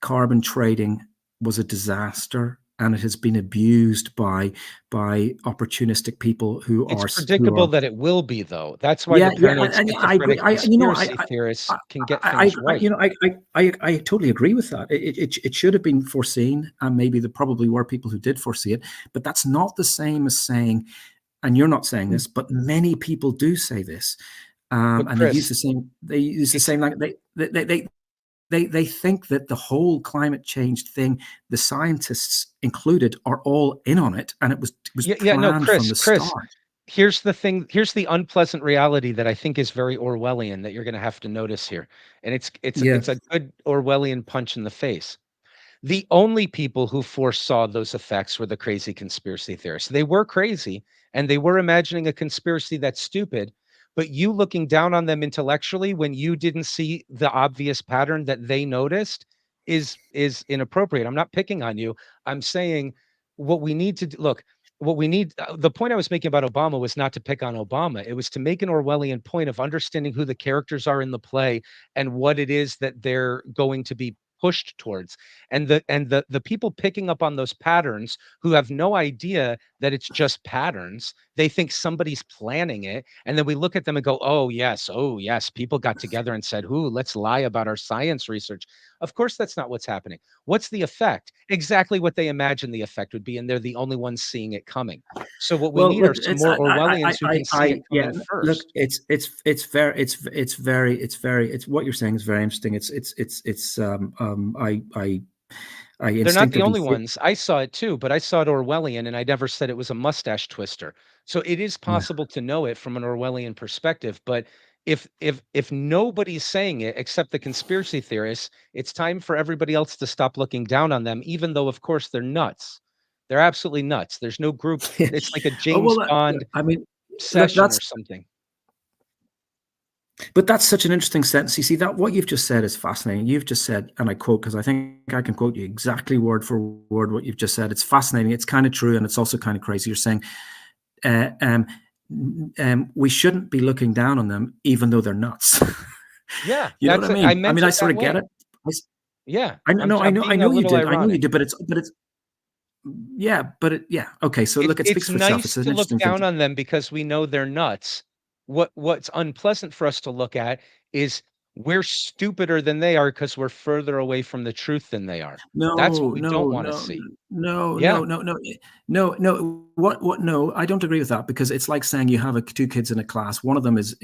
carbon trading was a disaster and it has been abused by opportunistic people who It's are predictable that it will be, though. That's why yeah, the yeah, paranoid and I agree. schizophrenic conspiracy I, theorists can get I, things right. I totally agree with that. It should have been foreseen, and maybe there probably were people who did foresee it, but that's not the same as saying, and you're not saying this, but many people do say this, But and they use Chris, the same. They use the it's same like they think that the whole climate change thing, the scientists included, are all in on it, and it was yeah, no, planned from the Chris, start. here's the thing. Here's the unpleasant reality that I think is very Orwellian that you're going to have to notice here. And Yeah, it's a good Orwellian punch in the face. The only people who foresaw those effects were the crazy conspiracy theorists. They were crazy and they were imagining a conspiracy that's stupid, but you looking down on them intellectually when you didn't see the obvious pattern that they noticed is inappropriate. I'm not picking on you. I'm saying what we need to do, look, what we need the point I was making about Obama was not to pick on Obama. It was to make an Orwellian point of understanding who the characters are in the play and what it is that they're going to be pushed towards, and the people picking up on those patterns who have no idea that it's just patterns. They think somebody's planning it, and then we look at them and go, oh yes, people got together and said, ooh, let's lie about our science research. Of course that's not what's happening. What's the effect? Exactly what they imagine the effect would be, and they're the only ones seeing it coming. So what we well, need are look, some it's more Orwellians who can see it yeah. coming Look, first. it's what you're saying is very interesting. I They're not the instinctively only ones. I saw it too, but I saw it Orwellian, and I never said it was a mustache twister. So it is yeah. possible to know it from an Orwellian perspective, but if nobody's saying it except the conspiracy theorists, it's time for everybody else to stop looking down on them, even though of course they're nuts. They're absolutely nuts. There's no group. It's like a Oh James well, Bond I mean, look, session or something. but that's such an interesting sentence. You see that what you've just said is fascinating. You've just said, and I quote because I think I can quote you exactly word for word what you've just said. It's fascinating. It's kind of true, and it's also kind of crazy. You're saying, uh, um, we shouldn't be looking down on them, even though they're nuts. Yeah, You know what that's I it. I mean? I meant mean, I it sort that of get way. it. Yeah, I know, I I'm know, I being a know you little did. I know you ironic. did, but it's yeah, yeah. Okay, so look, it It's speaks for itself. nice It's an to look interesting thing. down on them because we know they're nuts. What's unpleasant for us to look at is we're stupider than they are because we're further away from the truth than they are. That's what No, we don't no, wanna no, see. no, Yeah. no, no, no, no. What? No, I don't agree with that because it's like saying you have two kids in a class. One of them is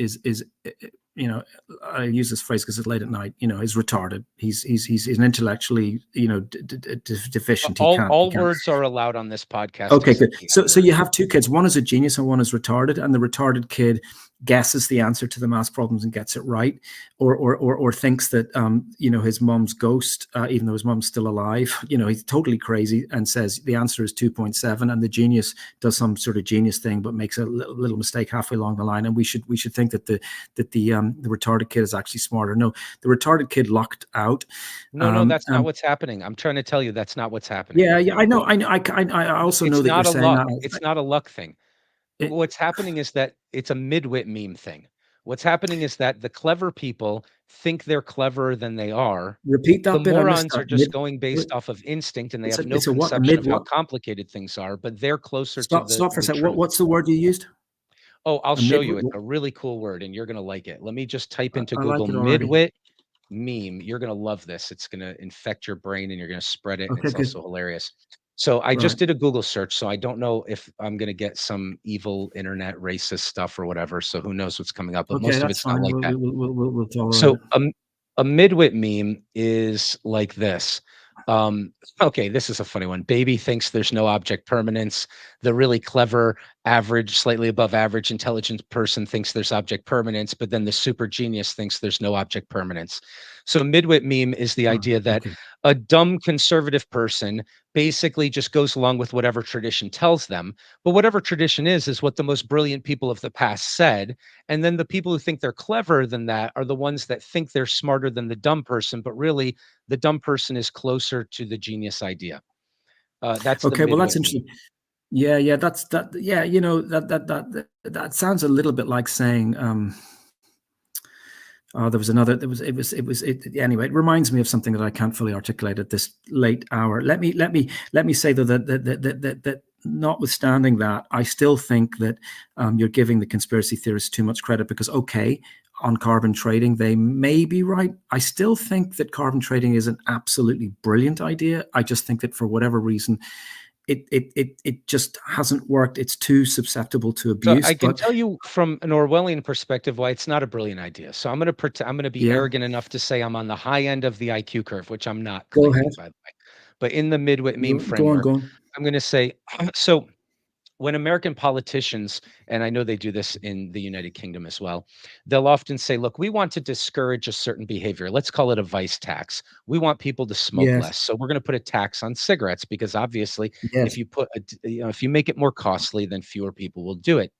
you know, I use this phrase because it's late at night. You know, is retarded. He's an intellectually deficient. He All can't. words are allowed on this podcast Okay, except good. the So N-word. you have two kids. One is a genius and one is retarded, and the retarded kid guesses the answer to the math problems and gets it right, or thinks that his mom's ghost, even though his mom's still alive. You know, he's totally crazy and says the answer is 2.7, and the genius does some sort of genius thing but makes a little mistake halfway along the line. And we should think that the retarded kid is actually smarter. No, the retarded kid lucked out. No, that's not what's happening. I'm trying to tell you that's not what's happening. Yeah, yeah, I know. I also know It's that you're not a saying luck. that. It's not a luck thing. It, What's happening is that it's a midwit meme thing. What's happening is that the clever people think they're cleverer than they are. Repeat The that bit. I missed morons that. are just going based off of instinct and they have no It's a what? A conception mid of how what? complicated things are, but they're closer to Stop for a the second. truth. What's the word you used? Oh, I'll A show mid. you. It's a really cool word and you're going to like it. Let me just type into I Google like it already. midwit meme. You're going to love this. It's going to infect your brain and you're going to spread it. And Okay, it's good. also hilarious. So I Right. just did a Google search. So I don't know if I'm going to get some evil internet racist stuff or whatever. So who knows what's coming up, but Okay, most of that's it's not fine. like that. We'll tolerate So it. a midwit meme is like this. Okay, this is a funny one. Baby thinks there's no object permanence. the really clever, average, slightly above average intelligent person thinks there's object permanence, but then the super genius thinks there's no object permanence. So midwit meme is the Ah, idea that okay. a dumb conservative person basically just goes along with whatever tradition tells them. But whatever tradition is what the most brilliant people of the past said. And then the people who think they're cleverer than that are the ones that think they're smarter than the dumb person, but really the dumb person is closer to the genius idea. That's the Okay, well, that's midwit meme. interesting. Yeah, yeah, that's that. Yeah, you know that sounds a little bit like saying. Oh, there was another. There was it. Anyway, it reminds me of something that I can't fully articulate at this late hour. Let me say though that notwithstanding that, I still think that you're giving the conspiracy theorists too much credit because okay, on carbon trading they may be right. I still think that carbon trading is an absolutely brilliant idea. I just think that for whatever reason it just hasn't worked. It's too susceptible to So abuse. I can But tell you from an Orwellian perspective why it's not a brilliant idea. So I'm going to be yeah, arrogant enough to say I'm on the high end of the IQ curve, which I'm not go ahead. claiming, by the way. But in the midwit meme Go on, framework, go on. I'm going to say so when American politicians, and I know they do this in the United Kingdom as well, they'll often say, look, we want to discourage a certain behavior. Let's call it a vice tax. We want people to smoke Yes, less. So we're going to put a tax on cigarettes because obviously if yes, you if you make it more costly, then fewer people will do it.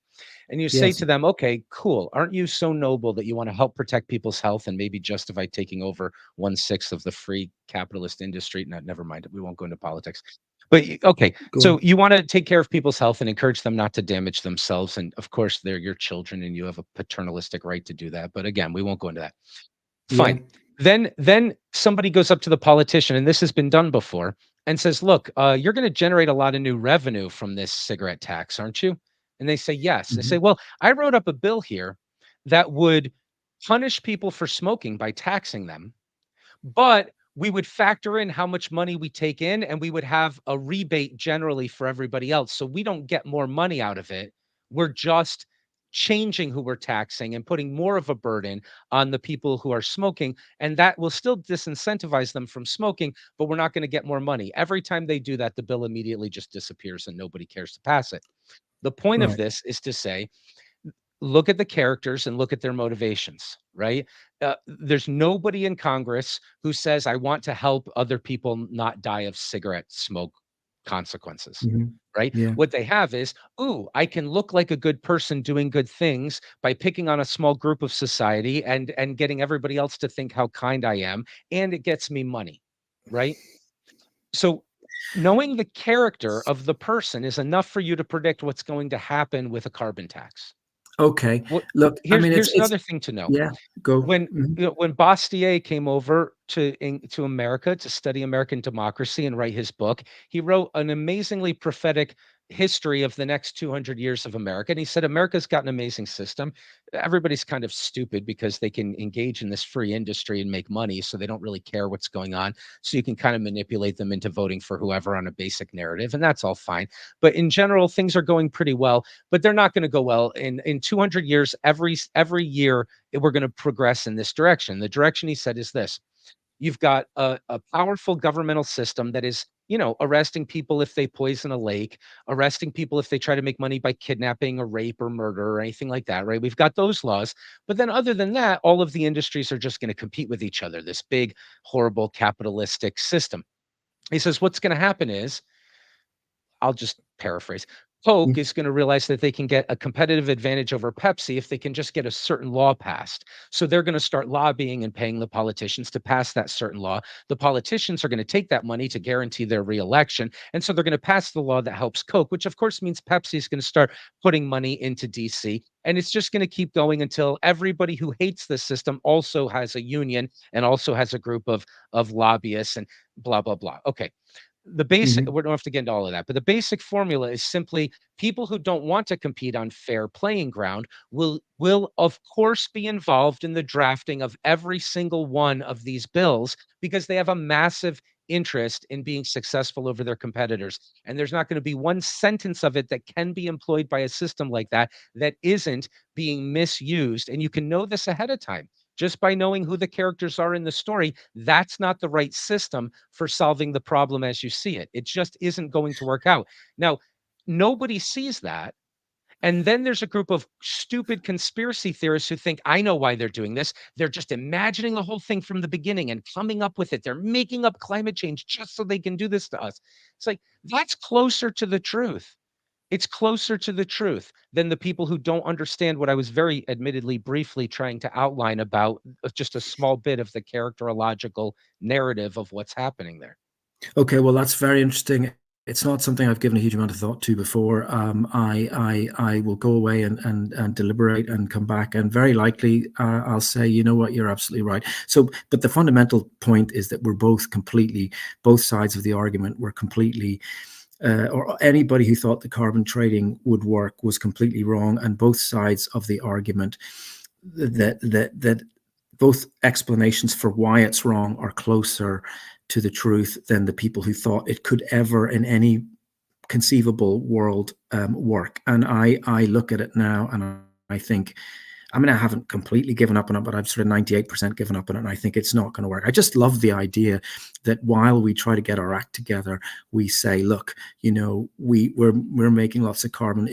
And you say yes. to them, okay, cool. Aren't you so noble that you want to help protect people's health and maybe justify taking over 1/6 of the free capitalist industry? No, never mind. We won't go into politics. But okay, Go so on. you want to take care of people's health and encourage them not to damage themselves. And of course, they're your children and you have a paternalistic right to do that. But again, we won't go into that. Yeah. Fine. Then somebody goes up to the politician, and this has been done before, and says, "Look, you're going to generate a lot of new revenue from this cigarette tax, aren't you?" And they say, "Yes." They say, Mhm. "Well, I wrote up a bill here that would punish people for smoking by taxing them, but we would factor in how much money we take in, and we would have a rebate generally for everybody else. So we don't get more money out of it. We're just changing who we're taxing and putting more of a burden on the people who are smoking. And that will still disincentivize them from smoking, but we're not going to get more money. Every time they do that, the bill immediately just disappears and nobody cares to pass it. The point of Right. this is to say, look at the characters and look at their motivations, right? There's nobody in Congress who says, I want to help other people not die of cigarette smoke consequences, Mhm. right? Yeah. What they have is, ooh, I can look like a good person doing good things by picking on a small group of society and getting everybody else to think how kind I am, and it gets me money, right? So knowing the character of the person is enough for you to predict what's going to happen with a carbon tax. Okay. What Look, I mean, here's it's another thing to know. yeah, go. When Mhm. when Bastiat came over to America to study American democracy and write his book, he wrote an amazingly prophetic history of the next 200 years of America. And he said America's got an amazing system. Everybody's kind of stupid because they can engage in this free industry and make money, so they don't really care what's going on. So you can kind of manipulate them into voting for whoever on a basic narrative, and that's all fine. But in general, things are going pretty well, but they're not going to go well in 200 years. Every year we're going to progress in this direction. The direction he said is this: you've got a powerful governmental system that is, arresting people if they poison a lake, arresting people if they try to make money by kidnapping or rape or murder or anything like that, right? We've got those laws. But then, other than that, all of the industries are just going to compete with each other, this big, horrible capitalistic system. He says, what's going to happen is, I'll just paraphrase. Coke Mm. is going to realize that they can get a competitive advantage over Pepsi if they can just get a certain law passed. So they're going to start lobbying and paying the politicians to pass that certain law. The politicians are going to take that money to guarantee their reelection. And so they're going to pass the law that helps Coke, which of course means Pepsi is going to start putting money into DC. And it's just going to keep going until everybody who hates the system also has a union and also has a group of lobbyists and blah, blah, blah. Okay, the basic, Mhm. we don't have to get into all of that, but the basic formula is simply people who don't want to compete on fair playing ground will of course be involved in the drafting of every single one of these bills because they have a massive interest in being successful over their competitors. And there's not going to be one sentence of it that can be employed by a system like that that isn't being misused. And you can know this ahead of time just by knowing who the characters are in the story. That's not the right system for solving the problem as you see it. It just isn't going to work out. Now, nobody sees that. And then there's a group of stupid conspiracy theorists who think, I know why they're doing this. They're just imagining the whole thing from the beginning and coming up with it. They're making up climate change just so they can do this to us. It's like, that's closer to the truth. It's closer to the truth than the people who don't understand what I was very admittedly briefly trying to outline about just a small bit of the characterological narrative of what's happening there. Okay, well, that's very interesting. It's not something I've given a huge amount of thought to before. I will go away and deliberate and come back, and very likely I'll say, you know what, you're absolutely right. So, but the fundamental point is that we're both sides of the argument were completely, or anybody who thought the carbon trading would work was completely wrong, and both sides of the argument that both explanations for why it's wrong are closer to the truth than the people who thought it could ever in any conceivable world work. And I look at it now and I think, I mean, I haven't completely given up on it, but I've sort of 98% given up on it. And I think it's not going to work. I just love the idea that while we try to get our act together, we say, look, you know, we're making lots of carbon.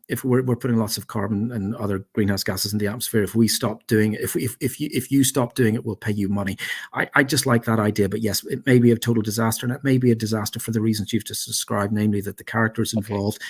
If we're putting lots of carbon and other greenhouse gases in the atmosphere, if we stop doing it, if you stop doing it, we'll pay you money. I just like that idea. But yes, it may be a total disaster, and it may be a disaster for the reasons you've just described, namely that the characters involved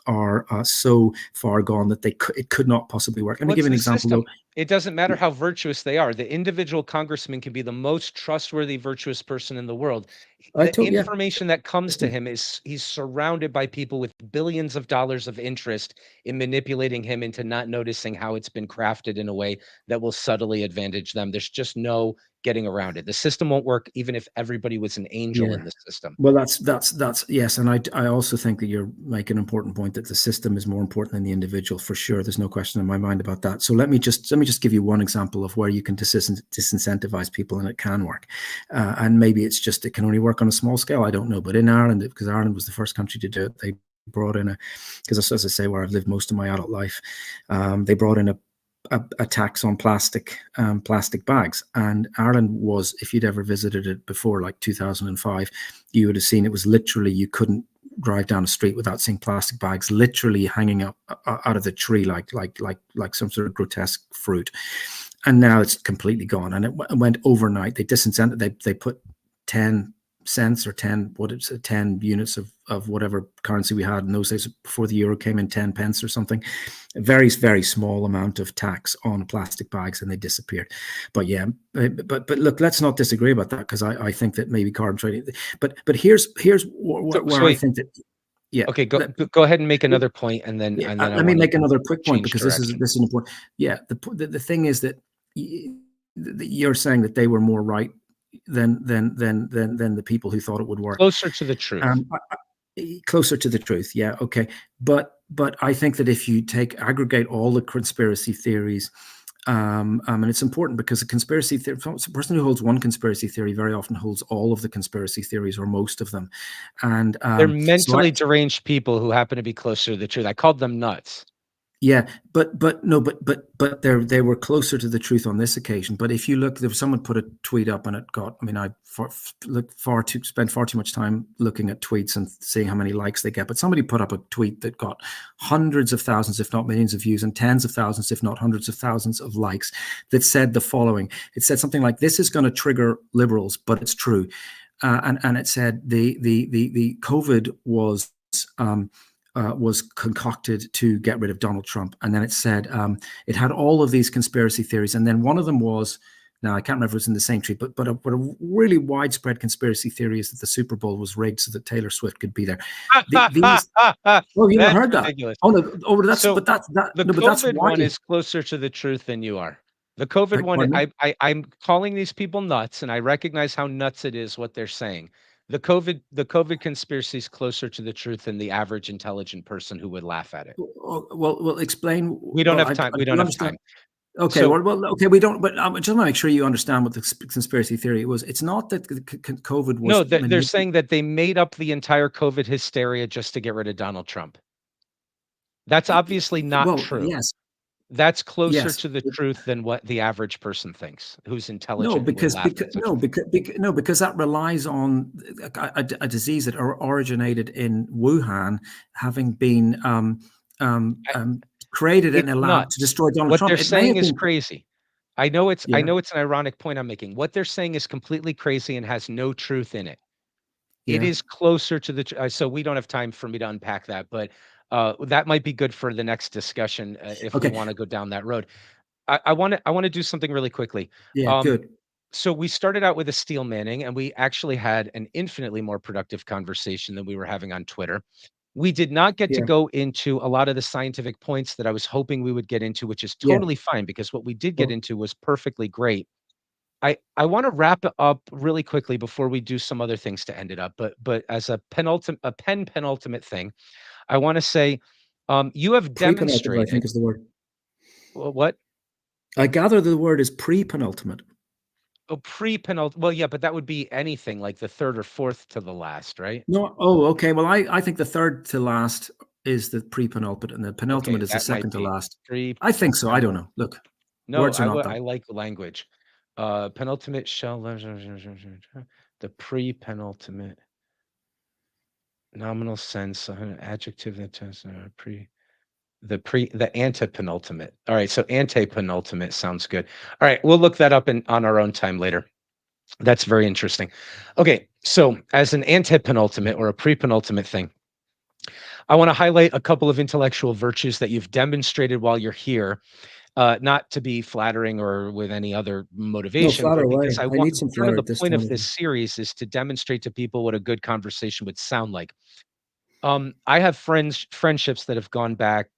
are so far gone that it could not possibly work. Let me give you an example, though. It doesn't matter how virtuous they are. The individual congressman can be the most trustworthy, virtuous person in the world. The information that comes to him is he's surrounded by people with billions of dollars of interest in manipulating him into not noticing how it's been crafted in a way that will subtly advantage them. There's just no getting around it. The system won't work even if everybody was an angel in the system. Well, that's yes, and I also think that you're making an important point that the system is more important than the individual, for sure. There's no question in my mind about that. So let me just give you one example of where you can disincentivize people and it can work. And maybe it can only work on a small scale. I don't know, but in Ireland, because Ireland was the first country to do it, they brought in because as I say, where I've lived most of my adult life, they brought in a tax on plastic bags. And Ireland was, if you'd ever visited it before, like 2005, you would have seen it was literally, you couldn't drive down a street without seeing plastic bags literally hanging up out of the tree like some sort of grotesque fruit. And now it's completely gone, and it went overnight. They disincentivized. They put 10 cents or 10 units of whatever currency we had in those days before the euro came in, 10 pence or something, a very, very small amount of tax on plastic bags, and they disappeared. But yeah, but look, let's not disagree about that, because I think that maybe carbon trading, but here's where I think that, yeah. Okay, go ahead and make another point, and then let me make another quick point, because this is important. Yeah, the thing is that you're saying that they were more right than the people who thought it would work. Closer to the truth. Closer to the truth. Yeah. Okay. But I think that if you aggregate all the conspiracy theories, and it's important because a conspiracy theory, a person who holds one conspiracy theory very often holds all of the conspiracy theories, or most of them. And they're mentally deranged people who happen to be closer to the truth. I called them nuts. Yeah, but they were closer to the truth on this occasion. But if you look, there was someone put a tweet up, and it got, I mean, I spent far too much time looking at tweets and seeing how many likes they get. But somebody put up a tweet that got hundreds of thousands, if not millions of views, and tens of thousands, if not hundreds of thousands of likes, that said the following. It said something like, "This is going to trigger liberals, but it's true." And it said the COVID was concocted to get rid of Donald Trump. And then it said it had all of these conspiracy theories. And then one of them was, now I can't remember if it was in the same tweet, but a really widespread conspiracy theory is that the Super Bowl was rigged so that Taylor Swift could be there. Oh, you never heard that? Ridiculous. That's COVID one is closer to the truth than you are. The COVID one, I'm calling these people nuts, and I recognize how nuts it is what they're saying. The COVID conspiracy is closer to the truth than the average intelligent person who would laugh at it. Well, explain. We don't have time. We don't have time. Okay, okay, we don't. But I just want to make sure you understand what the conspiracy theory was. It's not that COVID was. No, they're saying that they made up the entire COVID hysteria just to get rid of Donald Trump. That's obviously not true. Yes. That's closer Yes. to the truth than what the average person thinks, who's No, intelligent and would because laugh at such a thing. no, because that relies on a disease that originated in Wuhan, having been I created in It's a lab to nuts. destroy Donald What Trump. they're It may saying have is been, crazy. I know it's an ironic point I'm making. What they're saying is completely crazy and has no truth in it. It yeah. is closer to the so we don't have time for me to unpack that, but, that might be good for the next discussion, if we Okay. wanna go down that road. I wanna do something really quickly. Yeah. Um, Good. so we started out with a steel manning, and we actually had an infinitely more productive conversation than we were having on Twitter. We did not get to Yeah. go into a lot of the scientific points that I was hoping we would get into, which is Yeah. totally fine because what we did get Well, into was perfectly great. I wanna wrap it up really quickly before we do some other things to end it up, but as a penultimate thing, I wanna say, you have pre-penultimate, I think, demonstrated is the word. what? I gather the word is pre-penultimate. Oh, well, yeah, but that would be anything like the 3rd or 4th to the last, right? No. Oh, okay. Well, I think the third to last is the pre-penultimate, and the penultimate Okay, is the that might second to be last. I think so. I don't pre-penult know. Look, No, words are not I that. like language. Penultimate shall the pre-penultimate nominal sense, adjective that has the antepenultimate. All right, so antepenultimate sounds good. All right, we'll look that up on our own time later. That's very interesting. Okay, so as an antepenultimate or a pre-penultimate thing, I want to highlight a couple of intellectual virtues that you've demonstrated while you're here, not to be flattering or with any other No, motivation, flatter but because away. I I want need some part of flatter the at this point time of of this the series is to demonstrate to people what a good conversation would sound like. I have friendships that have gone back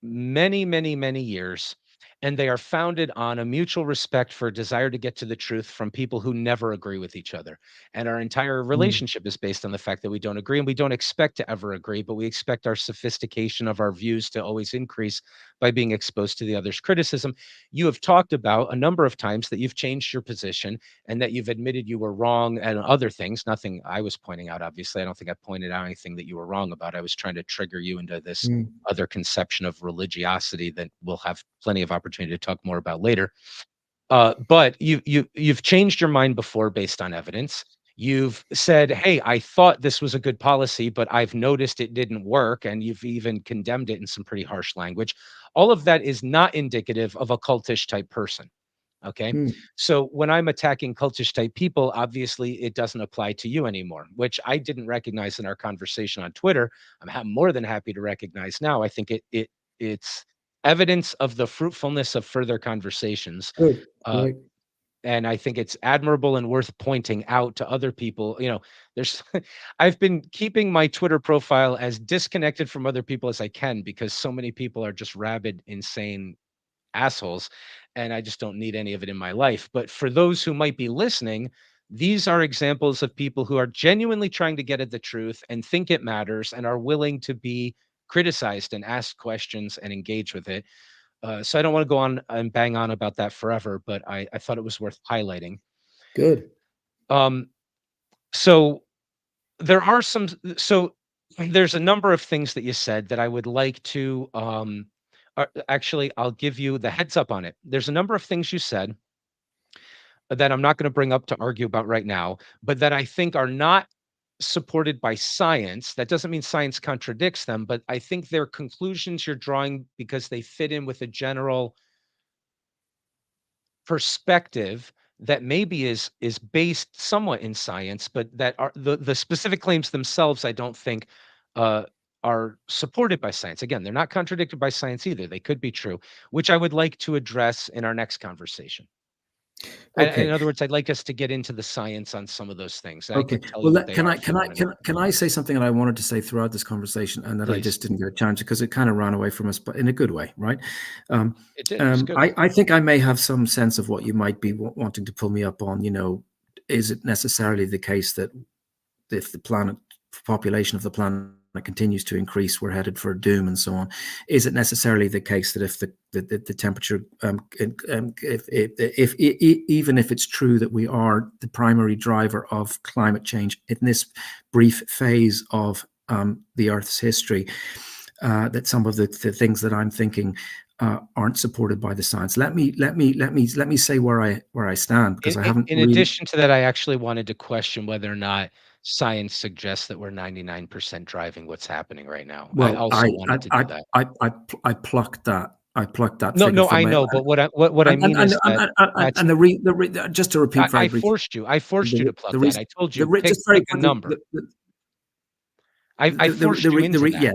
many, many, many years, and they are founded on a mutual respect for a desire to get to the truth from people who never agree with each other. And our entire Mm, relationship is based on the fact that we don't agree, and we don't expect to ever agree, but we expect our sophistication of our views to always increase by being exposed to the other's criticism. You have talked about a number of times that you've changed your position and that you've admitted you were wrong and other things. Nothing I was pointing out, obviously. I don't think I pointed out anything that you were wrong about. I was trying to trigger you into this mm. other conception of religiosity that we'll have plenty of opportunity to talk more about later. But you've changed your mind before based on evidence. You've said, "Hey, I thought this was a good policy, but I've noticed it didn't work," and you've even condemned it in some pretty harsh language. All of that is not indicative of a cultish type person. Okay. Mm. So when I'm attacking cultish type people, obviously it doesn't apply to you anymore, which I didn't recognize in our conversation on Twitter. More than happy to recognize now. I think it's evidence of the fruitfulness of further conversations. Good. Uh, Right. and I think it's admirable and worth pointing out to other people. There's I've been keeping my Twitter profile as disconnected from other people as I can because so many people are just rabid, insane assholes, and I just don't need any of it in my life. But for those who might be listening, these are examples of people who are genuinely trying to get at the truth and think it matters and are willing to be criticized and ask questions and engage with it. So I don't want to go on and bang on about that forever, but I thought it was worth highlighting. Good. Um, so there are some, so there's a number of things that you said that I would like to, actually, I'll give you the heads up on it. There's a number of things you said that I'm not going to bring up to argue about right now, but that I think are not supported by science. That doesn't mean science contradicts them, but I think they're conclusions you're drawing because they fit in with a general perspective that maybe is based somewhat in science, but that are the specific claims themselves, I don't think uh, are supported by science. Again, they're not contradicted by science either. They could be true, which I would like to address in our next conversation. In Okay. other words, I'd like us to get into the science on some of those things. I Okay. could tell Well, you what they are if you want to know. can I say something that I wanted to say throughout this conversation and that I Please. just didn't get a chance because it kind of ran away from us, but in a good way, right? Um, It did. It was good. I think I may have some sense of what you might be wanting to pull me up on. Is it necessarily the case that if the population of the planet continues to increase, we're headed for doom and so on? Is it necessarily the case that if the temperature, even if it's true that we are the primary driver of climate change in this brief phase of the Earth's history, that some of the things that I'm thinking aren't supported by the science. Let me say where I stand, because I haven't In really. addition to that, I actually wanted to question whether or not science suggests that we're 99% driving what's happening right now. I Well, also wanted to do that. I plucked that. I plucked that No, figure no, from I my. know, but what I mean is that that's Just to repeat very briefly, I forced you to the pluck that. reason, I told you, just very pick a quickly, number. I forced you into that. yeah.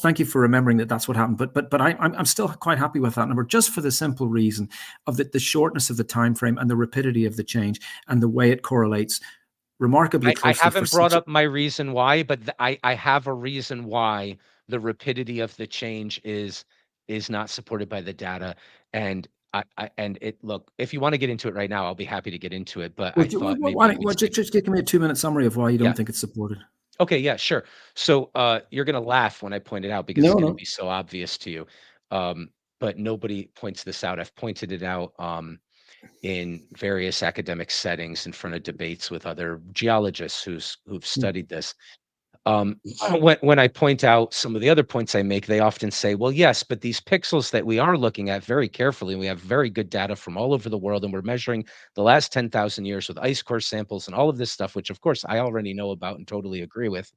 Thank you for remembering that. That's what happened. But I'm still quite happy with that number, just for the simple reason of the shortness of the time frame and the rapidity of the change and the way it correlates remarkably I closely for haven't brought such. up my reason why, but I have a reason why the rapidity of the change is not supported by the data, and and it look, if you wanna get into it right now, I'll be happy to get into it, but I thought maybe we'd save. Just give me a 2-minute summary of why you don't Yeah. think it's supported. Okay, yeah, sure. So, you're gonna laugh when I point it out because it's No, gonna no. be so obvious to you, um, but nobody points this out. I've pointed it out, in various academic settings in front of debates with other geologists who've Mm, studied this. When I point out some of the other points I make, they often say, "Well, yes, but these pixels that we are looking at very carefully, and we have very good data from all over the world, and we're measuring the last 10,000 years with ice core samples and all of this stuff," which of course I already know about and totally agree with.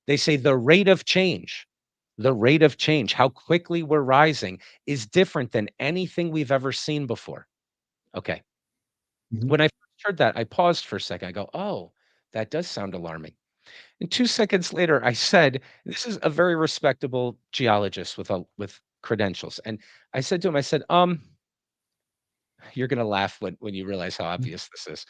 They say the rate of change, how quickly we're rising is different than anything we've ever seen before. Okay. mhm. When I first heard that, I paused for a second. I go, "Oh, that does sound alarming." And 2 seconds later, I said, this is a very respectable geologist with credentials, and I said to him, I said, you're gonna laugh when you realize how obvious this is.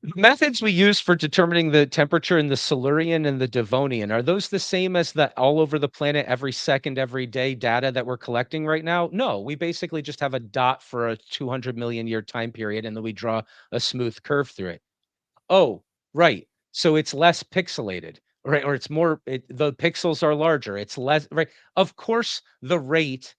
The methods we use for determining the temperature in the Silurian and the Devonian, are those the same as the all over the planet every second, every day data that we're collecting right now? No, we basically just have a dot for a 200 million year time period, and then we draw a smooth curve through it. Oh, right. So it's less pixelated, right? Or it's more, the pixels are larger. It's less, right? Of course, the rate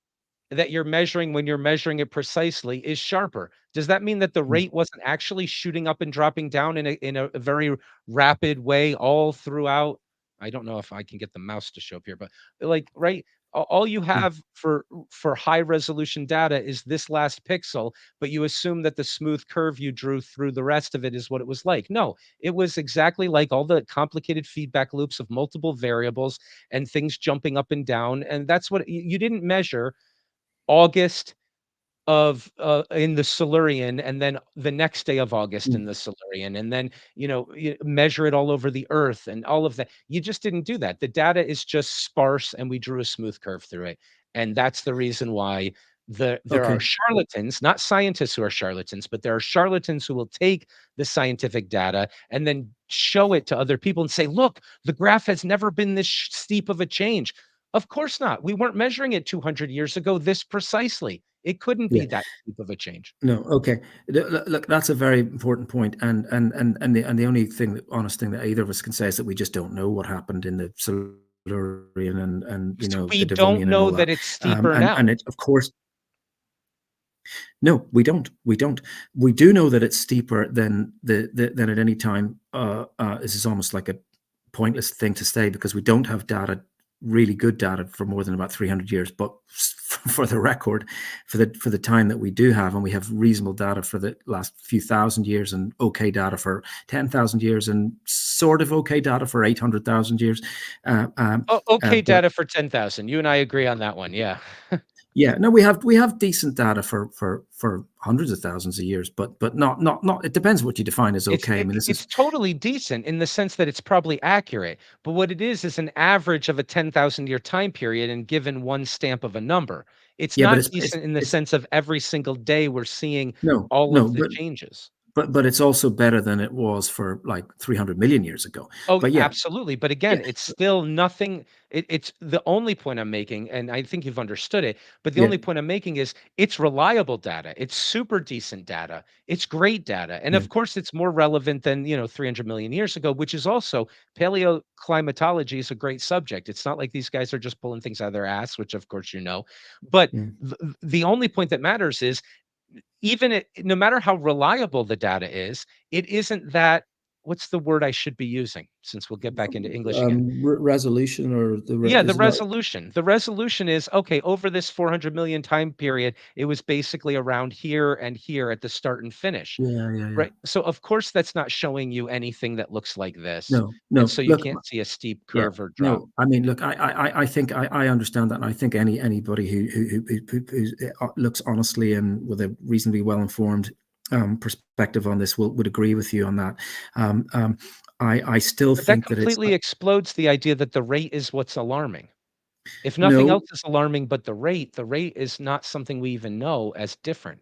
that you're measuring when you're measuring it precisely is sharper. Does that mean that the Mm. rate wasn't actually shooting up and dropping down in a very rapid way all throughout? I don't know if I can get the mouse to show up here, but like, right? All you Mm. have for high resolution data is this last pixel, but you assume that the smooth curve you drew through the rest of it is what it was like. No, it was exactly like all the complicated feedback loops of multiple variables and things jumping up and down. And that's what you didn't measure August of, in the Silurian, and then the next day of August in Mm. the Silurian, and then, measure it all over the Earth and all of that. You just didn't do that. The data is just sparse, and we drew a smooth curve through it. And that's the reason why there are Okay. charlatans, not scientists who are charlatans, but there are charlatans who will take the scientific data and then show it to other people and say, "Look, the graph has never been this steep of a change." Of course not. We weren't measuring it 200 years ago this precisely. It couldn't Yeah. be that steep of a change. No. Okay. Look, that's a very important point, and the only thing, that honest thing that either of us can say is that we just don't know what happened in the Silurian and So the we don't Devonian and know all that that. it's steeper And now. it, of course, no, we don't. We don't. We do know that it's steeper than than at any time. This is almost like a pointless thing to say, because we don't have data, really good data, for more than about 300 years. But for the record, for the time that we do have, and we have reasonable data for the last few thousand years, and okay data for 10,000 years, and sort of okay data for 800,000 years. Uh, um, Okay, but data for 10,000. You and I agree on that one. Yeah. yeah, no, we have decent data for hundreds of thousands of years, but not. It depends what you define as okay. I mean, this is. It's totally decent in the sense that it's probably accurate, but what it is an average of a 10,000 year time period and given one stamp of a number. It's Yeah, but not decent in the it's sense of every single day we're seeing no, all no, of the changes. but it's also better than it was for like 300 million years ago. Oh, But yeah, absolutely. But yeah, again, it's still nothing. It's the only point I'm making, and I think you've understood it. But the yeah, only point I'm making is it's reliable data. It's super decent data. It's great data. And yeah, of course, it's more relevant than, 300 million years ago, which is also paleoclimatology is a great subject. It's not like these guys are just pulling things out of their ass, which of course you know. But yeah. the only point that matters is even it, no matter how reliable the data is, it isn't that what's the word I should be using, since we'll get back into English again? Resolution, or Yeah, the is not. resolution. The resolution is, okay, over this 400 million time period, it was basically around here and here at the start and finish, Yeah, yeah, yeah. right? So of course that's not showing you anything that looks like this. No, And no. so you Look, can't see a steep yeah, curve or drop. no. I mean, look, I think I understand that, and I think anybody who looks honestly and with a reasonably well informed perspective on this would agree with you on that. I still But that think that it's completely explodes the idea that the rate is what's alarming. If nothing no. else is alarming but the rate is not something we even know as different.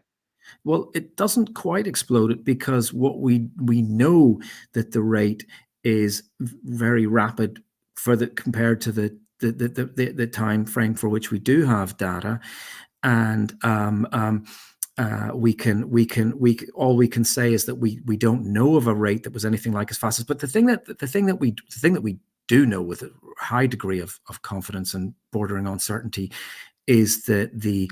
Well, it doesn't quite explode it, because what we know that the rate is very rapid for the compared to the time frame for which we do have data, and we all we can say is that we don't know of a rate that was anything like as fast as. But the thing that we do know with a high degree of confidence and bordering on certainty is that the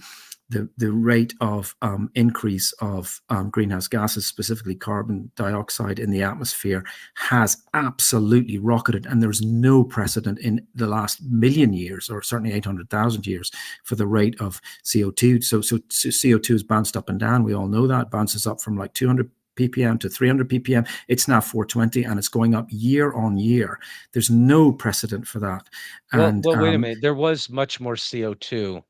rate of increase of greenhouse gases, specifically carbon dioxide in the atmosphere, has absolutely rocketed, and there's no precedent in the last million years, or certainly 800,000 years, for the rate of CO2. So CO2 is bounced up and down. We all know that. It bounces up from like 200 ppm to 300 ppm. It's now 420, and it's going up year on year. There's no precedent for that. And Well, wait a minute. There was much more CO2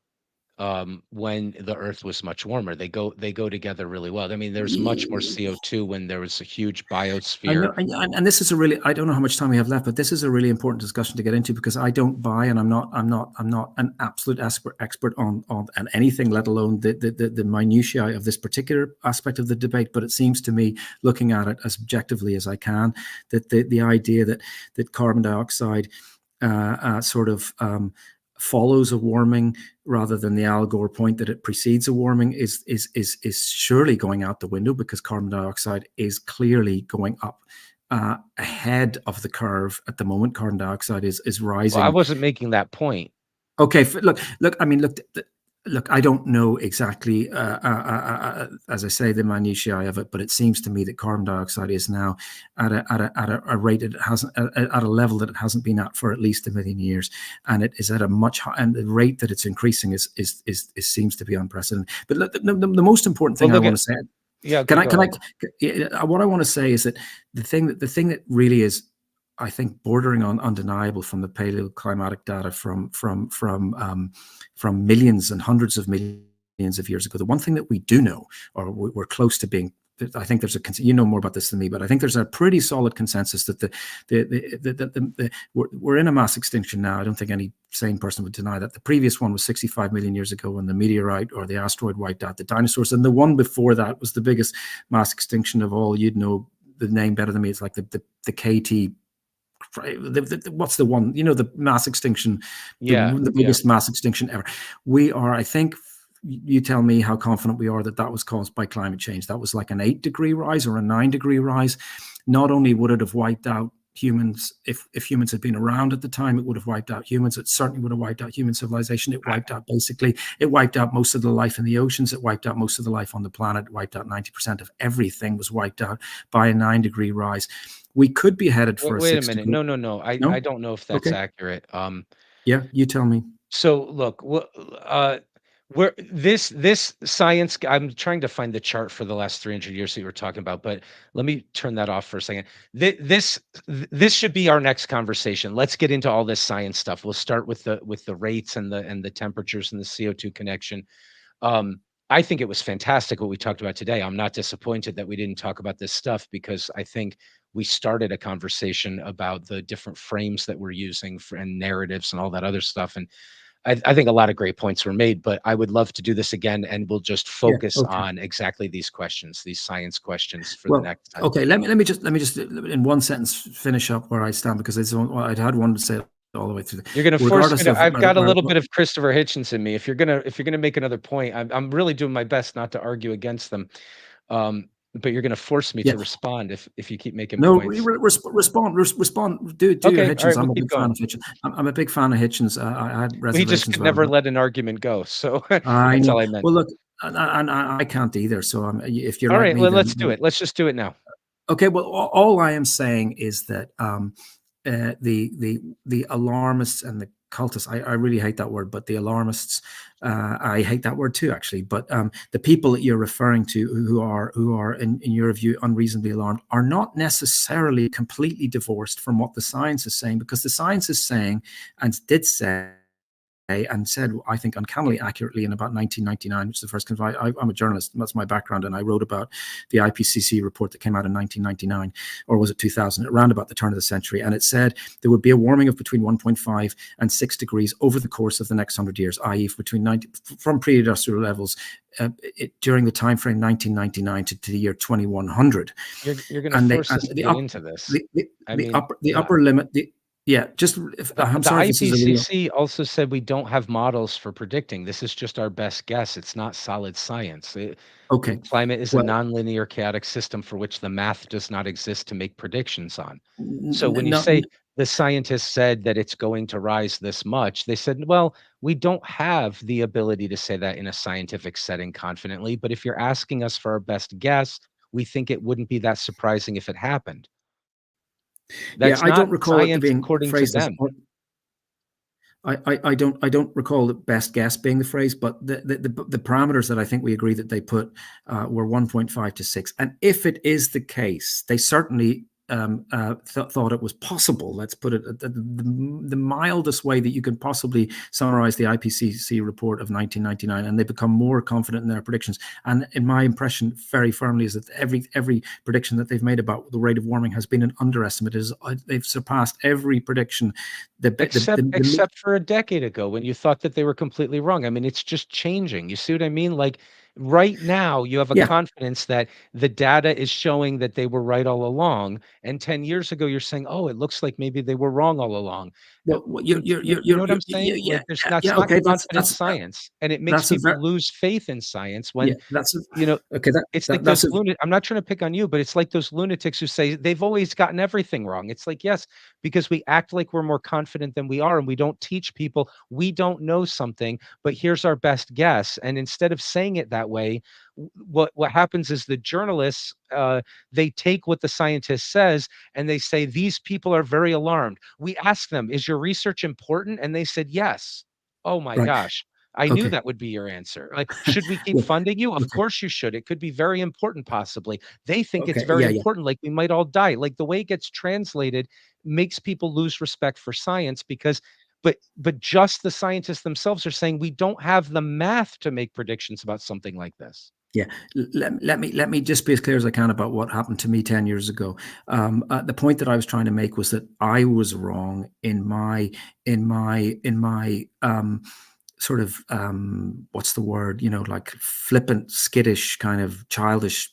when the Earth was much warmer. They go together really well. I mean, there's much more CO2 when there was a huge I biosphere. know, and this is a really, I don't know how much time we have left, but this is a really important discussion to get into, because I don't buy, and I'm not an absolute expert on anything, let alone the minutiae of this particular aspect of the debate. But it seems to me, looking at it as objectively as I can, that the idea that carbon dioxide sort of follows a warming rather than the Al Gore point that it precedes a warming is surely going out the window, because carbon dioxide is clearly going up ahead of the curve at the moment. Carbon dioxide is rising. Well, I wasn't making that point. Okay, look. I mean, look. I don't know exactly, as I say, the minutiae of it, but it seems to me that carbon dioxide is now at a rate that it hasn't, at a level that it hasn't been at for at least a million years, and it is at a much high, and the rate that it's increasing is seems to be unprecedented. But look, the most important thing I want to say. Yeah. Can I? What I want to say is that the thing that really is, I think, bordering on undeniable from the paleoclimatic data from millions and hundreds of millions of years ago. The one thing that we do know, or we're close to being, I think there's you know more about this than me, but I think there's a pretty solid consensus that we're in a mass extinction now. I don't think any sane person would deny that. The previous one was 65 million years ago, when the meteorite or the asteroid wiped out the dinosaurs, and the one before that was the biggest mass extinction of all. You'd know the name better than me. It's like the KT. What's the one, the mass extinction, the biggest mass extinction ever. We are, I think, you tell me how confident we are that was caused by climate change. That was like an 8-degree rise or a 9-degree rise. Not only would it have wiped out humans, if humans had been around at the time, it would have wiped out humans. It certainly would have wiped out human civilization. It wiped out most of the life in the oceans. It wiped out most of the life on the planet. It wiped out 90% of everything was wiped out by a 9-degree rise. We could be headed for a 6 Wait a minute. No. I don't know if that's accurate. Yeah, you tell me. So look, where this science, I'm trying to find the chart for the last 300 years that you were talking about, but let me turn that off for a second. This should be our next conversation. Let's get into all this science stuff. We'll start with the rates and the temperatures and the CO2 connection. I think it was fantastic what we talked about today. I'm not disappointed that we didn't talk about this stuff, because I think we started a conversation about the different frames that we're using and narratives and all that other stuff. And I think a lot of great points were made, but I would love to do this again, and we'll just focus on exactly these questions, these science questions for the next time. Okay, let me just in one sentence finish up where I stand, because I'd had one to say all the way through. You're going to force me to, I've got a little bit of Christopher Hitchens in me. If you're going to make another point, I'm really doing my best not to argue against them. But you're going to force me to respond if you keep making points. Respond. Do okay, your Hitchens. Right, I'm a big fan of Hitchens. I'm a big fan of Hitchens. I had reservations. He just could never let an argument go. So that's all I meant. Well, look, and I can't either. So if you're all right, well, let's do it. Let's just do it now. Okay, well, all I am saying is that the alarmists and the cultists, I really hate that word, but the alarmists, I hate that word too, actually. But the people that you're referring to who are in your view unreasonably alarmed are not necessarily completely divorced from what the science is saying, because the science is saying, and did say, and said, I think, uncannily accurately in about 1999, which is the first. I'm a journalist, and that's my background, and I wrote about the IPCC report that came out in 1999, or was it 2000, around about the turn of the century, and it said there would be a warming of between 1.5 and 6 degrees over the course of the next 100 years, i.e. from pre-industrial levels during the time frame 1999 to the year 2100. You're going to And force us to get into this. I mean, the upper limit, I'm the sorry if this is a real. IPCC also said we don't have models for predicting. This is just our best guess. It's not solid science. Okay, Climate is a well, nonlinear chaotic system for which the math does not exist to make predictions on. So when you no, say the scientists said that it's going to rise this much, they said, well, we don't have the ability to say that in a scientific setting confidently, but if you're asking us for our best guess, we think it wouldn't be that surprising if it happened. yeah, That's I not don't recall it science being according to phrased as. them. I don't recall the best guess being the phrase, but the parameters that I think we agree that they put were 1.5 to 6. And if it is the case, they certainly thought it was possible. Let's put it the mildest way that you could possibly summarize the IPCC report of 1999, and they become more confident in their predictions. And in my impression, very firmly, is that every prediction that they've made about the rate of warming has been an underestimate. They've surpassed every prediction. Except for a decade ago when you thought that they were completely wrong. I mean, it's just changing. You see what I mean? Like right now, you have a Yeah, confidence that the data is showing that they were right all along. And 10 years ago, you're saying, oh, it looks like maybe they were wrong all along. well, You know what I'm saying? yeah, Like there's not, it's yeah. not Okay, confident science. And it makes that's a very, people lose faith in science yeah, when, you know, okay. it's like That's those a, I'm not trying to pick on you, but it's like those lunatics who say they've always gotten everything wrong. It's like, yes, because we act like we're more confident than we are, and we don't teach people we don't know something, but here's our best guess. And instead of saying it that way, what happens is the journalists they take what the scientist says and they say these people are very alarmed. We ask them, is your research important? And they said yes. Oh my right. gosh. I knew Okay. that would be your answer. Like, should we keep Well, funding you? Of okay. course you should. It could be very important, possibly. They think it's Okay. very Yeah. Yeah. important, like we might all die. Like the way it gets translated makes people lose respect for science because, but just the scientists themselves are saying we don't have the math to make predictions about something like this. Yeah. Let me just be as clear as I can about what happened to me 10 years ago. The point that I was trying to make was that I was wrong in my sort of what's the word, like flippant, skittish, kind of childish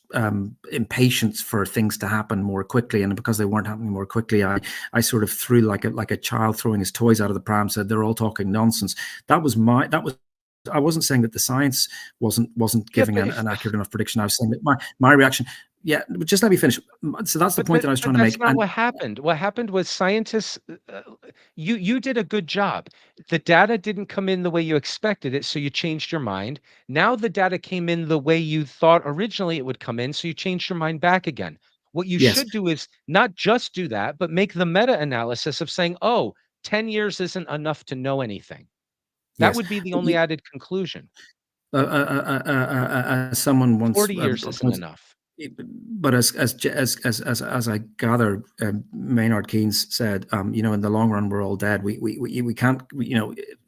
impatience for things to happen more quickly. And because they weren't happening more quickly, I sort of threw like a child throwing his toys out of the pram, said they're all talking nonsense. I wasn't saying that the science wasn't Yeah, giving but an accurate enough prediction. I was saying that my reaction. Yeah, but just let me finish. So that's the But point but that I was but trying to that's make. not And what happened. What happened was scientists you did a good job. The data didn't come in the way you expected it, so you changed your mind. Now the data came in the way you thought originally it would come in, so you changed your mind back again. What you yes, should do is not just do that, but make the meta-analysis of saying, "Oh, 10 years isn't enough to know anything." That yes. would be the only added conclusion. Someone once 40 years isn't pointed. enough. But as I gather, Maynard Keynes said, in the long run, we're all dead. We can't,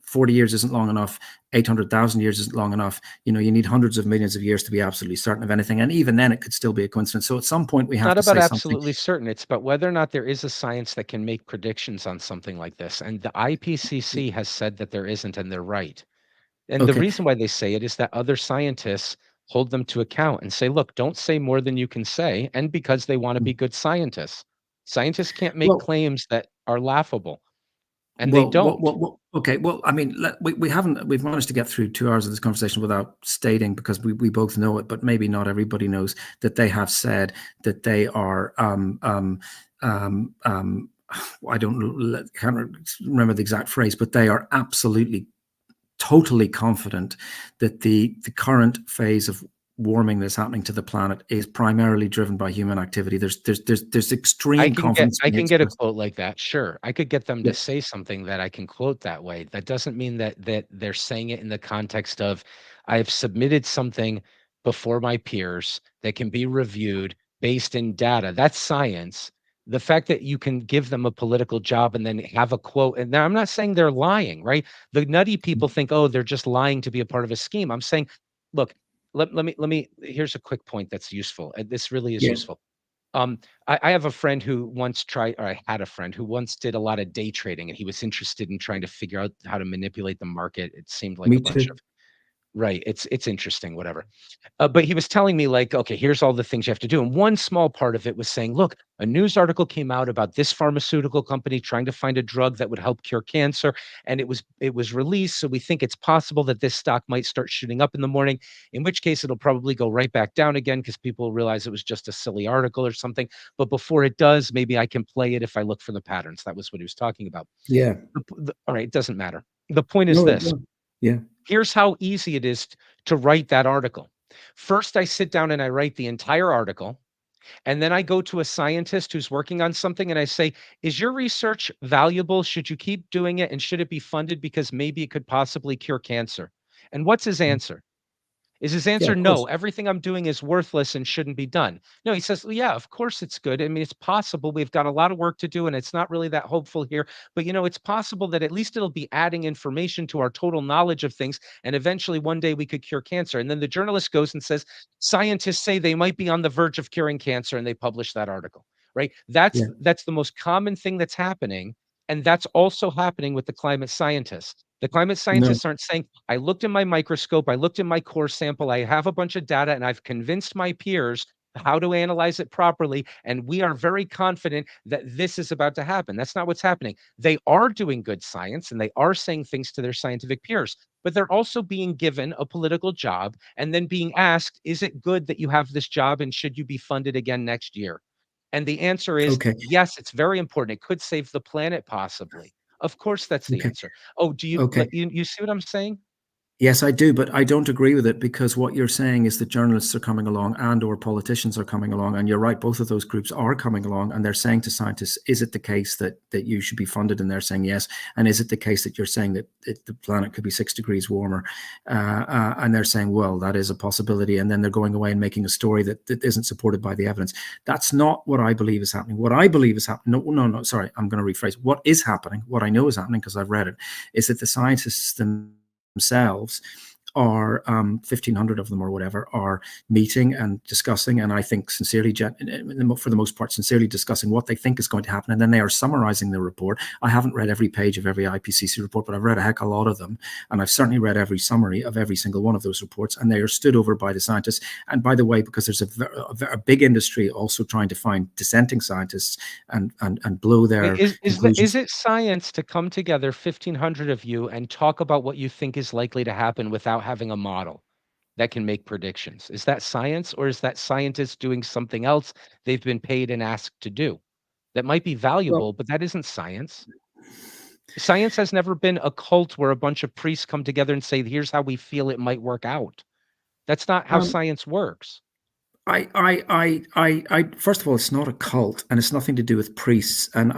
40 years isn't long enough. 800,000 years isn't long enough. You need hundreds of millions of years to be absolutely certain of anything. And even then, it could still be a coincidence. So at some point, we have Not to about say something. absolutely certain. It's about whether or not there is a science that can make predictions on something like this. And the IPCC has said that there isn't, and they're right. And the Okay. reason why they say it is that other scientists hold them to account and say, look, don't say more than you can say. And because they want to be good scientists. Scientists can't make Well, claims that are laughable, and they Well, don't. okay. Well, I mean, we've managed to get through 2 hours of this conversation without stating, because we both know it, but maybe not everybody knows, that they have said that they are, I can't remember the exact phrase, but they are absolutely, totally confident that the current phase of warming that's happening to the planet is primarily driven by human activity. There's extreme confidence I being can get a expressed. quote like that. Sure. I could get them Yeah, to say something that I can quote that way. That doesn't mean that they're saying it in the context of I've submitted something before my peers that can be reviewed based in data. That's science. The fact that you can give them a political job and then have a quote, and now I'm not saying they're lying, right? The nutty people think, oh, they're just lying to be a part of a scheme. I'm saying, look, here's a quick point that's useful. And this really is yeah, useful. Um, I have a friend who once tried, or I had a friend who once did a lot of day trading, and he was interested in trying to figure out how to manipulate the market. It seemed like a me bunch too. of right. It's interesting, whatever. But he was telling me like, okay, here's all the things you have to do. And one small part of it was saying, look, a news article came out about this pharmaceutical company trying to find a drug that would help cure cancer, and it was released. So we think it's possible that this stock might start shooting up in the morning, in which case it'll probably go right back down again because people realize it was just a silly article or something. But before it does, maybe I can play it if I look for the patterns. That was what he was talking about. Yeah. All right, it doesn't matter. The point is No, this. no. Yeah. Here's how easy it is to write that article. First, I sit down and I write the entire article. And then I go to a scientist who's working on something and I say, is your research valuable? Should you keep doing it? And should it be funded because maybe it could possibly cure cancer? And what's his answer? Is his Yeah, answer of no? course. Everything I'm doing is worthless and shouldn't be done. No, he says, well, yeah, of course it's good. I mean, it's possible. We've got a lot of work to do and it's not really that hopeful here. But, it's possible that at least it'll be adding information to our total knowledge of things. And eventually one day we could cure cancer. And then the journalist goes and says, scientists say they might be on the verge of curing cancer. And they publish that article, right? That's, Yeah. that's the most common thing that's happening. And that's also happening with the climate scientists. The climate No. scientists aren't saying, I looked in my microscope, I looked in my core sample, I have a bunch of data, and I've convinced my peers how to analyze it properly. And we are very confident that this is about to happen. That's not what's happening. They are doing good science and they are saying things to their scientific peers, but they're also being given a political job and then being asked, is it good that you have this job and should you be funded again next year? And the answer is Okay. yes, it's very important. It could save the planet possibly. Of course, that's the Okay. answer. Oh, do you Okay. like you see what I'm saying? Yes, I do, but I don't agree with it because what you're saying is that journalists are coming along and or politicians are coming along, and you're right, both of those groups are coming along, and they're saying to scientists, is it the case that you should be funded? And they're saying yes. And is it the case that you're saying that the planet could be 6 degrees warmer? And they're saying, well, that is a possibility. And then they're going away and making a story that isn't supported by the evidence. That's not what I believe is happening. What I believe is happening, no, sorry, I'm going to rephrase. What is happening, what I know is happening because I've read it, is that the scientists themselves are 1,500 of them or whatever are meeting and discussing, and I think sincerely, for the most part, sincerely discussing what they think is going to happen, and then they are summarizing the report. I haven't read every page of every IPCC report, but I've read a heck of a lot of them, and I've certainly read every summary of every single one of those reports, and they are stood over by the scientists. And by the way, because there's a big industry also trying to find dissenting scientists and blow Wait, their is conclusions. it science to come together, 1,500 of you, and talk about what you think is likely to happen without having a model that can make predictions? Is that science, or is that scientists doing something else they've been paid and asked to do? That might be Well, valuable, but that isn't science. Science has never been a cult where a bunch of priests come together and say, here's how we feel it might work out. That's not how um, science works. first of all, it's not a cult, and it's nothing to do with priests. And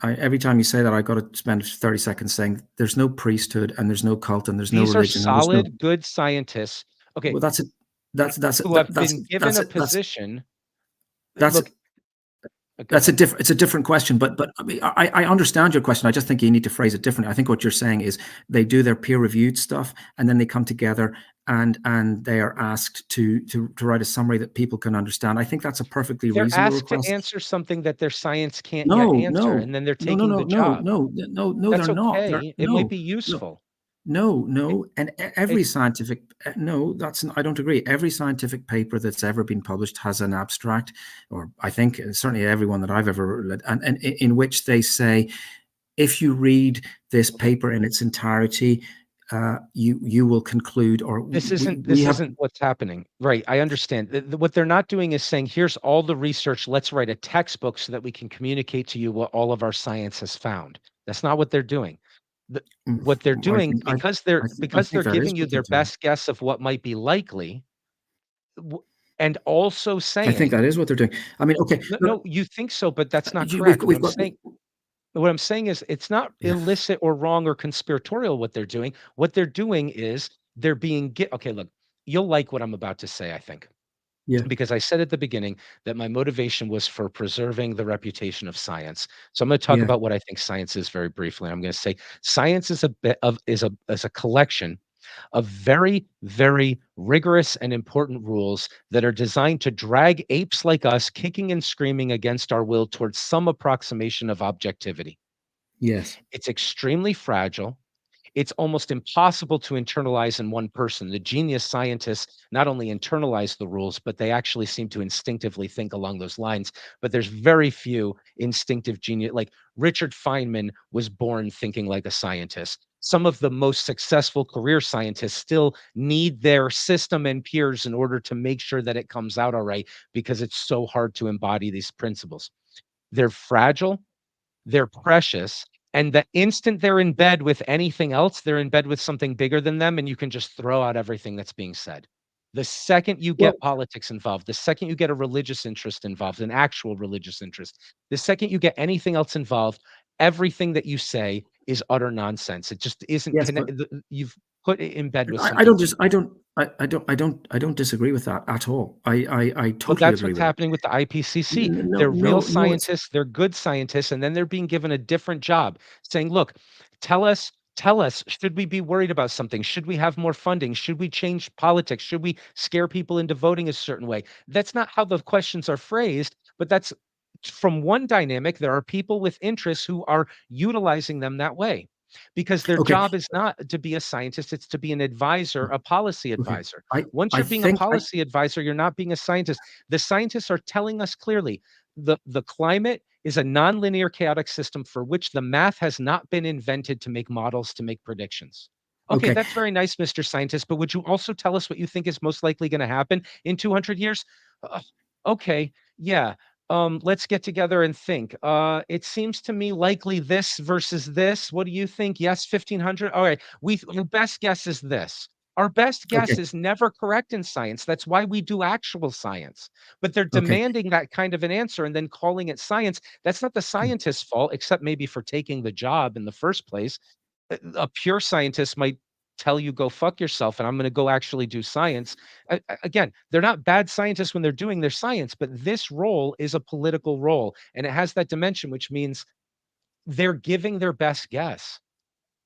every time you say that, I got to spend 30 seconds saying there's no priesthood, and there's no cult, and there's no These are religion, and there's no. solid, good scientists. Okay, Well, that's it. That's it. who have That's been it. given That's a it. position. That's it. Look, go ahead. It's a different question, but I mean, I understand your question. I just think you need to phrase it differently. I think what you're saying is they do their peer reviewed stuff and then they come together and they are asked to write a summary that people can understand. I think that's a perfectly They're reasonable asked to request. answer something that their science can't yet No, answer, no, and then they're no, no, taking no, the no, job. no, no, no, That's they're not. They're okay. It might no, be no. useful. No, It no, and every it's scientific no, that's I don't agree. Every scientific paper that's ever been published has an abstract, or I think certainly every one that I've ever read, and in which they say, if you read this paper in its entirety, you will conclude, or this we isn't we this have. isn't what's happening. Right, I understand. What they're not doing is saying, "Here's all the research, let's write a textbook so that we can communicate to you what all of our science has found." That's not what they're doing. The mm, what they're I doing, think I because I they're think I because think they're that is giving you what they're their doing. best guess of what might be likely, and also I think saying, that is what they're doing. I mean, okay, no, look, no, you think so, but that's not we've correct. we've got What I'm saying is it's not yeah, illicit or wrong or conspiratorial what they're doing. What they're doing is they're being okay, look, you'll like what I'm about to say, I think. yeah, Because I said at the beginning that my motivation was for preserving the reputation of science. So I'm going to talk yeah, about what I think science is very briefly. I'm going to say science is a bit of is a collection of very, very rigorous and important rules that are designed to drag apes like us kicking and screaming against our will towards some approximation of objectivity. yes, It's extremely fragile. It's almost impossible to internalize in one person. The genius scientists not only internalize the rules, but they actually seem to instinctively think along those lines. But there's very few instinctive genius. Like Richard Feynman was born thinking like a scientist. Some of the most successful career scientists still need their system and peers in order to make sure that it comes out all right, because it's so hard to embody these principles. They're fragile, they're precious, and the instant they're in bed with anything else, they're in bed with something bigger than them, and you can just throw out everything that's being said. The second you well, get politics involved, the second you get a religious interest involved, an actual religious interest, the second you get anything else involved, everything that you say is utter nonsense. It just isn't yes, but you've put it in bed with I something don't too just big. I don't disagree with that at all. I Well, totally that's agree what's with it. happening with the IPCC. No, They're real no, no, it's scientists, they're good scientists, and then they're being given a different job saying, "Look, tell us, should we be worried about something? Should we have more funding? Should we change politics? Should we scare people into voting a certain way?" That's not how the questions are phrased, but that's from one dynamic. There are people with interests who are utilizing them that way because their okay, job is not to be a scientist, it's to be an advisor, a policy okay. advisor. I Once I you're being a think I policy advisor, you're not being a scientist. The scientists are telling us clearly the climate is a nonlinear chaotic system for which the math has not been invented to make models to make predictions. Okay, okay, that's very nice, Mr. Scientist, but would you also tell us what you think is most likely going to happen in 200 years? Uh, okay, yeah. Let's get together and think. It seems to me likely this versus this. What do you think? Yes, 1500. All right. Our best guess is this. Our best guess okay, is never correct in science. That's why we do actual science. But they're okay. demanding that kind of an answer and then calling it science. That's not the scientist's fault, except maybe for taking the job in the first place. A pure scientist might tell you go fuck yourself and I'm going to go actually do science. Again, they're not bad scientists when they're doing their science, but this role is a political role and it has that dimension, which means they're giving their best guess.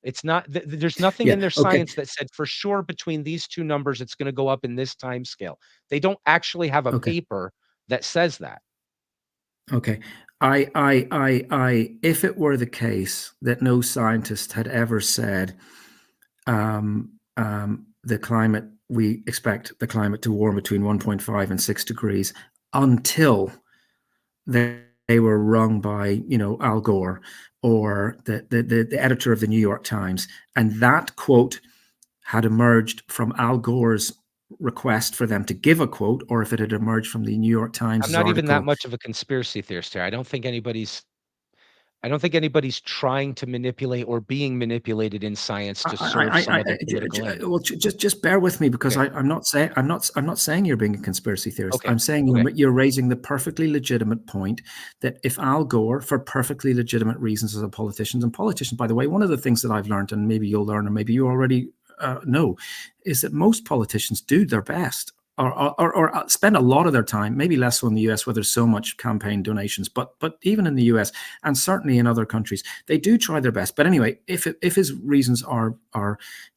It's not there's nothing Yeah, in their okay, science that said for sure between these two numbers it's going to go up in this time scale. They don't actually have a okay, paper that says that. okay. If it were the case that no scientist had ever said, the climate, we expect the climate to warm between 1.5 and 6 degrees until they were rung by, you know, Al Gore or the editor of the New York Times, and that quote had emerged from Al Gore's request for them to give a quote, or if it had emerged from the New York I'm Times not even that article. much of a conspiracy theorist here. I don't think anybody's trying to manipulate or being manipulated in science to serve some other political end. Well, just bear with me because Okay. I'm not saying you're being a conspiracy theorist. Okay. I'm saying Okay. you're raising the perfectly legitimate point that if Al Gore, for perfectly legitimate reasons as a politician, and politicians, by the way, one of the things that I've learned, and maybe you'll learn, or maybe you already know, is that most politicians do their best or spend a lot of their time, maybe less so in the US where there's so much campaign donations, but even in the US and certainly in other countries, they do try their best. But anyway, if his reasons are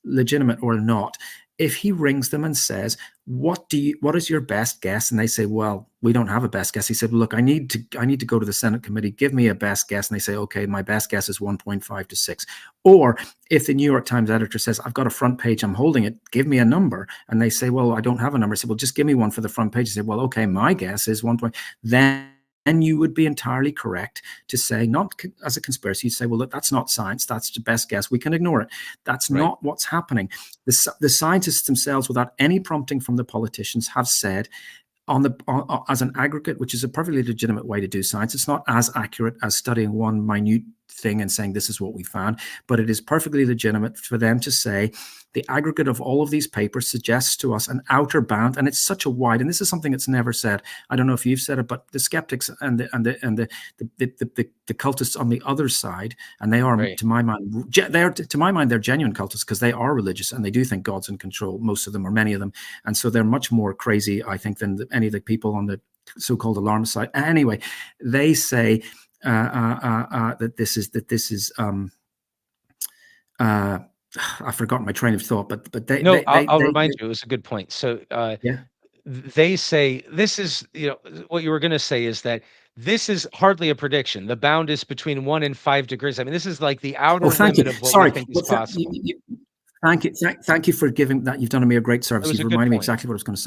legitimate or not, if he rings them and says, what is your best guess? And they say, well, we don't have a best guess. He said, look, I need to go to the Senate committee. Give me a best guess. And they say, okay, my best guess is 1.5 to 6. Or if the New York Times editor says, I've got a front page, I'm holding it, give me a number. And they say, well, I don't have a number. I say, well, just give me one for the front page. I say, well, okay, my guess is 1. Then you would be entirely correct to say, not as a conspiracy, you say, well, look, that's not science. That's the best guess. We can ignore it. That's Right. not what's happening. The scientists themselves, without any prompting from the politicians, have said, as an aggregate, which is a perfectly legitimate way to do science, it's not as accurate as studying one minute thing and saying this is what we found, but it is perfectly legitimate for them to say the aggregate of all of these papers suggests to us an outer bound, and it's such a wide. And this is something that's never said. I don't know if you've said it, but the skeptics and the cultists on the other side, and they are, Right. to my mind, they're genuine cultists because they are religious and they do think God's in control. Most of them, or many of them, and so they're much more crazy, I think, than any of the people on the so-called alarmist side. Anyway, they say that this is I've forgotten my train of thought, but No, I'll remind you, it was a good point. So, yeah. they say this is, what you were gonna say is that this is hardly a prediction. The bound is between 1 and 5 degrees. I mean, this is like the Oh, outer thank you. limit of what we Sorry. think is Well, possible. thank you. Thank you for giving that. You've done me a great It service. was You've a good reminded me point. exactly what I was going to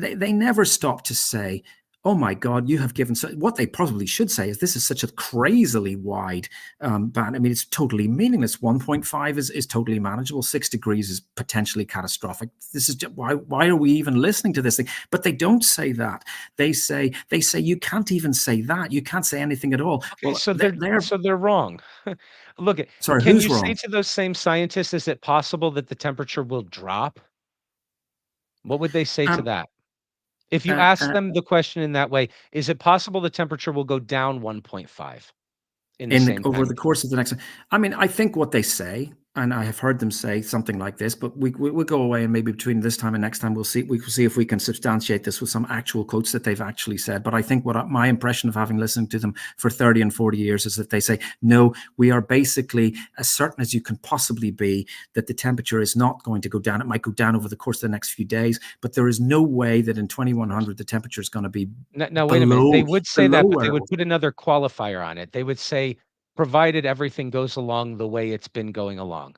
say. They never stop to say, "Oh my God, you have given." So what they probably should say is, "This is such a crazily wide band. I mean, it's totally meaningless. 1.5 is totally manageable. 6 degrees is potentially catastrophic. This is just, why are we even listening to this thing?" But they don't say that. They say you can't even say that. You can't say anything at all. Okay, Well, so they're they're wrong. Look at sorry. can Who's you say wrong? to those same scientists, is it possible that the temperature will drop? What would they say to Um, that? If you uh, ask uh, them the question in that way, is it possible the temperature will go down 1.5 in the in the, same over time? the course of the next, I mean, I think what they say, and I have heard them say something like this, but we'll go away, and maybe between this time and next time we'll see if we can substantiate this with some actual quotes that they've actually said. But I think my impression of having listened to them for 30 and 40 years is that they say, no, we are basically as certain as you can possibly be that the temperature is not going to go down. It might go down over the course of the next few days, but there is no way that in 2100 the temperature is going to be Now, wait a minute. They below would say below that, but where they it would was. put another qualifier on it. They would say, provided everything goes along the way it's been going along,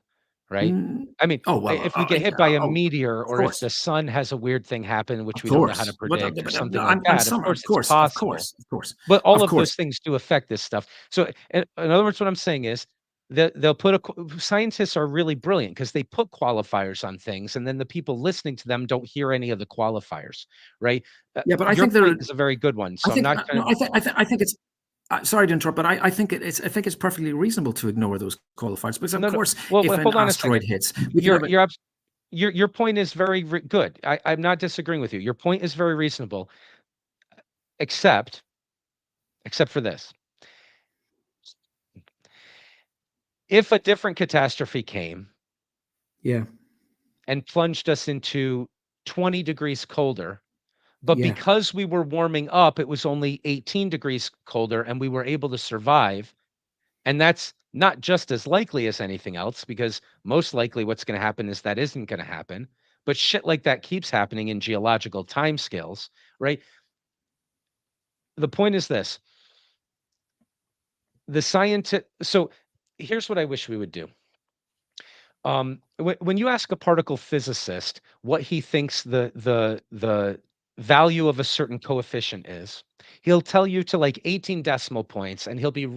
right? Mm, I mean, oh well, if we get hit by a oh, meteor of or if course. the sun has a weird thing happen, which Of we don't know how to course, predict or something like I'm that, of some, course it's possible. of course, But all of of course. those things do affect this stuff. So, in other words, what I'm saying is that they'll put scientists are really brilliant because they put qualifiers on things, and then the people listening to them don't hear any of the qualifiers, right? Yeah, but I Your think there are. point is a very good one. I So I'm think not no, trying to. I think it's. Sorry to interrupt, but I think I think it's perfectly reasonable to ignore those qualifiers because, of No, no. course, Well, if an hold on a asteroid second. hits, we can Your have a. your abs- your point is very good. I'm not disagreeing with you. Your point is very reasonable, except for this. If a different catastrophe came Yeah, and plunged us into 20 degrees colder, but yeah. because we were warming up, it was only 18 degrees colder and we were able to survive. And that's not just as likely as anything else, because most likely what's going to happen is that isn't going to happen. But shit like that keeps happening in geological timescales, right? The point is this: the scientist. So here's what I wish we would do. When you ask a particle physicist what he thinks the value of a certain coefficient is, he'll tell you to like 18 decimal points, and he'll be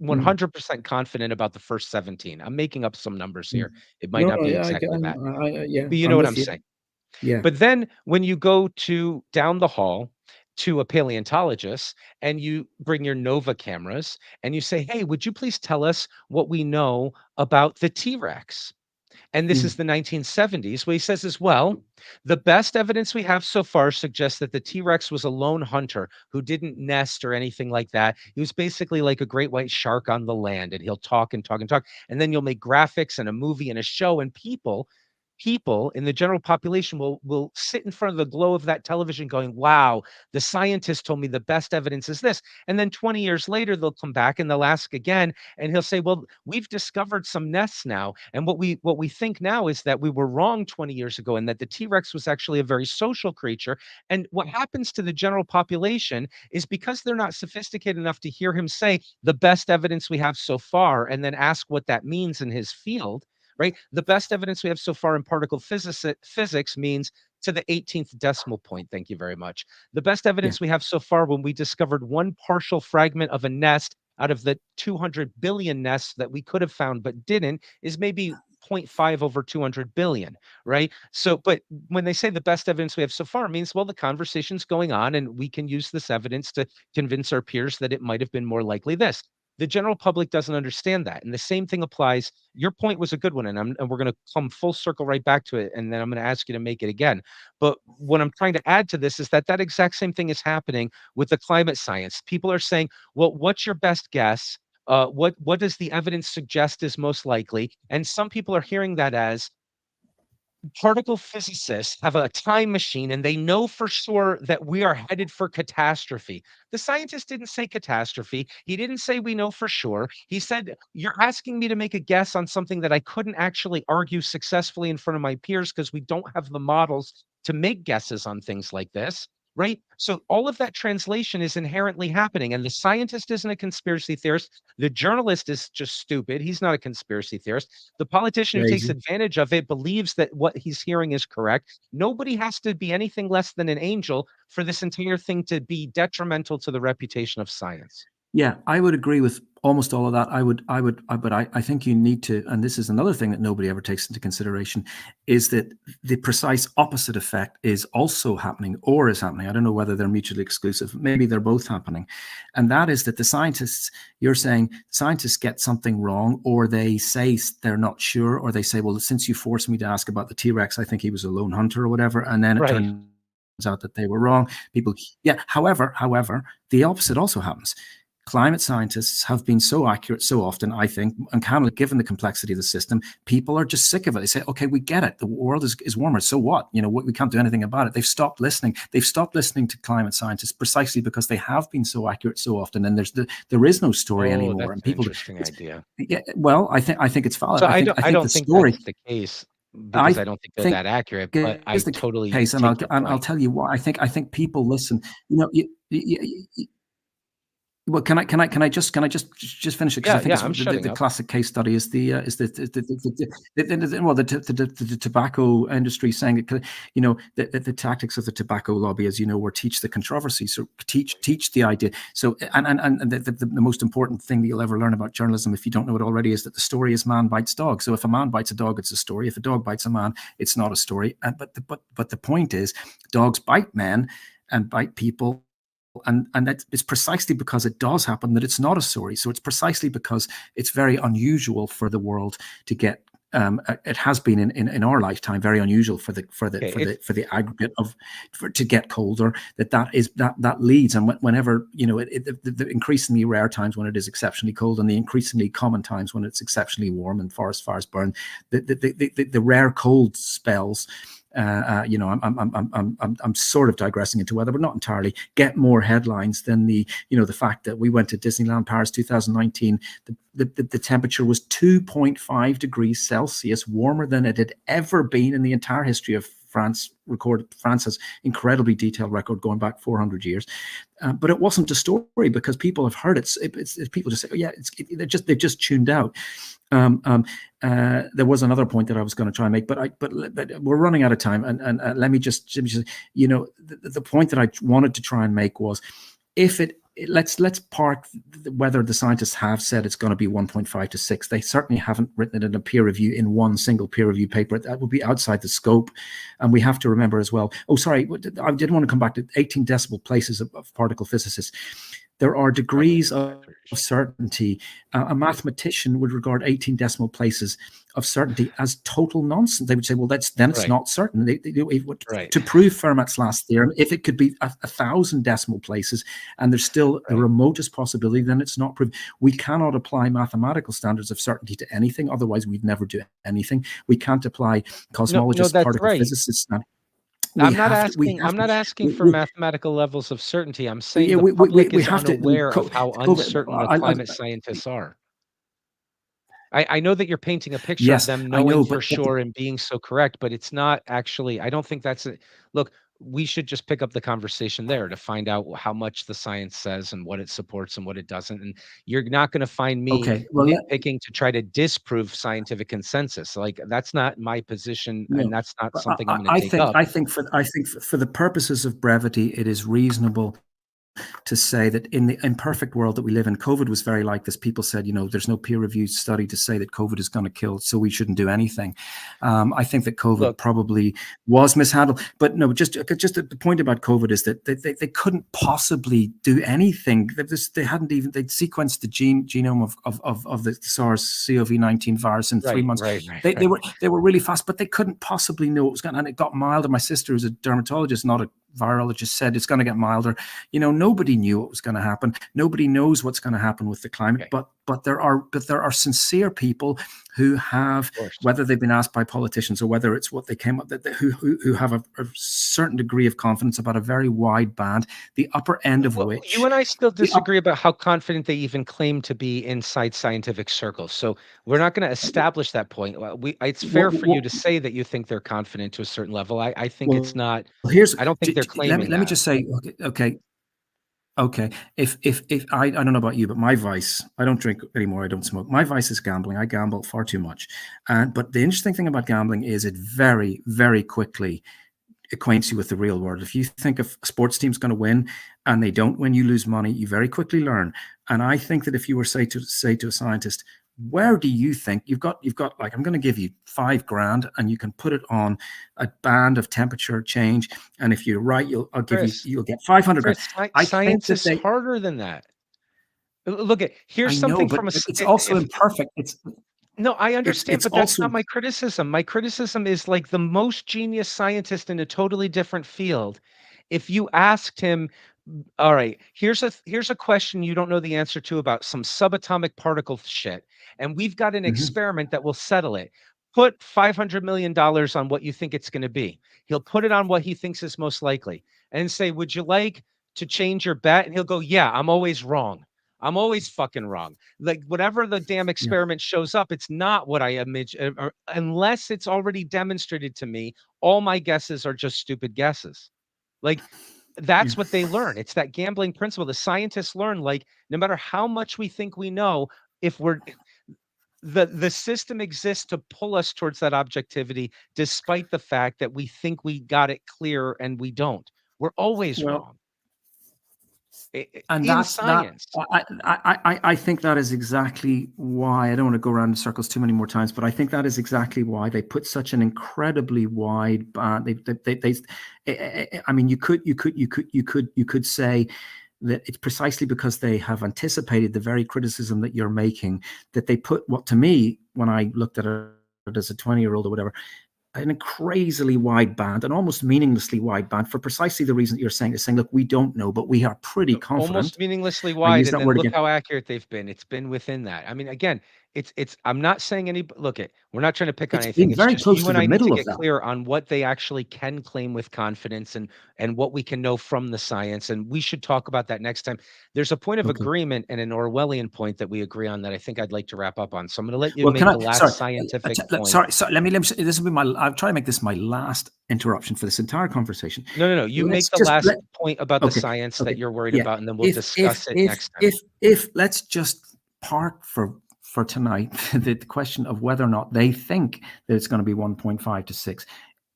Mm, 100% confident about the first 17. I'm making up some numbers mm. here. It might No, not no, be yeah, exactly that, yeah, but you know I'm what with I'm you. saying. Yeah. But then when you go to down the hall to a paleontologist and you bring your Nova cameras and you say, "Hey, would you please tell us what we know about the T-Rex?" And this is Mm, the 1970s, where he says as well, the best evidence we have so far suggests that the T-Rex was a lone hunter who didn't nest or anything like that. He was basically like a great white shark on the land, and he'll talk and talk and talk. And then you'll make graphics and a movie and a show, and people in the general population will sit in front of the glow of that television going, wow, the scientist told me the best evidence is this. And then 20 years later they'll come back and they'll ask again, and he'll say, well, we've discovered some nests now, and what we think now is that we were wrong 20 years ago, and that the T-Rex was actually a very social creature. And what happens to the general population is, because they're not sophisticated enough to hear him say the best evidence we have so far and then ask what that means in his field, right? The best evidence we have so far in particle physics means to the 18th decimal point. Thank you very much. The best yeah. evidence we have so far, when we discovered one partial fragment of a nest out of the 200 billion nests that we could have found but didn't, is maybe zero point 0.5 over 200 billion, right? So, but when they say the best evidence we have so far, means, well, the conversation's going on and we can use this evidence to convince our peers that it might have been more likely this. The general public doesn't understand that. And the same thing applies. Your point was a good one, and we're going to come full circle right back to it, and then I'm going to ask you to make it again. But what I'm trying to add to this is that that exact same thing is happening with the climate science. People are saying, well, what's your best guess? What does the evidence suggest is most likely? And some people are hearing that as particle physicists have a time machine and they know for sure that we are headed for catastrophe. The scientist didn't say catastrophe. He didn't say we know for sure. He said, you're asking me to make a guess on something that I couldn't actually argue successfully in front of my peers because we don't have the models to make guesses on things like this. Right. So all of that translation is inherently happening. And the scientist isn't a conspiracy theorist. The journalist is just stupid. He's not a conspiracy theorist. The politician who takes Crazy. advantage of it believes that what he's hearing is correct. Nobody has to be anything less than an angel for this entire thing to be detrimental to the reputation of science. Yeah, I would agree with almost all of that. But I think you need to, and this is another thing that nobody ever takes into consideration, is that the precise opposite effect is also happening or is happening. I don't know whether they're mutually exclusive. Maybe they're both happening. And that is that the scientists, you're saying scientists get something wrong, or they say they're not sure, or they say, well, since you forced me to ask about the T-Rex, I think he was a lone hunter or whatever. And then it Right. turns out that they were wrong. People, yeah. However, the opposite also happens. Climate scientists have been so accurate so often, I think, and kind of given the complexity of the system, people are just sick of it. They say, okay, we get it. The world is warmer. So what? You know, we can't do anything about it. They've stopped listening. They've stopped listening to climate scientists precisely because they have been so accurate so often. And there is no story anymore. That's And people, an interesting idea. Yeah, well, I think it's valid. So I think I the don't think story. that's the case because I I don't think they're think that accurate, but I is the totally case, and take your I'll point. tell you why. I think people listen. You know, well, can I just finish it? Because I Yeah, think yeah, it's I'm shutting the up. classic case study is the tobacco industry saying that, you know, the tactics of the tobacco lobby, as you know, were teach the controversy, so teach the idea. So and the most important thing that you'll ever learn about journalism, if you don't know it already, is that the story is man bites dog. So if a man bites a dog, it's a story. If a dog bites a man, it's not a story. But the point is, dogs bite men and bite people. And it's precisely because it does happen that it's not a story. So it's precisely because it's very unusual for the world to get. It has been in our lifetime very unusual for the aggregate to get colder. That leads, and whenever, you know, the increasingly rare times when it is exceptionally cold, and the increasingly common times when it's exceptionally warm and forest fires burn, the rare cold spells. You know, I'm sort of digressing into weather, but not entirely. Get more headlines than the fact that we went to Disneyland Paris 2019. The temperature was 2.5 degrees Celsius warmer than it had ever been in the entire history of France. France has incredibly detailed record going back 400 years, but it wasn't a story because people have heard it. It's people just say, oh, yeah, they've just tuned out. There was another point that I was going to try and make, but we're running out of time. And let me just, you know, the point that I wanted to try and make was, let's park whether the scientists have said it's going to be 1.5 to 6. They certainly haven't written it in a peer review, in one single peer review paper. That would be outside the scope. And we have to remember as well. Oh, sorry, I did want to come back to 18 decimal places of particle physicists. There are degrees of certainty. A mathematician would regard 18 decimal places of certainty as total nonsense. They would say, well, it's not certain. To prove Fermat's last theorem, if it could be 1,000 decimal places and there's still the remotest possibility, then it's not proved. We cannot apply mathematical standards of certainty to anything. Otherwise, we'd never do anything. We can't apply cosmologists, particle physicists. I'm not asking for mathematical levels of certainty. I'm saying the public is unaware of how uncertain the climate scientists are. I know that you're painting a picture of them knowing for sure and being so correct, but it's not actually. I don't think that's it. Look, we should just pick up the conversation there to find out how much the science says and what it supports and what it doesn't. And you're not going to find me nitpicking to try to disprove scientific consensus. Like, that's not my position, and that's not something I'm going to take up. I think for the purposes of brevity, it is reasonable to say that in the imperfect world that we live in, COVID was very like this. People said, there's no peer-reviewed study to say that COVID is going to kill, so we shouldn't do anything. I think that COVID probably was mishandled. But no, just the point about COVID is that they couldn't possibly do anything. They hadn't even, they'd sequenced the genome of the SARS-CoV-19 virus in 3 months. They were really fast, but they couldn't possibly know what was going on. And it got milder. My sister, who's a dermatologist, not a virologist, said it's going to get milder. Nobody knew what was going to happen. Nobody knows what's going to happen with the climate. But there are sincere people who have, whether they've been asked by politicians or whether it's what they came up with, who have a certain degree of confidence about a very wide band, the upper end of which you and I still disagree about how confident they even claim to be inside scientific circles. So we're not going to establish that point. It's fair for you to say that you think they're confident to a certain level. I think it's not. I don't think they're claiming. Let me just say, okay. If I don't know about you, but my vice, I don't drink anymore. I don't smoke. My vice is gambling. I gamble far too much. But the interesting thing about gambling is it very, very quickly acquaints you with the real world. If you think if a sports team's going to win and they don't win, you lose money, you very quickly learn. And I think that if you were say to a scientist, where do you think you've got like, I'm going to give you $5,000 and you can put it on a band of temperature change. And if you're right, you'll get $500. Science is harder than that. Look here's something from it's also imperfect. No, I understand, but that's not my criticism. My criticism is like the most genius scientist in a totally different field. If you asked him, all right, here's a question you don't know the answer to about some subatomic particle shit, and we've got an experiment that will settle it. Put $500 million on what you think it's going to be. He'll put it on what he thinks is most likely and say, would you like to change your bet? And he'll go, yeah, I'm always wrong. I'm always fucking wrong. Like whatever the damn experiment shows up, it's not what I imagine, unless it's already demonstrated to me. All my guesses are just stupid guesses. Like that's what they learn. It's that gambling principle. The scientists learn, like, no matter how much we think we know, if the system exists to pull us towards that objectivity, despite the fact that we think we got it clear and we don't. We're always wrong. And that's science. I think that is exactly why I don't want to go around in circles too many more times, but I think that is exactly why they put such an incredibly wide band. I mean, you could say that it's precisely because they have anticipated the very criticism that you're making that they put what, to me, when I looked at it as a 20-year-old or whatever, an crazily wide band, an almost meaninglessly wide band, for precisely the reason that you're saying, is saying, look, we don't know, but we are pretty confident. Almost meaninglessly wide, and then look how accurate they've been. It's been within that. I mean, again, I'm not saying we're not trying to pick on anything. It's very close to the middle of that. Get clear on what they actually can claim with confidence and what we can know from the science. And we should talk about that next time. There's a point of agreement and an Orwellian point that we agree on that I think I'd like to wrap up on. So I'm going to let you make the last scientific point. Sorry, let me this will be I'll try to make this my last interruption for this entire conversation. No. You make the last point about the science that you're worried about, and then we'll discuss it next time. If let's just park for tonight the question of whether or not they think that it's going to be 1.5 to 6.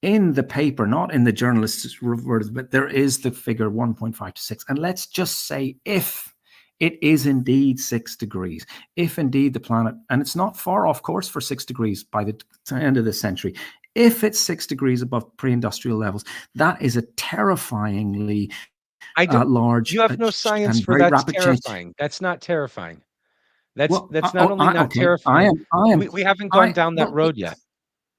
In the paper, not in the journalist's words, but there is the figure 1.5 to 6. And let's just say if it is indeed 6 degrees, if indeed the planet, and it's not far off course for 6 degrees by the end of the century, if it's 6 degrees above pre-industrial levels, that is a terrifyingly large. You have no science for that's terrifying. Change. That's not terrifying. That's not only not terrifying. We haven't gone down that road yet.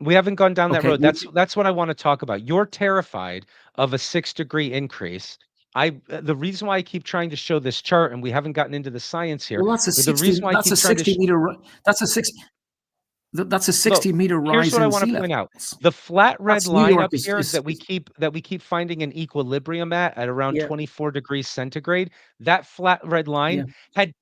We haven't gone down that road. That's what I want to talk about. You're terrified of a 6-degree increase. The reason why I keep trying to show this chart, and we haven't gotten into the science here. Well, that's a 60 meter. That's a 60 meter rise. Here's what I want to point out: the flat red line up here that we keep finding an equilibrium at around 24 degrees centigrade. That flat red line had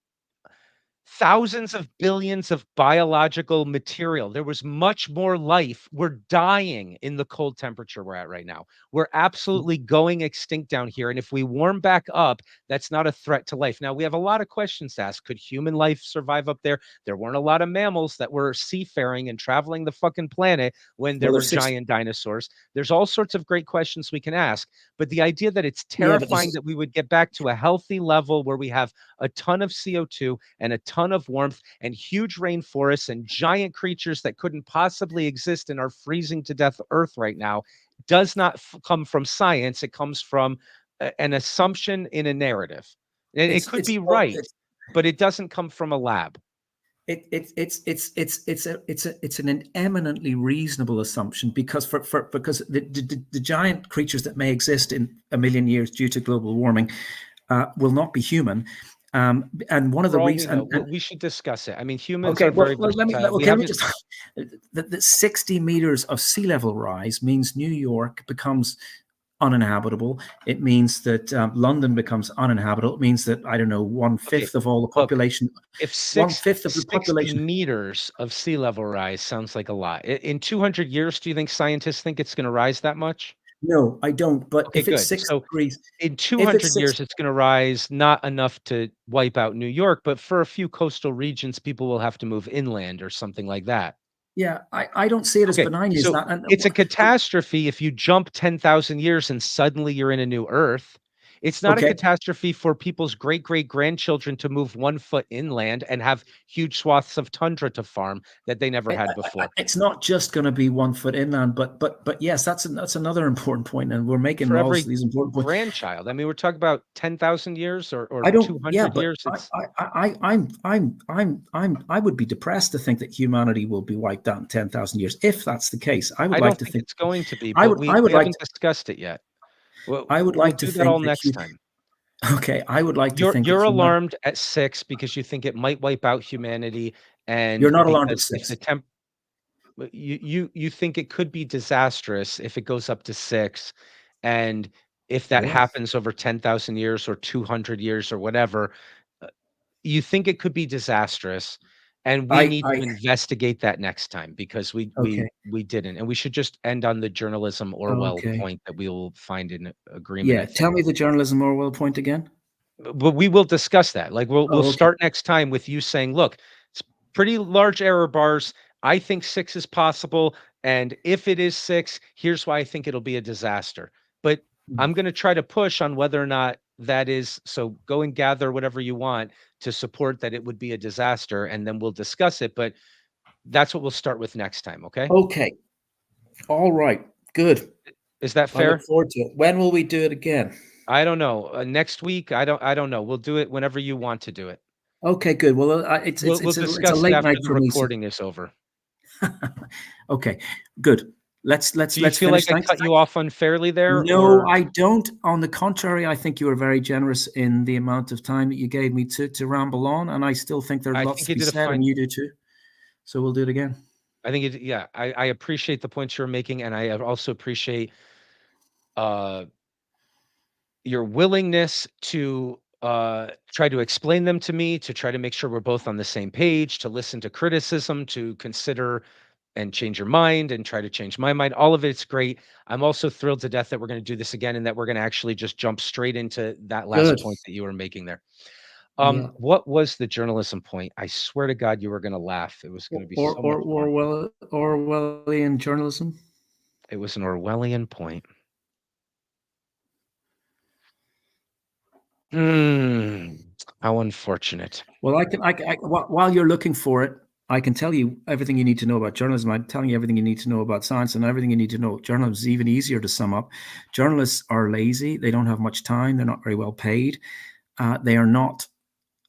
thousands of billions of biological material. There was much more life. We're dying in the cold temperature we're at right now. We're absolutely going extinct down here. And if we warm back up, that's not a threat to life. Now, we have a lot of questions to ask. Could human life survive up there? There weren't a lot of mammals that were seafaring and traveling the fucking planet when there Well, were there's six. giant dinosaurs. There's all sorts of great questions we can ask. But the idea that it's Yeah, but terrifying that we would get back to a healthy level where we have a ton of CO2 and a ton of warmth and huge rainforests and giant creatures that couldn't possibly exist in our freezing to death Earth right now does not come from science. It comes from an assumption in a narrative. It could be right, but it doesn't come from a lab. It's an eminently reasonable assumption because because the giant creatures that may exist in a million years due to global warming will not be human. And one of the reasons we should discuss it. I mean, humans okay, are very well, let me versatile. just the 60 meters of sea level rise means New York becomes uninhabitable. It means that London becomes uninhabitable. It means that, I don't know, 1/5 of all the population. If 1/5 of the 60 population. meters of sea level rise sounds like a lot. In 200 years, do you think scientists think it's going to rise that much? No, I don't. But Okay, if it's good. 6 So degrees, in if 200 it's years, it's going to rise not enough to wipe out New York, but for a few coastal regions, people will have to move inland or something like that. yeah, I don't see it as Okay, benign as so that. And it's a catastrophe if you jump 10,000 years and suddenly you're in a new Earth. It's not a okay, catastrophe for people's great-great-grandchildren to move 1 foot inland and have huge swaths of tundra to farm that they never had before. it's not just going to be 1 foot inland, but yes, that's another important point, and we're making For all every these important points. grandchild. I mean, we're talking about 10,000 years or I don't. 200 Yeah, but years. It's I would be depressed to think that humanity will be wiped out in 10,000 years. If that's the case, I would I like don't to think think. it's going to be, I but would. I we would like. haven't discussed it yet. I would We'll like to do that all think that next time. Okay, I would like to think You're that alarmed at 6 because you think it might wipe out humanity, You're and not alarmed at because if 6. the temp you think it could be disastrous if it goes up to 6, and if that Yeah. happens over 10,000 years or 200 years or whatever, you think it could be disastrous, and we need I to investigate that next time because Okay. we didn't, and we should just end on the journalism Orwell Okay. point that we will find an agreement, I Yeah. think. Tell me the journalism Orwell point again. But we will discuss that. Like we'll Oh, okay. start next time with you saying, "Look, it's pretty large error bars. I think 6 is possible, and if it is 6, here's why I think it'll be a disaster." But Mm. I'm going to try to push on whether or not that is so. Go and gather whatever you want to support that it would be a disaster, and then we'll discuss it. But that's what we'll start with next time. Okay? Okay. All right. Good. Is that I look fair? forward to it. When will we do it again? I don't know. Next week, I don't know. We'll do it whenever you want to do it. Okay, good. Well, We'll it's a discuss it late after night the for me. recording is over. Okay, good. Let's Do you feel finish. like I cut you off unfairly there, No, or I don't. On the contrary, I think you were very generous in the amount of time that you gave me to ramble on, and I still think there's I lots think to you be did a said, fine and you do too. So we'll do it again. I think it yeah, I appreciate the points you're making, and I also appreciate, uh, your willingness to, try to explain them to me, to try to make sure we're both on the same page, to listen to criticism, to consider and change your mind and try to change my mind. All of it's great. I'm also thrilled to death that we're gonna do this again and that we're gonna actually just jump straight into that last Good. point that you were making there. Yeah. What was the journalism point? I swear to God, you were gonna laugh. It was gonna be so much fun. Orwellian journalism. It was an Orwellian point. How unfortunate. Well, while you're looking for it, I can tell you everything you need to know about journalism. I'm telling you everything you need to know about science and everything you need to know. Journalism is even easier to sum up. Journalists are lazy. They don't have much time. They're not very well paid. They are not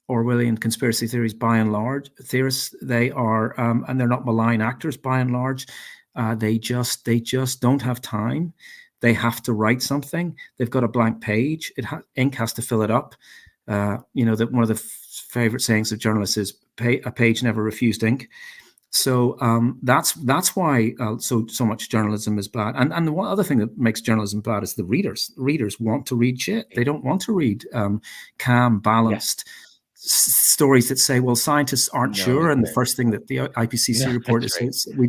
Orwellian conspiracy theories by and large. Theorists, they are, and they're not malign actors by and large. They just don't have time. They have to write something. They've got a blank page. Ink has to fill it up. That one of the favorite sayings of journalists is a page never refused ink. So that's why so much journalism is bad. And the one other thing that makes journalism bad is the readers. Readers want to read shit. They don't want to read calm, balanced, stories that say, well, scientists aren't No, sure, and the okay. first thing that the No, IPCC report that's is, right.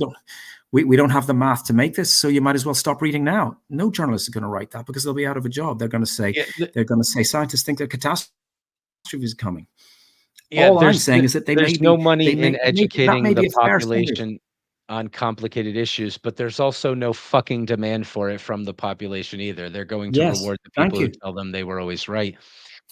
we don't have the math to make this, so you might as well stop reading now. No journalist is going to write that because they'll be out of a job. They're going to say Yeah, scientists think a catastrophe is coming. yeah, All I'm saying is that there's no they money in may that educating may the be a fair standard. population on complicated issues, but there's also no fucking demand for it from the population either. They're going to Yes, reward the thank people who you, tell them they were always right.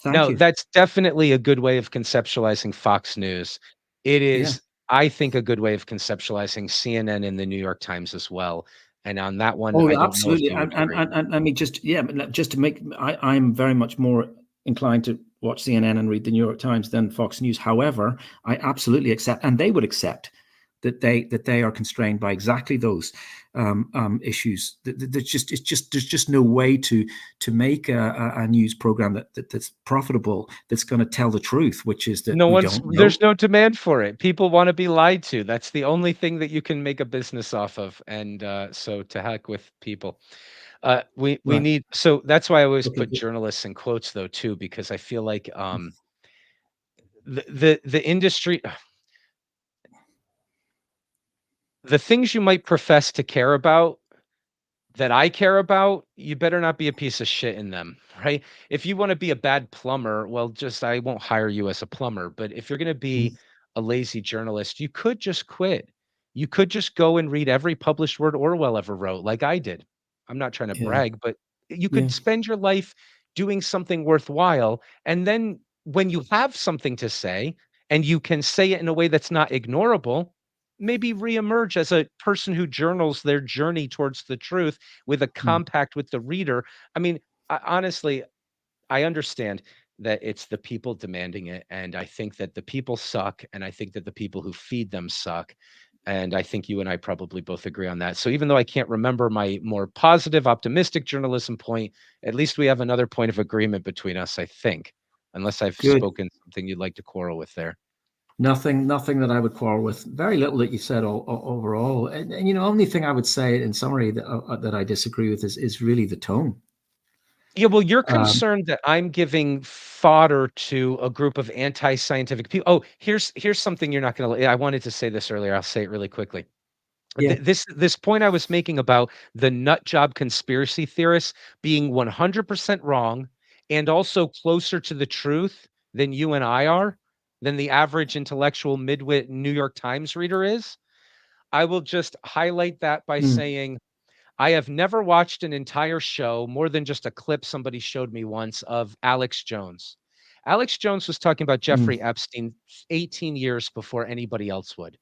thank No, you. that's definitely a good way of conceptualizing Fox News. It Yeah. is, I think, a good way of conceptualizing CNN and the New York Times as well. And on that one, Oh, I yeah, don't know if absolutely. you would agree. And I mean, just to make, I'm very much more inclined to watch CNN and read the New York Times than Fox News. However, I absolutely accept, and they would accept that they are constrained by exactly those issues. There's just no way to make a news program that's profitable, that's going to tell the truth, which is that we don't know. There's no demand for it. People wanna be lied to. That's the only thing that you can make a business off of, and, so to heck with people. We Right. need, so that's why I always Okay. put journalists in quotes though too, because I feel like, the industry, the things you might profess to care about, that I care about, you better not be a piece of shit in them, right? If you wanna be a bad plumber, well, just I won't hire you as a plumber, but if you're gonna be a lazy journalist, you could just quit. You could just go and read every published word Orwell ever wrote, like I did. I'm not trying to Yeah. brag, but you Yeah. could spend your life doing something worthwhile, and then when you have something to say, and you can say it in a way that's not ignorable, maybe reemerge as a person who journals their journey towards the truth with a Mm. compact with the reader. I mean, honestly, I understand that it's the people demanding it, and I think that the people suck, and I think that the people who feed them suck, and I think you and I probably both agree on that. So even though I can't remember my more positive, optimistic journalism point, at least we have another point of agreement between us, I think, unless I've Good. spoken something you'd like to quarrel with there. Nothing that I would quarrel with. Very little that you said overall. And only thing I would say in summary that I disagree with is really the tone. Yeah, well, you're Um, concerned that I'm giving fodder to a group of anti-scientific people. Oh, here's something you're not gonna, I wanted to say this earlier, I'll say it really quickly. yeah. This point I was making about the nut job conspiracy theorists being 100% wrong and also closer to the truth than you and I are, than the average intellectual midwit New York Times reader is. I will just highlight that by Mm, saying I have never watched an entire show, more than just a clip somebody showed me once of Alex Jones. Alex Jones was talking about mm, Jeffrey Epstein 18 years before anybody else would.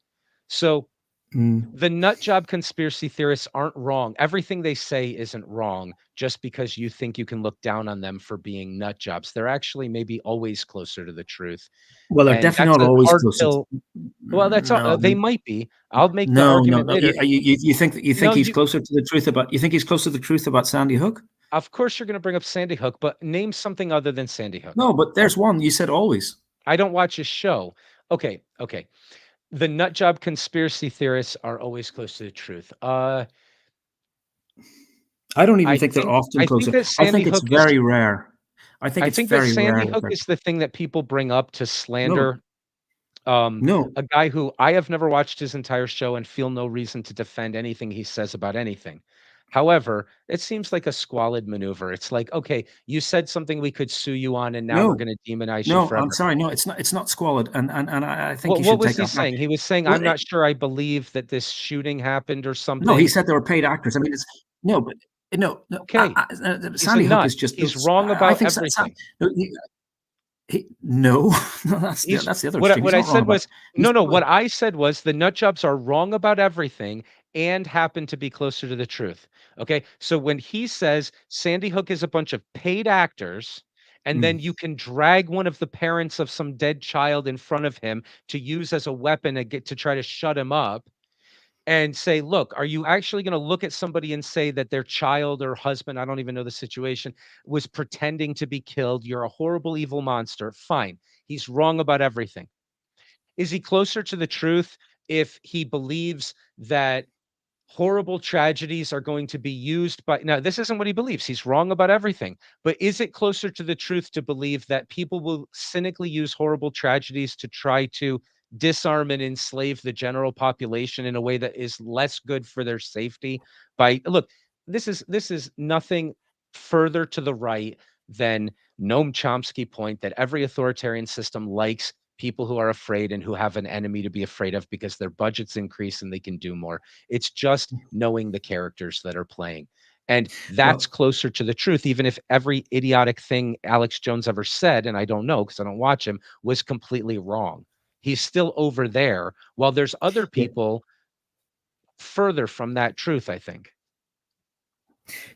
So mm. the nut job conspiracy theorists aren't wrong. Everything they say isn't wrong just because you think you can look down on them for being nut jobs. They're actually maybe always closer to the truth. Well, they're And definitely that's not a always hard closer. pill. Well, that's all, No, they might be. I'll make the no, no, argument no. later. You think No, he's you, closer to the truth about? You think he's closer to the truth about Sandy Hook? of course you're going to bring up Sandy Hook, but name something other than Sandy Hook. No, but there's one. You said always. I don't watch his show. Okay, okay. The nut job conspiracy theorists are always close to the truth. I don't even I think they're think often I think closer. that I Sandy think it's Hook is very rare. I think I it's think that very rare Sandy that Hook they're is the thing that people bring up to no, slander, um, no. a guy who I have never watched his entire show and feel no reason to defend anything he says about anything. However, it seems like a squalid maneuver. It's like, okay, you said something we could sue you on, and now we're No, going to demonize you no, I'm forever. sorry. No, it's not. It's not squalid, and I think you What should was take he that back. saying? He was saying, Well, "I'm not sure I believe that this shooting happened or no, he something." said they were paid actors. I mean, it's no, but no, no. Okay, he's a Sandy Hook nut. is just. He's wrong I about think everything. no, no, no. He's That's the other extreme. what He's I not wrong said about. was He's no, no, what I said was the nut jobs are wrong about everything and happen to be closer to the truth. Okay? So when he says Sandy Hook is a bunch of paid actors, and then mm, you can drag one of the parents of some dead child in front of him to use as a weapon to get to try to shut him up, and say, "Look, are you actually gonna look at somebody and say that their child or husband, I don't even know the situation, was pretending to be killed? You're a horrible, evil monster." Fine. He's wrong about everything. Is he closer to the truth if he believes that horrible tragedies are going to be used by, now this isn't what he believes, he's wrong about everything, but is it closer to the truth to believe that people will cynically use horrible tragedies to try to disarm and enslave the general population in a way that is less good for their safety? By, look, this is nothing further to the right than Noam Chomsky point that every authoritarian system likes people who are afraid and who have an enemy to be afraid of because their budgets increase and they can do more. It's just knowing the characters that are playing. And that's Well, closer to the truth, even if every idiotic thing Alex Jones ever said, and I don't know because I don't watch him, was completely wrong. He's still over there, while there's other yeah, people further from that truth, I think.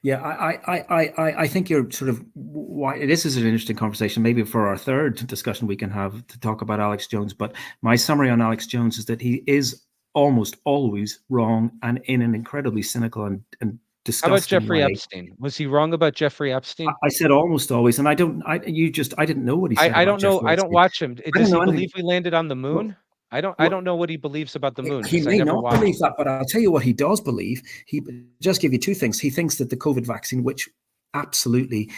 yeah, I think you're sort of why this is an interesting conversation. Maybe for our third discussion we can have to talk about Alex Jones. But my summary on Alex Jones is that he is almost always wrong and in an incredibly cynical and How about disgusting Jeffrey way. Epstein? Was he wrong about Jeffrey Epstein? I said almost always, and I don't. I didn't know what he said I about don't know. Jeffrey I don't Epstein. watch him. I don't Does he know anything. believe we landed on the Well, moon? I well, don't know what he believes about the moon he because I may never not believe watched that, it. but I'll tell you what he does believe. He just give you two things. He thinks that the COVID vaccine, which absolutely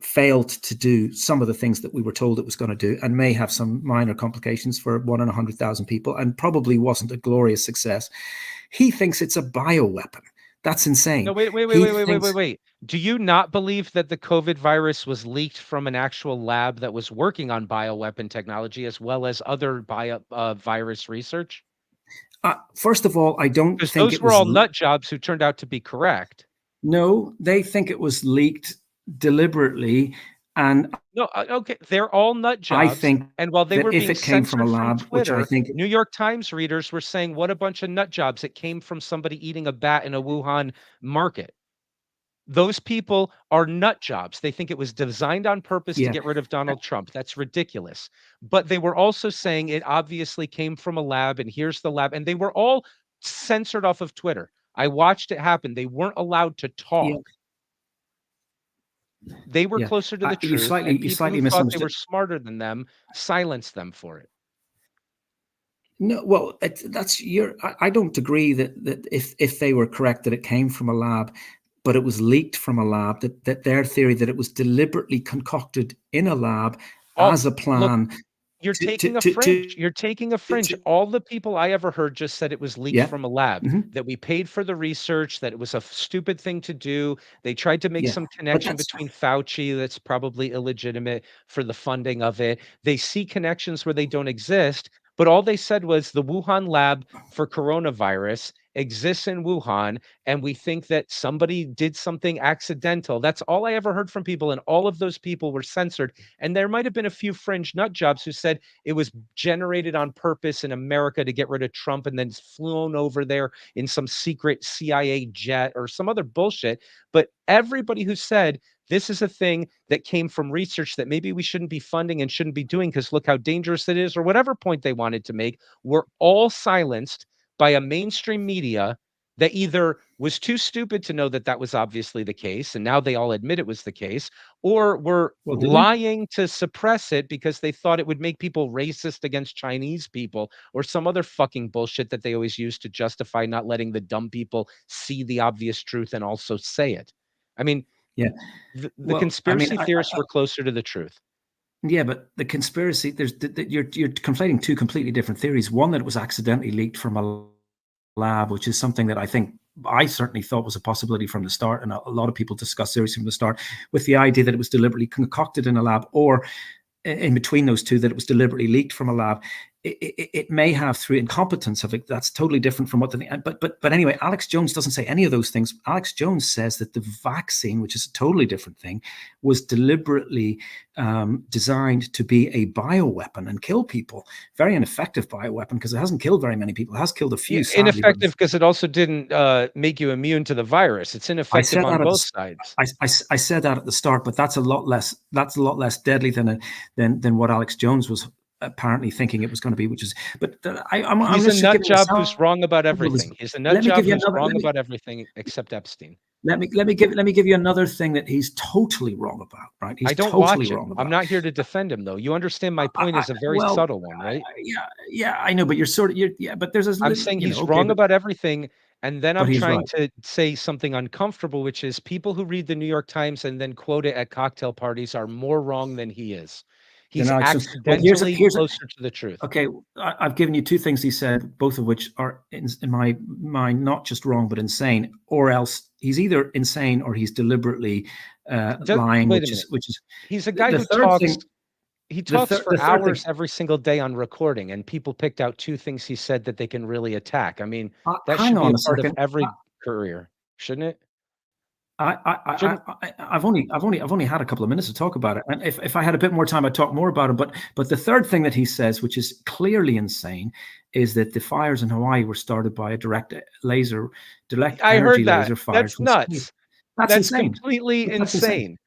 failed to do some of the things that we were told it was going to do, and may have some minor complications for 1 in 100,000 people, and probably wasn't a glorious success. He thinks it's a bioweapon. That's No, insane. wait, He thinks, wait. Do you not believe that the COVID virus was leaked from an actual lab that was working on bioweapon technology as well as other virus research? first of all, I don't Because think those it were was. all nut jobs who turned out to be correct. No, they think it was leaked deliberately, and No, okay, they're all nut I jobs. think And while they that were if being it came from a censored from lab, which I Twitter, think, New York Times readers were saying, what a bunch of nut jobs. It came from somebody eating a bat in a Wuhan market. Those people are nut jobs. They think it was designed on purpose to yeah, get rid of Donald Trump. That's ridiculous. But they were also saying it obviously came from a lab, and here's the lab. And they were all censored off of Twitter. I watched it happen. They weren't allowed to yeah, talk. They were yeah. closer to the You truth, slightly, and you people who slightly thought they were misunderstood. smarter than them silenced them for it. No, well, that's your. I don't agree that if they were correct that it came from a lab, but it was leaked from a lab, that their theory that it was deliberately concocted in a lab All as a look, plan you're to to taking a to to, fringe. You're taking a fringe. to All the people I ever heard just said it was leaked yeah, from a lab, hmm that we paid for the research, that it was a stupid thing to do. They tried to make yeah, some but connection that's between Fauci that's probably illegitimate for the funding of it. They see connections where they don't exist, but all they said was the Wuhan lab for coronavirus exists in Wuhan, and we think that somebody did something accidental. That's all I ever heard from people, and all of those people were censored. And there might have been a few fringe nut jobs who said it was generated on purpose in America to get rid of Trump and then flown over there in some secret CIA jet or some other bullshit. But everybody who said this is a thing that came from research that maybe we shouldn't be funding and shouldn't be doing because look how dangerous it is, or whatever point they wanted to make, were all silenced by a mainstream media that either was too stupid to know that that was obviously the case, and now they all admit it was the case, or were well, do they? lying to suppress it because they thought it would make people racist against Chinese people or some other fucking bullshit that they always use to justify not letting the dumb people see the obvious truth and also say it. I mean, Yeah. the Well, I mean, conspiracy theorists were closer to the truth. yeah, but the conspiracy, you're conflating two completely different theories. One, that it was accidentally leaked from a lab, which is something that I certainly thought was a possibility from the start, and a lot of people discussed seriously from the start, with the idea that it was deliberately concocted in a lab, or in between those two, that it was deliberately leaked from a lab. It may have, through incompetence of it, that's totally different from what the, but anyway, Alex Jones doesn't say any of those things. Alex Jones says that the vaccine, which is a totally different thing, was deliberately designed to be a bioweapon and kill people. Very ineffective bioweapon, because it hasn't killed very many people. It has killed a few, sadly. Ineffective because it also didn't make you immune to the virus. It's I ineffective said on that at both the, sides. I said that at the start, but that's a lot less. That's a lot less deadly than what Alex Jones was apparently thinking it was going to be. Which is, but I'm He's a just nut giving an job who's example wrong about of this. everything. He's a nut Let me job give you who's another. wrong about everything except Epstein. Let me give you another thing that he's totally wrong about. Right? I He's don't totally watch him. wrong I'm about. not here to defend him, though. You understand my point is a very Well, subtle one, right? yeah, I know, but you're sort of, yeah, but there's a, I'm saying he's okay, wrong but about everything And then But I'm he's trying right. to say something uncomfortable, which is people who read the New York Times and then quote it at cocktail parties are more wrong than he is. Then He's Alex Jones. Well, accidentally closer to the truth. okay. I've given you two things he said, both of which are in my mind not just wrong but insane, or else he's either insane or he's deliberately lying, Wait a which minute. is He's a guy the who third thing. talks The for third thing. hours every single day on recording, and people picked out two things he said that they can really attack. I mean, that Hang should be on a a part of second. every career, shouldn't it? I, Shouldn't I've only had a couple of minutes to talk about it, and if I had a bit more time, I'd talk more about it. But the third thing that he says, which is clearly insane, is that the fires in Hawaii were started by a direct I energy heard that. laser fired That's from space. nuts. That's That's insane. completely That's insane. insane.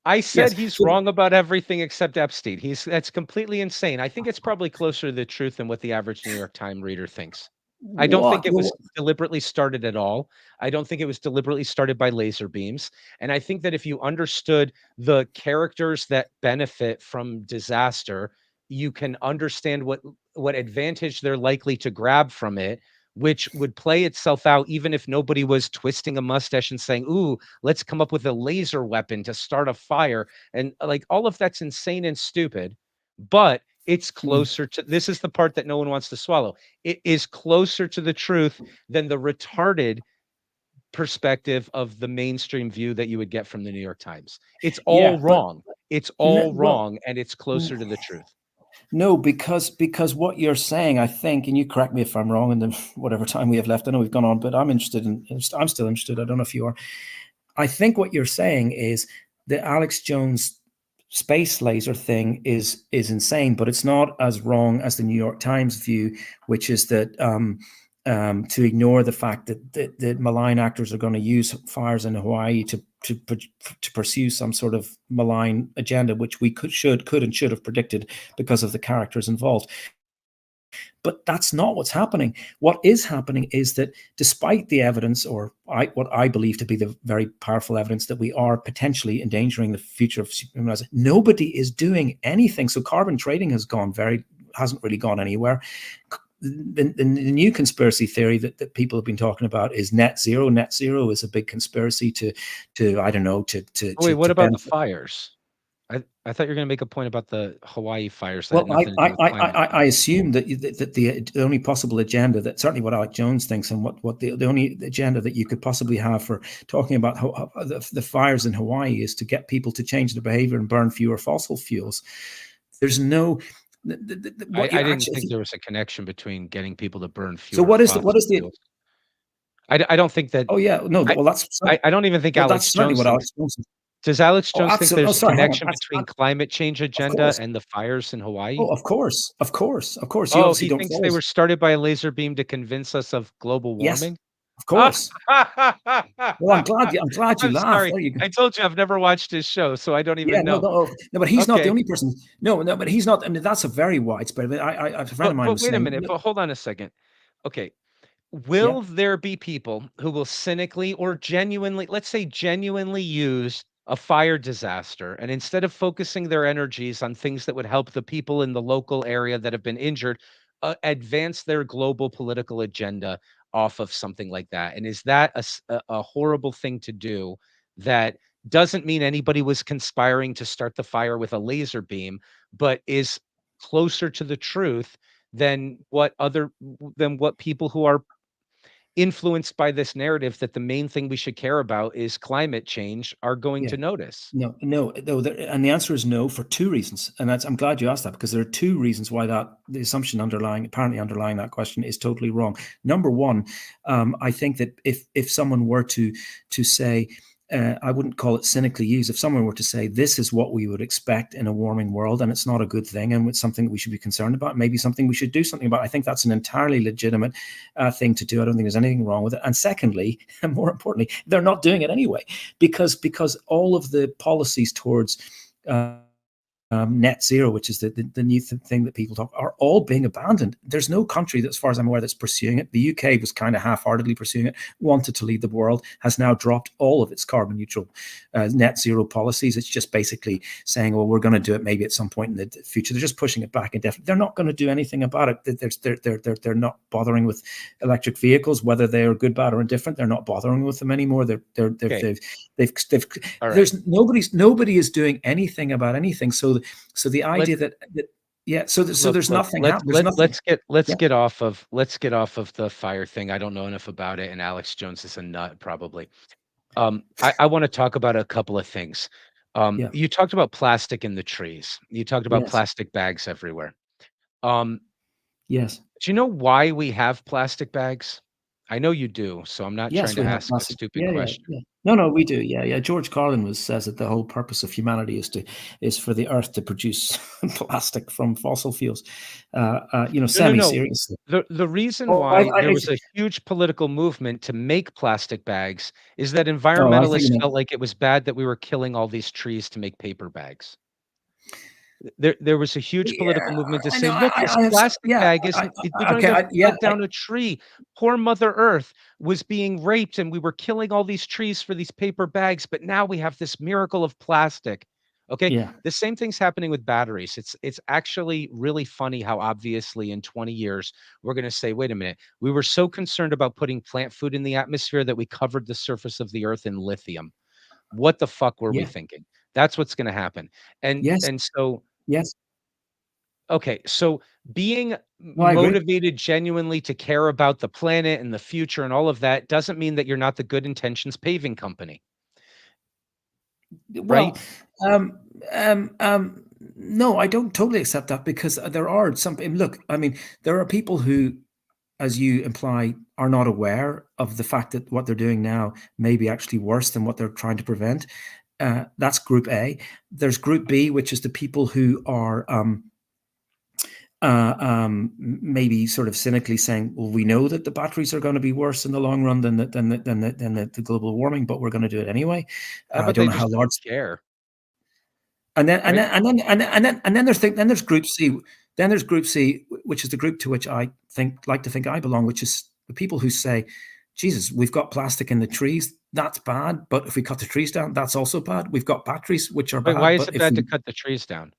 I said Yes. he's So wrong about everything except Epstein. That's completely insane. I think it's probably closer to the truth than what the average New York Times reader thinks. I don't think what? it was deliberately started at all. I don't think it was deliberately started by laser beams. And I think that if you understood the characters that benefit from disaster, you can understand what advantage they're likely to grab from it, which would play itself out even if nobody was twisting a mustache and saying, "Ooh, let's come up with a laser weapon to start a fire." And like all of that's insane and stupid, but it's closer to this is the part that no one wants to swallow. It is closer to the truth than the retarded perspective of the mainstream view that you would get from the New York Times. It's Yeah, all but wrong. It's all well, wrong, and it's closer to the truth. no, because what you're saying, I think, and you correct me if I'm wrong in the whatever time we have left. I know we've gone on, but I'm still interested. I don't know if you are. I think what you're saying is the Alex Jones space laser thing is insane, but it's not as wrong as the New York Times view, which is that to ignore the fact that the malign actors are going to use fires in Hawaii to pursue some sort of malign agenda, which we could and should have predicted because of the characters involved. But that's not what's happening. What is happening is that despite the evidence, or what I believe to be the very powerful evidence that we are potentially endangering the future of civilization, nobody is doing anything. So carbon trading hasn't really gone anywhere. The new conspiracy theory that people have been talking about is net zero. Net zero is a big conspiracy to I don't know to Wait, what about the benefit. fires? I thought you were going to make a point about the Hawaii fires that had Well, nothing to do with climate I change. assume that the only possible agenda, that certainly what Alex Jones thinks, and what the only agenda that you could possibly have for talking about the fires in Hawaii is to get people to change their behavior and burn fewer fossil fuels. There's no what I you didn't actually. think there was a connection between getting people to burn So fewer what fossil is the? fuels. I don't think that Oh yeah, no. I Well, I don't even think that's Alex certainly Jones what thinks. Alex Jones. Does Alex Oh, Jones think absolutely. Oh, there's a sorry. Hang on. connection between climate change Of agenda course. and the fires in Oh, Hawaii? of course. You Oh, obviously he don't thinks follow. they were started by a laser beam to convince us of global Yes, warming? of I'm course. Well, I'm glad you laughed. sorry. There you go. I told you I've never watched his show, so I don't Yeah, even know. no, but he's not the Okay. only person. No, but he's not. I mean, that's a very widespread. A friend of mine But was wait a saying, minute, but hold on a second. Okay. yeah, Will there be people who will cynically or genuinely, let's say genuinely use a fire disaster and instead of focusing their energies on things that would help the people in the local area that have been injured, advance their global political agenda off of something like that? And is that a horrible thing to do that doesn't mean anybody was conspiring to start the fire with a laser beam, but is closer to the truth than what people who are influenced by this narrative that the main thing we should care about is climate change are going yeah. to notice? No. And the answer is no for two reasons. And I'm glad you asked that, because there are two reasons why the assumption apparently underlying that question is totally wrong. Number one, I think that if someone were to say, I wouldn't call it cynically used. If someone were to say this is what we would expect in a warming world, and it's not a good thing, and it's something that we should be concerned about, maybe something we should do something about, I think that's an entirely legitimate thing to do. I don't think there's anything wrong with it. And secondly, and more importantly, they're not doing it anyway, because all of the policies towards net zero, which is the new thing that people talk, are all being abandoned. There's no country, that, as far as I'm aware, that's pursuing it. The UK was kind of half-heartedly pursuing it, wanted to lead the world, has now dropped all of its carbon neutral net zero policies. It's just basically saying, well, we're going to do it maybe at some point in the future. They're just pushing it back indefinitely. They're not going to do anything about it. They're not bothering with electric vehicles, whether they are good, bad, or indifferent. They're not bothering with them anymore. They've there's nobody is doing anything about anything. So the idea that yeah, so there's nothing happening. Let's get off of the fire thing. I don't know enough about it, and Alex Jones is a nut, probably. I want to talk about a couple of things. You talked about plastic in the trees. You talked about plastic bags everywhere. Yes. Do you know why we have plastic bags? I know you do, so I'm not trying to ask a stupid question. No, we do. Yeah. George Carlin says that the whole purpose of humanity is for the earth to produce plastic from fossil fuels. Semi-seriously. The reason why there was a huge political movement to make plastic bags is that environmentalists felt like it was bad that we were killing all these trees to make paper bags. There was a huge political movement to say, look, this plastic bag isn't, we don't even cut down a tree. Poor Mother Earth was being raped and we were killing all these trees for these paper bags, but now we have this miracle of plastic. Okay. Yeah. The same thing's happening with batteries. It's actually really funny how obviously in 20 years, we're going to say, wait a minute, we were so concerned about putting plant food in the atmosphere that we covered the surface of the earth in lithium. What the fuck were we thinking? That's what's going to happen. And so yes. Okay, so being motivated genuinely to care about the planet and the future and all of that doesn't mean that you're not the good intentions paving company. Well, no, I don't totally accept that, because there are some. Look, I mean, there are people who, as you imply, are not aware of the fact that what they're doing now may be actually worse than what they're trying to prevent. That's group A. There's group B, which is the people who are maybe sort of cynically saying, well, we know that the batteries are going to be worse in the long run than the global warming, but we're going to do it anyway. I don't know how large care. And then there's group C. Then there's group C, which is the group to which I like to think I belong, which is the people who say, Jesus, we've got plastic in the trees. That's bad. But if we cut the trees down, that's also bad. We've got batteries, which are bad. Why is it bad to cut the trees down?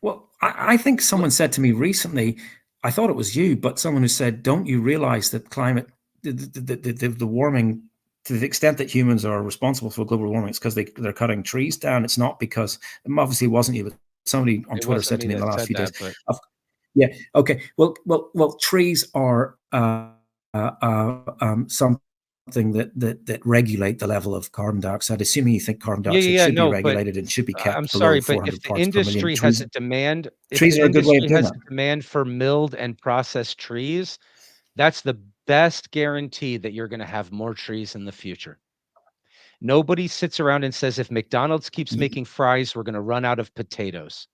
Well, I think someone said to me recently, I thought it was you, but someone who said, don't you realize that climate, the warming, to the extent that humans are responsible for global warming, it's because they're cutting trees down. It's not because, obviously it wasn't you, but somebody on Twitter said to me in the last few days. Yeah. Okay. Well, trees are something that regulate the level of carbon dioxide. Assuming you think carbon dioxide should be regulated and should be kept. I'm sorry, but if the industry has a demand, trees are a good way of doing that. Demand for milled and processed trees, that's the best guarantee that you're going to have more trees in the future. Nobody sits around and says, if McDonald's keeps making fries, we're going to run out of potatoes.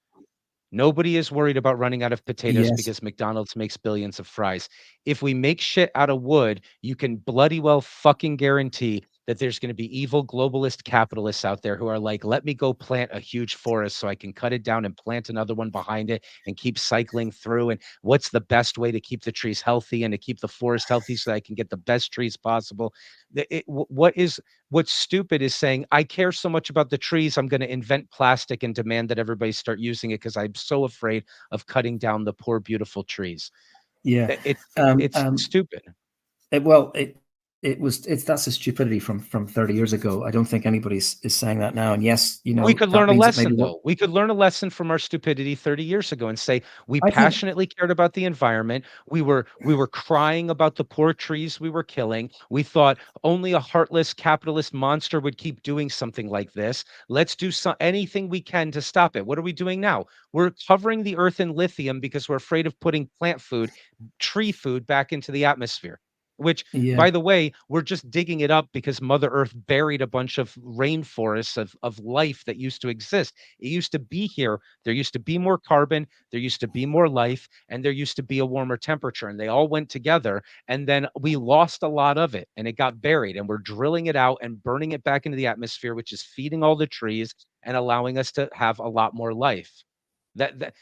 Nobody is worried about running out of potatoes because McDonald's makes billions of fries. If we make shit out of wood, you can bloody well fucking guarantee that there's going to be evil globalist capitalists out there who are like, let me go plant a huge forest so I can cut it down and plant another one behind it and keep cycling through. And what's the best way to keep the trees healthy and to keep the forest healthy so that I can get the best trees possible? What's stupid is saying, I care so much about the trees, I'm going to invent plastic and demand that everybody start using it because I'm so afraid of cutting down the poor, beautiful trees. Yeah. It's stupid. That's a stupidity from 30 years ago. I don't think anybody is saying that now. And yes, we could learn a lesson though. We could learn a lesson from our stupidity 30 years ago and say, we passionately cared about the environment. We were crying about the poor trees we were killing. We thought only a heartless capitalist monster would keep doing something like this. Let's do anything we can to stop it. What are we doing now? We're covering the earth in lithium because we're afraid of putting plant food, tree food back into the atmosphere. which, Yeah. by the way, we're just digging it up because Mother Earth buried a bunch of rainforests of life that used to exist. It used to be here. There used to be more carbon, there used to be more life, and there used to be a warmer temperature, and they all went together. And then we lost a lot of it, and it got buried, and we're drilling it out and burning it back into the atmosphere, which is feeding all the trees and allowing us to have a lot more life. That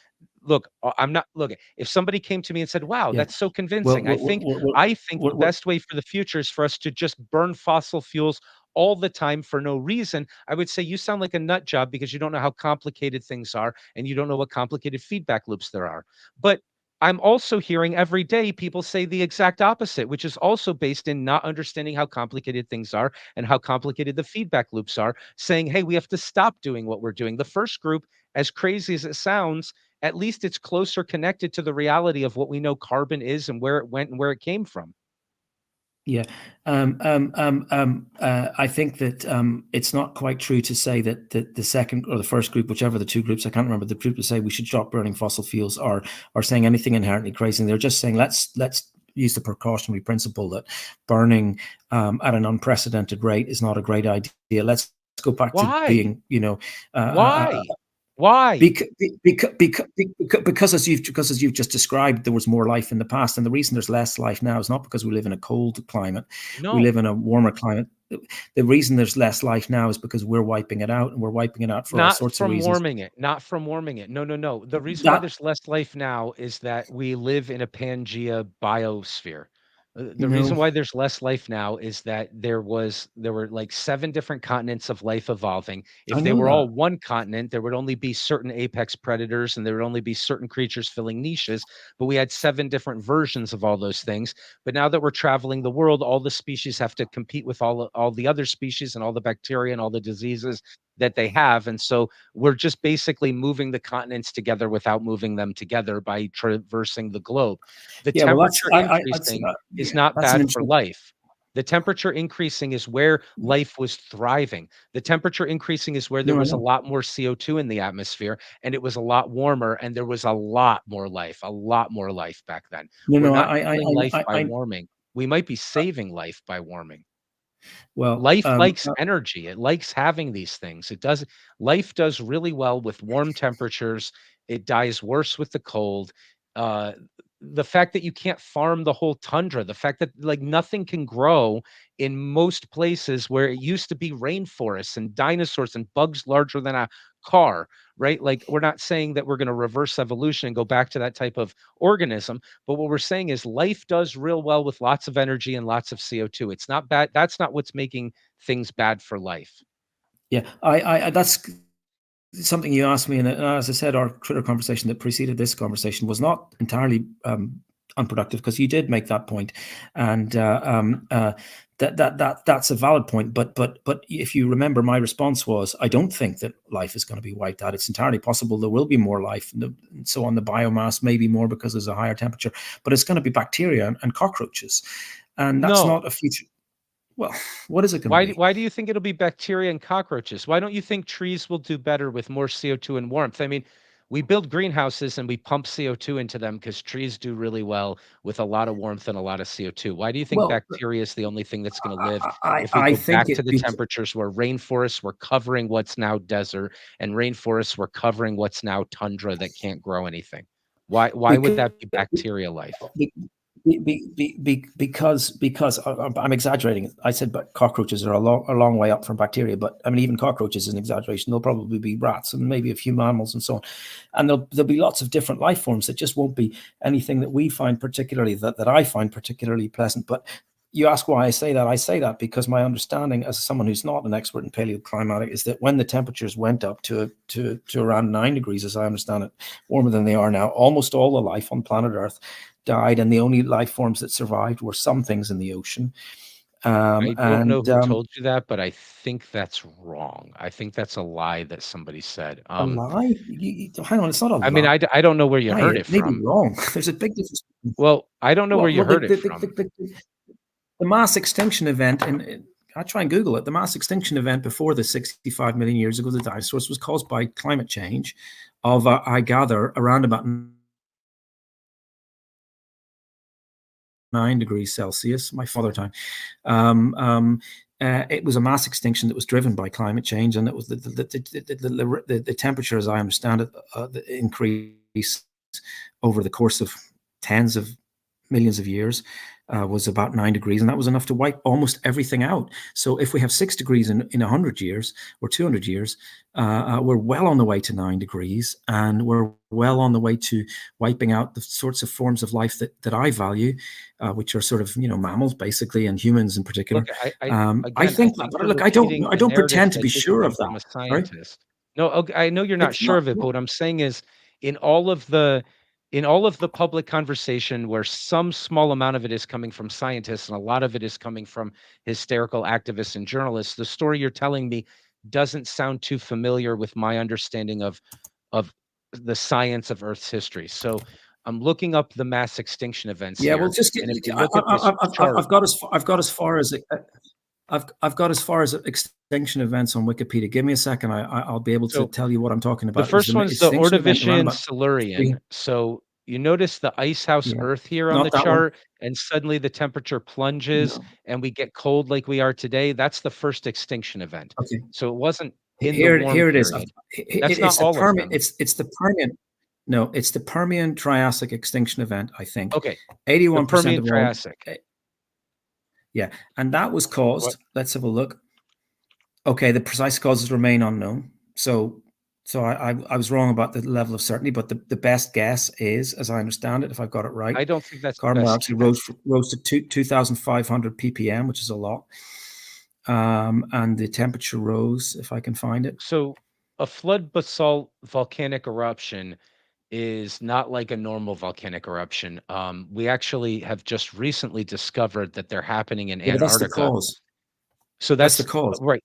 look, I'm not look. If somebody came to me and said, "Wow, Yeah. that's so Well, convincing," what, what, what, what, I think the what, best way for the future is for us to just burn fossil fuels all the time for no reason. I would say you sound like a nut job because you don't know how complicated things are and you don't know what complicated feedback loops there are. But I'm also hearing every day people say the exact opposite, which is also based in not understanding how complicated things are and how complicated the feedback loops are, saying, hey, we have to stop doing what we're doing. The first group, as crazy as it sounds, at least it's closer connected to the reality of what we know carbon is and where it went and where it came from. Yeah. I think that it's not quite true to say that the second or the first group, whichever the two groups, I can't remember, the group to say we should stop burning fossil fuels are saying anything inherently crazy. They're just saying let's use the precautionary principle that burning at an unprecedented rate is not a great idea. Let's go back to Why? being, Why? Why? because as you've just described, there was more life in the past, and the reason there's less life now is not because we live in a cold climate. We No, live in a warmer climate. The reason there's less life now is because we're wiping it out, and we're wiping it out for all not sorts of from reasons. warming it, not from warming it. No, no, no. The reason why That there's less life now is that we live in a Pangea biosphere. The no, reason why there's less life now is that there were like 7 different continents of life evolving. I If they know were that. all one continent, there would only be certain apex predators and there would only be certain creatures filling niches, but we had 7 different versions of all those things. But now that we're traveling the world, all the species have to compete with all the other species and all the bacteria and all the diseases that they have. And so we're just basically moving the continents together without moving them together by traversing the globe. The Yeah, well, temperature increasing is yeah, not that's an bad for interesting. life. The temperature increasing is where life was thriving. The temperature increasing is where there No, I was a know. lot more CO2 in the atmosphere and it was a lot warmer and there was a lot more life back then. No, We're no, not killing life by I warming. We might be saving life by warming. well, Life likes energy. It likes having these things. It does life does really well with warm temperatures. It dies worse with the cold. Uh, the fact that you can't farm the whole tundra, the fact that like nothing can grow in most places where it used to be rainforests and dinosaurs and bugs larger than a car, right? Like we're not saying that we're going to reverse evolution and go back to that type of organism, but what we're saying is life does real well with lots of energy and lots of CO2. It's not bad. That's not what's making things bad for life. yeah, that's something you asked me, and as I said, our Twitter conversation that preceded this conversation was not entirely unproductive because you did make that point, and that's a valid point. But if you remember, my response was, I don't think that life is going to be wiped out. It's entirely possible there will be more life, and so on the biomass, maybe more because there's a higher temperature, but it's going to be bacteria and cockroaches, and that's No. not a future. Well, what is it going to be? Why do you think it'll be bacteria and cockroaches? Why don't you think trees will do better with more CO2 and warmth? I mean, we build greenhouses and we pump CO2 into them because trees do really well with a lot of warmth and a lot of CO2. Why do you think Well, bacteria is the only thing that's going to live if we I go think back it to the temperatures where rainforests were covering what's now desert and rainforests were covering what's now tundra that can't grow anything? Why would because that be bacteria life? because I'm exaggerating. I said, but cockroaches are a long way up from bacteria. But I mean, even cockroaches is an exaggeration. There'll probably be rats and maybe a few mammals and so on, and there'll be lots of different life forms. That just won't be anything that we find particularly that I find particularly pleasant. But you ask why I say that. I say that because my understanding, as someone who's not an expert in paleoclimatic, is that when the temperatures went up to around 9 degrees, as I understand it, warmer than they are now, almost all the life on planet Earth died, and the only life forms that survived were some things in the ocean. I don't know who told you that, but I think that's wrong. I think that's a lie that somebody said. A lie? Hang on, it's not a I mean, lie. I don't know where you heard It it may be from. wrong. There's a big difference. Well, I don't know where you Well, heard it from. the mass extinction event, and I try and Google it. The mass extinction event before the 65 million years ago, the dinosaurs, was caused by climate change. Of I gather around about 9 degrees Celsius, my father time. It was a mass extinction that was driven by climate change, and it was the temperature, as I understand it, the increase over the course of tens of millions of years was about 9 degrees, and that was enough to wipe almost everything out. So if we have 6 degrees in 100 years or 200 years, we're well on the way to 9 degrees, and we're well on the way to wiping out the sorts of forms of life that I value, which are sort of, mammals basically, and humans in particular. Look, I again, I think, think but you're look, repeating I a don't narrative pretend to that be didn't sure come of from that. a Right? scientist. No, okay, I know you're not It's sure not. of it, but what I'm saying is in all of the public conversation where some small amount of it is coming from scientists and a lot of it is coming from hysterical activists and journalists, the story you're telling me doesn't sound too familiar with my understanding of the science of Earth's history. So I'm looking up the mass extinction events Yeah, well, here, just and if you look at this chart, I've got as far as I've got as far as extinction events on Wikipedia. Give me a second. I'll be able to so tell you what I'm talking the about. It was first the one's the extinction event around Ordovician about three. Silurian. So you notice the ice house Yeah, Earth here on the not that one. chart, and suddenly the temperature plunges No. and we get cold like we are today. That's the first extinction event. Okay. So it wasn't in the warm Here it is. period. That's not It's the all of Permian. them. It's the Permian. No, it's the Permian Triassic extinction event. I think Okay, the 81% Permian of all. Triassic. Yeah, and that was What? caused. Let's have a look. Okay, the precise causes remain unknown. So I was wrong about the level of certainty, but the best guess is, as I understand it, if I've got it right, I don't think that's the carbon best dioxide guess. rose to 2,500 ppm, which is a lot. And the temperature rose, if I can find it. So a flood basalt volcanic eruption is not like a normal volcanic eruption. We actually have just recently discovered that they're happening in Yeah, but that's the Antarctica. cause. So That's the that's cause. right.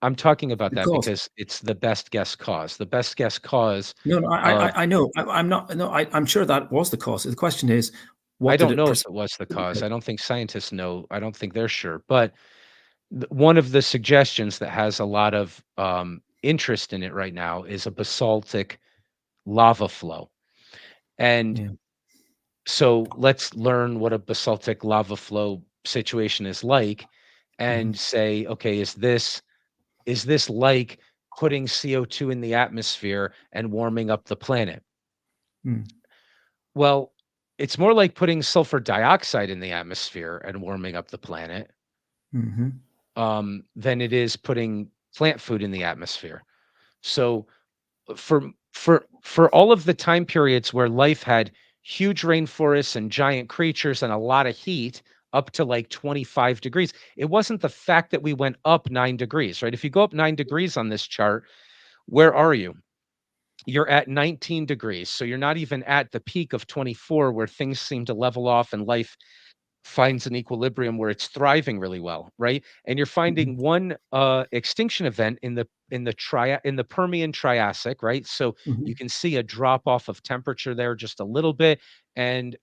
I'm talking about The that cause. because it's the best guess cause. The best guess cause No, no, of I know. I'm not. No, I'm sure that was the cause. The question is, I what did don't it know if it was the cause. I don't think scientists know. I don't think they're sure. But one of the suggestions that has a lot of interest in it right now is a basaltic lava flow. And Yeah. so let's learn what a basaltic lava flow situation is like Mhm. and say, okay, is this like putting CO2 in the atmosphere and warming up the planet? Mm. Well, it's more like putting sulfur dioxide in the atmosphere and warming up the planet Mhm. than it is putting plant food in the atmosphere. So for all of the time periods where life had huge rainforests and giant creatures and a lot of heat up to like 25 degrees, it wasn't the fact that we went up 9 degrees, right? If you go up 9 degrees on this chart, where are you? You're at 19 degrees. So you're not even at the peak of 24 where things seem to level off and life finds an equilibrium where it's thriving really well, right? And you're finding Mhm. one extinction event in the Permian Triassic, right? So you Mhm. can see a drop off of temperature there just a little bit, and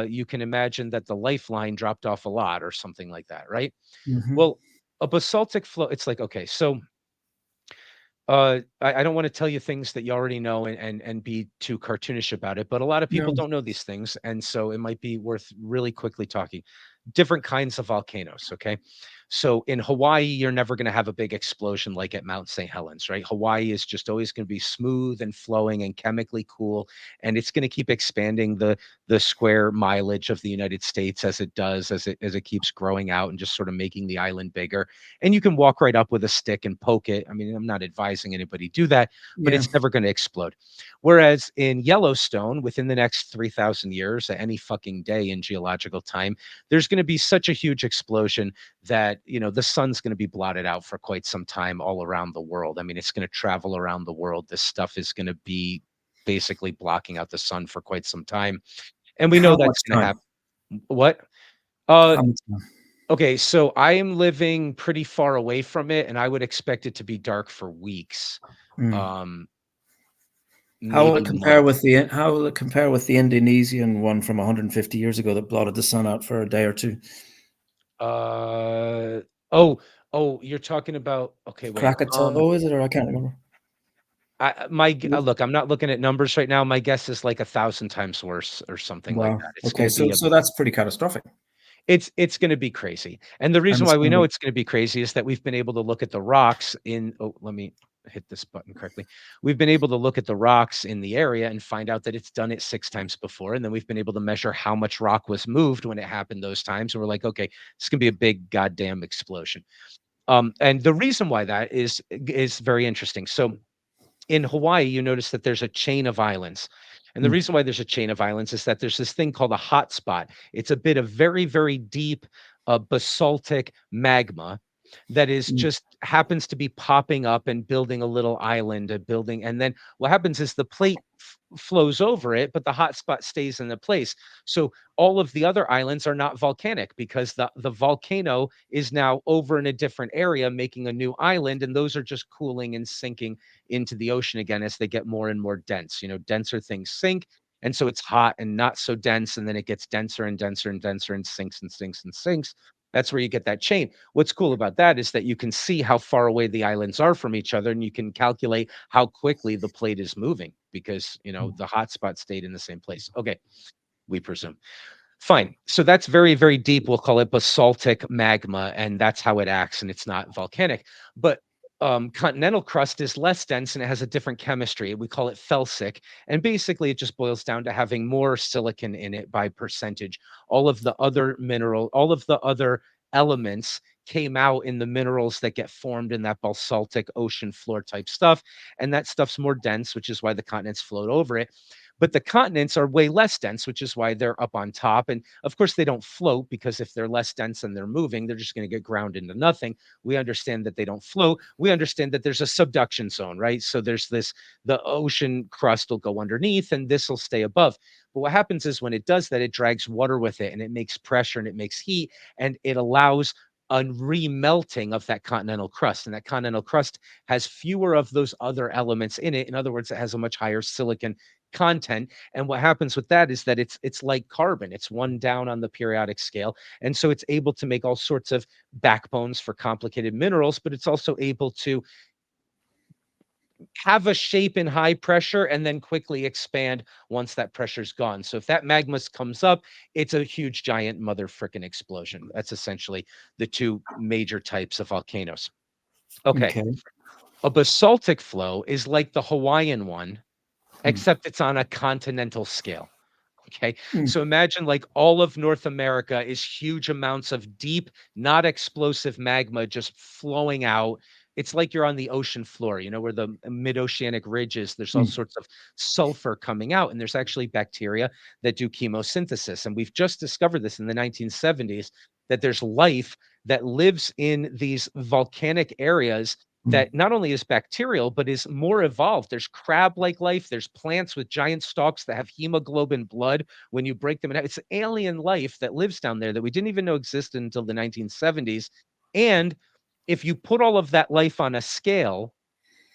you can imagine that the lifeline dropped off a lot or something like that, right? Mhm. Well, a basaltic flow, it's like, okay, so I don't want to tell you things that you already know and be too cartoonish about it, but a lot of people No. don't know these things, and so it might be worth really quickly talking. Different kinds of volcanoes, okay? So in Hawaii, you're never going to have a big explosion like at Mount St. Helens, right? Hawaii is just always going to be smooth and flowing and chemically cool, and it's going to keep expanding the square mileage of the United States as it does, as it keeps growing out and just sort of making the island bigger. And you can walk right up with a stick and poke it. I mean, I'm not advising anybody do that, but Yeah. it's never going to explode. Whereas in Yellowstone, within the next 3,000 years, at any fucking day in geological time, there's going to be such a huge explosion that, the sun's going to be blotted out for quite some time all around the world. I mean, it's going to travel around the world. This stuff is going to be basically blocking out the sun for quite some time. And we know How that's much going to time? happen. What? Uh, How much time? Okay, so I am living pretty far away from it, and I would expect it to be dark for weeks, Mm. um, How will it maybe compare months. with the How will it compare with the Indonesian one from 150 years ago that blotted the sun out for a day or two? Uh, oh, you're talking about okay, wait. Krakatoa, is it, or I can't remember. Look, I'm not looking at numbers right now. My guess is like 1,000 times worse or something like Wow. that. It's going Okay, to be so a that's pretty catastrophic. It's going to be crazy. And the And reason it's why we going know to it's going to be crazy is that we've been able to look at the rocks in, oh, let me hit this button correctly. We've been able to look at the rocks in the area and find out that it's done it 6 times before. And then we've been able to measure how much rock was moved when it happened those times. And we're like, okay, it's going to be a big goddamn explosion. And the reason why that is very interesting. So in Hawaii, you notice that there's a chain of islands. And the mm, reason why there's a chain of islands is that there's this thing called a hot spot. It's a bit of very, very deep basaltic magma that is mm, just happens to be popping up and building a little island, a building. And then what happens is the plate flows over it, but the hot spot stays in the place. So all of the other islands are not volcanic because the volcano is now over in a different area, making a new island. And those are just cooling and sinking into the ocean again as they get more and more dense. Denser things sink. And so it's hot and not so dense. And then it gets denser and denser and denser and sinks and sinks and sinks. That's where you get that chain. What's cool about that is that you can see how far away the islands are from each other, and you can calculate how quickly the plate is moving because, mm. the hot spot stayed in the same place. Okay, we presume. Fine. So that's very, very deep. We'll call it basaltic magma, and that's how it acts, and it's not volcanic. But continental crust is less dense and it has a different chemistry. We call it felsic. And basically, it just boils down to having more silicon in it by percentage. All of the other all of the other elements came out in the minerals that get formed in that basaltic ocean floor type stuff. And that stuff's more dense, which is why the continents float over it. But the continents are way less dense, which is why they're up on top. And of course, they don't float because if they're less dense and they're moving, they're just going to get ground into nothing. We understand that they don't float. We understand that there's a subduction zone, right? So there's the ocean crust will go underneath and this will stay above. But what happens is when it does that, it drags water with it and it makes pressure and it makes heat and it allows a remelting of that continental crust. And that continental crust has fewer of those other elements in it. In other words, it has a much higher silicon content. And what happens with that is that it's like carbon. It's one down on the periodic scale. And so it's able to make all sorts of backbones for complicated minerals, but it's also able to have a shape in high pressure and then quickly expand once that pressure's gone. So if that magma comes up, it's a huge giant mother frickin' explosion. That's essentially the two major types of volcanoes. Okay. Okay. A basaltic flow is like the Hawaiian one, Mm, except it's on a continental scale. Okay. mm, So imagine like all of North America is huge amounts of deep, not explosive magma just flowing out. It's like you're on the ocean floor, where the mid-oceanic ridge is. There's all mm, sorts of sulfur coming out, and there's actually bacteria that do chemosynthesis. And we've just discovered this in the 1970s that there's life that lives in these volcanic areas mm. that not only is bacterial, but is more evolved. There's crab-like life. There's plants with giant stalks that have hemoglobin blood when you break them. It's alien life that lives down there that we didn't even know existed until the 1970s. And if you put all of that life on a scale,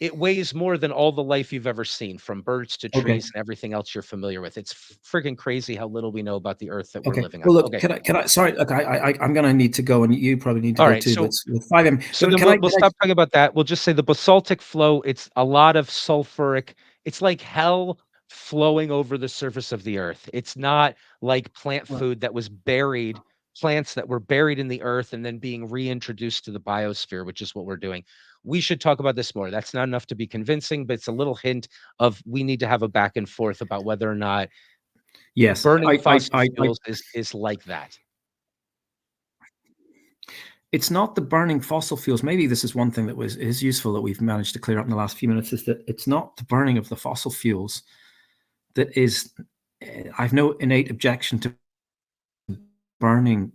it weighs more than all the life you've ever seen, from birds to Okay. trees and everything else you're familiar with. It's freaking crazy how little we know about the earth that we're Okay. living on. Well, look, Okay. can I, sorry, look, I'm going to need to go and you probably need to All go right. too, but So it's with 5 So then we'll stop talking about that. We'll just say the basaltic flow, it's a lot of sulfuric. It's like hell flowing over the surface of the earth. It's not like plant well, food that was buried, plants that were buried in the earth and then being reintroduced to the biosphere, which is what we're doing. We should talk about this more. That's not enough to be convincing, but it's a little hint of we need to have a back and forth about whether or not yes, burning fossil fuels is like that. it's not the burning fossil fuels. Maybe this is one thing that is useful that we've managed to clear up in the last few minutes, is that it's not the burning of the fossil fuels that is. I've no innate objection to burning,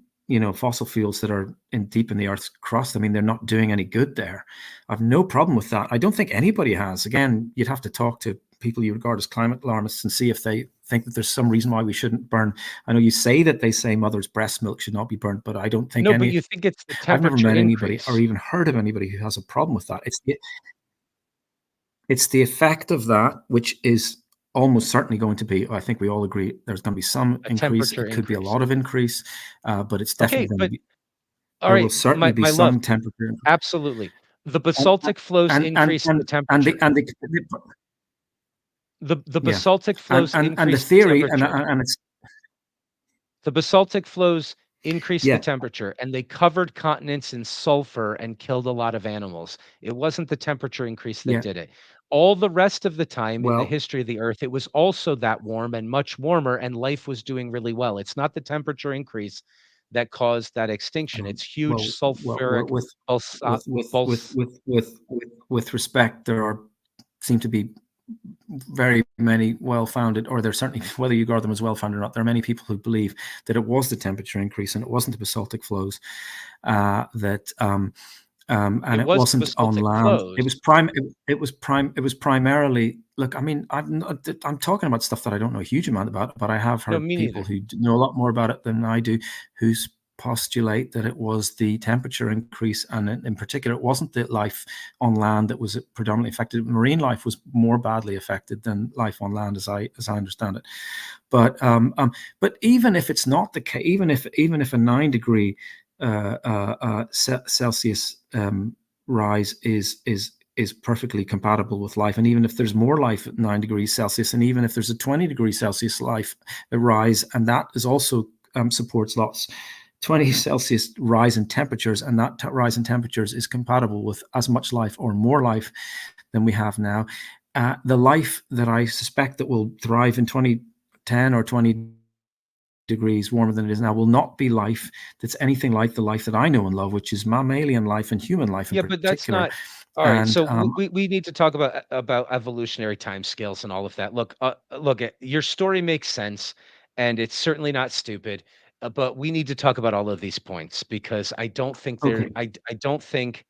fossil fuels that are deep in the Earth's crust. I mean, they're not doing any good there. I've no problem with that. I don't think anybody has. Again, you'd have to talk to people you regard as climate alarmists and see if they think that there's some reason why we shouldn't burn. I know you say that they say mother's breast milk should not be burnt, but I don't think No, but you think it's the I've never temperature met anybody or increase. even heard of anybody who has a problem with that. It's the effect of that, which is almost certainly going to be, I think we all agree, there's going to be some A increase. temperature It could be a increase. lot of increase, but it's definitely Okay, going to but be, all there will right, certainly be my love, some temperature increase. absolutely. The And, basaltic flows and, and, increase the and, and the, temperature. and the, The yeah. basaltic flows And the increase the theory, temperature. and it's, The basaltic flows increased the Yeah. temperature, and they covered continents in sulfur and killed a lot of animals. It wasn't the temperature increase that Yeah. did it. All the rest of the time in the Well, history of the Earth, it was also that warm and much warmer, and life was doing really well. It's not the temperature increase that caused that extinction. It's huge sulfuric with pulsa with with with pulse. with with with respect, there are seem to be very many well-founded, or there's certainly, whether you regard them as well-founded or not, there are many people who believe that it was the temperature increase and it wasn't the basaltic flows, that and It it was the wasn't on basaltic land. flows. It was primarily. Look, I mean, I'm talking about stuff that I don't know a huge amount about, but I have No, heard me people neither. who know a lot more about it than I do, who postulate that it was the temperature increase, and in particular, it wasn't the life on land that was predominantly affected. Marine life was more badly affected than life on land, as I understand it. But even if it's not the case, even if a 9 degree Celsius rise is perfectly compatible with life, and even if there's more life at 9 degrees Celsius, and even if there's a 20 degree Celsius life rise, and that is also supports lots 20 Celsius rise in temperatures, and that rise in temperatures is compatible with as much life or more life than we have now. The life that I suspect that will thrive in 2010 or 20 degrees warmer than it is now will not be life that's anything like the life that I know and love, which is mammalian life and human life in Yeah, but that's particular. not all right. And So we need to talk about evolutionary timescales and all of that. Look, look, your story makes sense, and it's certainly not stupid. But we need to talk about all of these points because I don't think okay, I don't think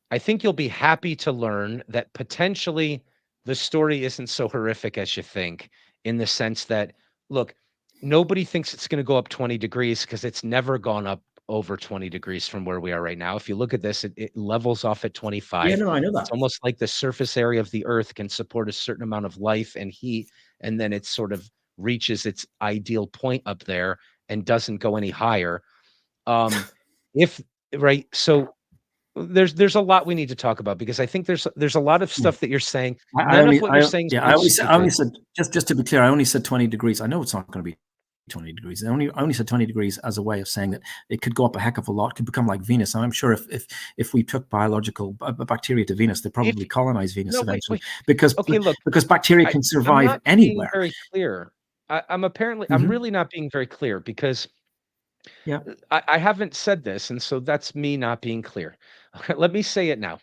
I think you'll be happy to learn that potentially the story isn't so horrific as you think, in the sense that, look, nobody thinks it's going to go up 20 degrees because it's never gone up over 20 degrees from where we are right now. If you look at this, it levels off at yeah, 25. no, I know It's that. almost like the surface area of the earth can support a certain amount of life and heat, and then it sort of reaches its ideal point up there and doesn't go any higher. Um, if right, so there's a lot we need to talk about because I think there's a lot of Yeah. stuff that you're saying. I None of only, what you're I saying yeah, sounds I only stupid. said, just to be clear, I only said 20 degrees. I know it's not going to be 20 degrees. I only said 20 degrees as a way of saying that it could go up a heck of a lot, could become like Venus. And I'm sure if we took biological bacteria to Venus, they'd If probably colonize Venus no, wait, eventually, wait. because Okay, look, because bacteria I can I'm survive not being anywhere. very clear. I'm Hmm. really not being very clear because Yeah. I haven't said this, and so that's me not being clear. Okay, let me say it now.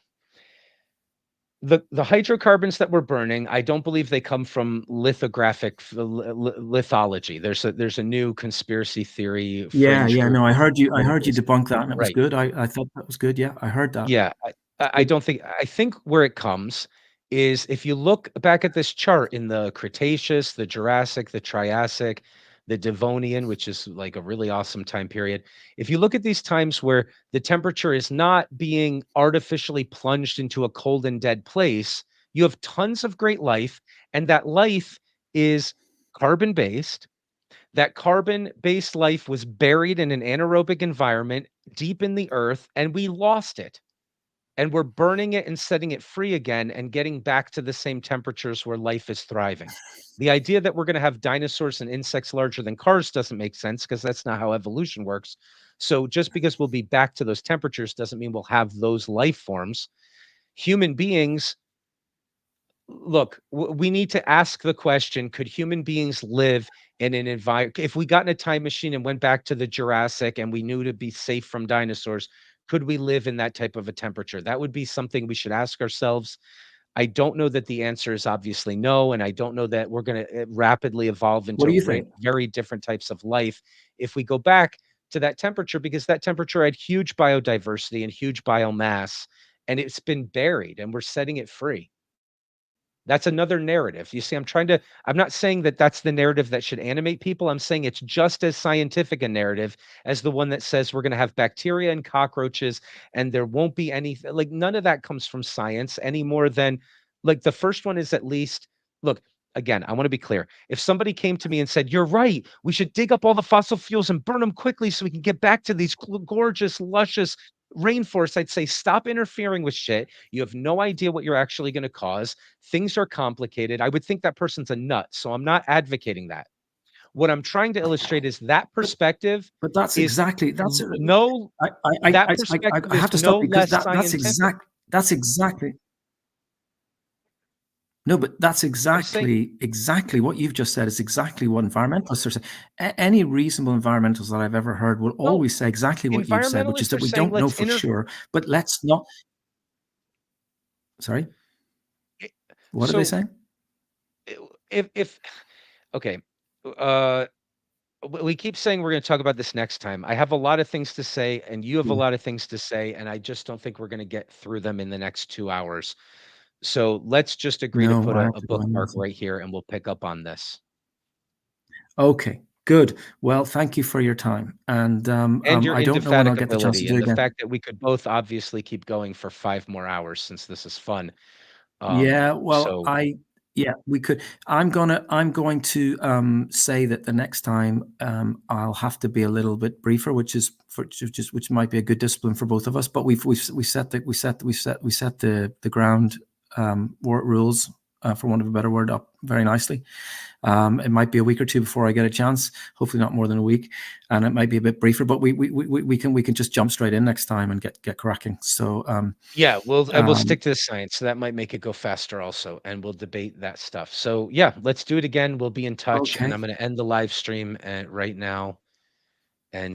The hydrocarbons that we're burning, I don't believe they come from lithographic lithology. There's a new conspiracy theory Yeah. fringe Yeah. group No, I heard you. I doing heard you this. debunk that, and it was Right. good. I thought that was good. Yeah, I heard that. Yeah, It's I good. don't think I think where it comes is if you look back at this chart in the Cretaceous, the Jurassic, the Triassic, the Devonian, which is like a really awesome time period. If you look at these times where the temperature is not being artificially plunged into a cold and dead place, you have tons of great life, and that life is carbon based. That carbon based life was buried in an anaerobic environment deep in the earth, and we lost it, and we're burning it and setting it free again and getting back to the same temperatures where life is thriving. The idea that we're going to have dinosaurs and insects larger than cars doesn't make sense because that's not how evolution works. So just because we'll be back to those temperatures doesn't mean we'll have those life forms. Human beings, look, we need to ask the question, could human beings live in an environment if we got in a time machine and went back to the Jurassic and we knew to be safe from dinosaurs, could we live in that type of a temperature? That would be something we should ask ourselves. I don't know that the answer is obviously no, and I don't know that we're going to rapidly evolve What into do you think? very different types of life if we go back to that temperature, because that temperature had huge biodiversity and huge biomass, and it's been buried and we're setting it free. That's another narrative. You see, I'm not saying that that's the narrative that should animate people. I'm saying it's just as scientific a narrative as the one that says we're going to have bacteria and cockroaches and there won't be any, like, none of that comes from science any more than, like, the first one is at least, look, again, I want to be clear. If somebody came to me and said, "You're right, we should dig up all the fossil fuels and burn them quickly so we can get back to these gorgeous, luscious rainforests," I'd say, "Stop interfering with shit. You have no idea what you're actually going to cause. Things are complicated." I would think that person's a nut, so I'm not advocating that. What I'm trying to illustrate is that but perspective but that's is exactly that's no, that I perspective have is to stop no you because less scientific. that's exactly no, but that's I'm saying exactly what you've just said is exactly what environmentalists are saying. Any reasonable environmentalist that I've ever heard will no, always say exactly what you've said, which is environmentalists that are we saying don't know let's for sure, but let's not. Sorry, what are they so saying? if okay, uh we keep saying we're going to talk about this next time. I have a lot of things to say, and you have a Yeah. lot of things to say, and I just don't think we're going to get through them in the next 2 hours. So let's just agree to No, put I a have to go in. bookmark right here, and we'll pick up on this. Okay, good. Well, thank you for your time, and And your I don't know when I'll get the chance to indefatigability, do it and the again. fact that we could both obviously keep going for 5 more hours since this is fun. Yeah, well, So yeah, we could. I'm going to say that the next time I'll have to be a little bit briefer, which might be a good discipline for both of us. But we set the ground rules, for want of a better word, up very nicely. It might be a week or two before I get a chance. Hopefully, not more than a week, and it might be a bit briefer. But we can just jump straight in next time and get cracking. So yeah, we'll um, stick to the science. So that might make it go faster also, and we'll debate that stuff. So yeah, let's do it again. We'll be in touch, and okay. I'm going to end the live stream right now. And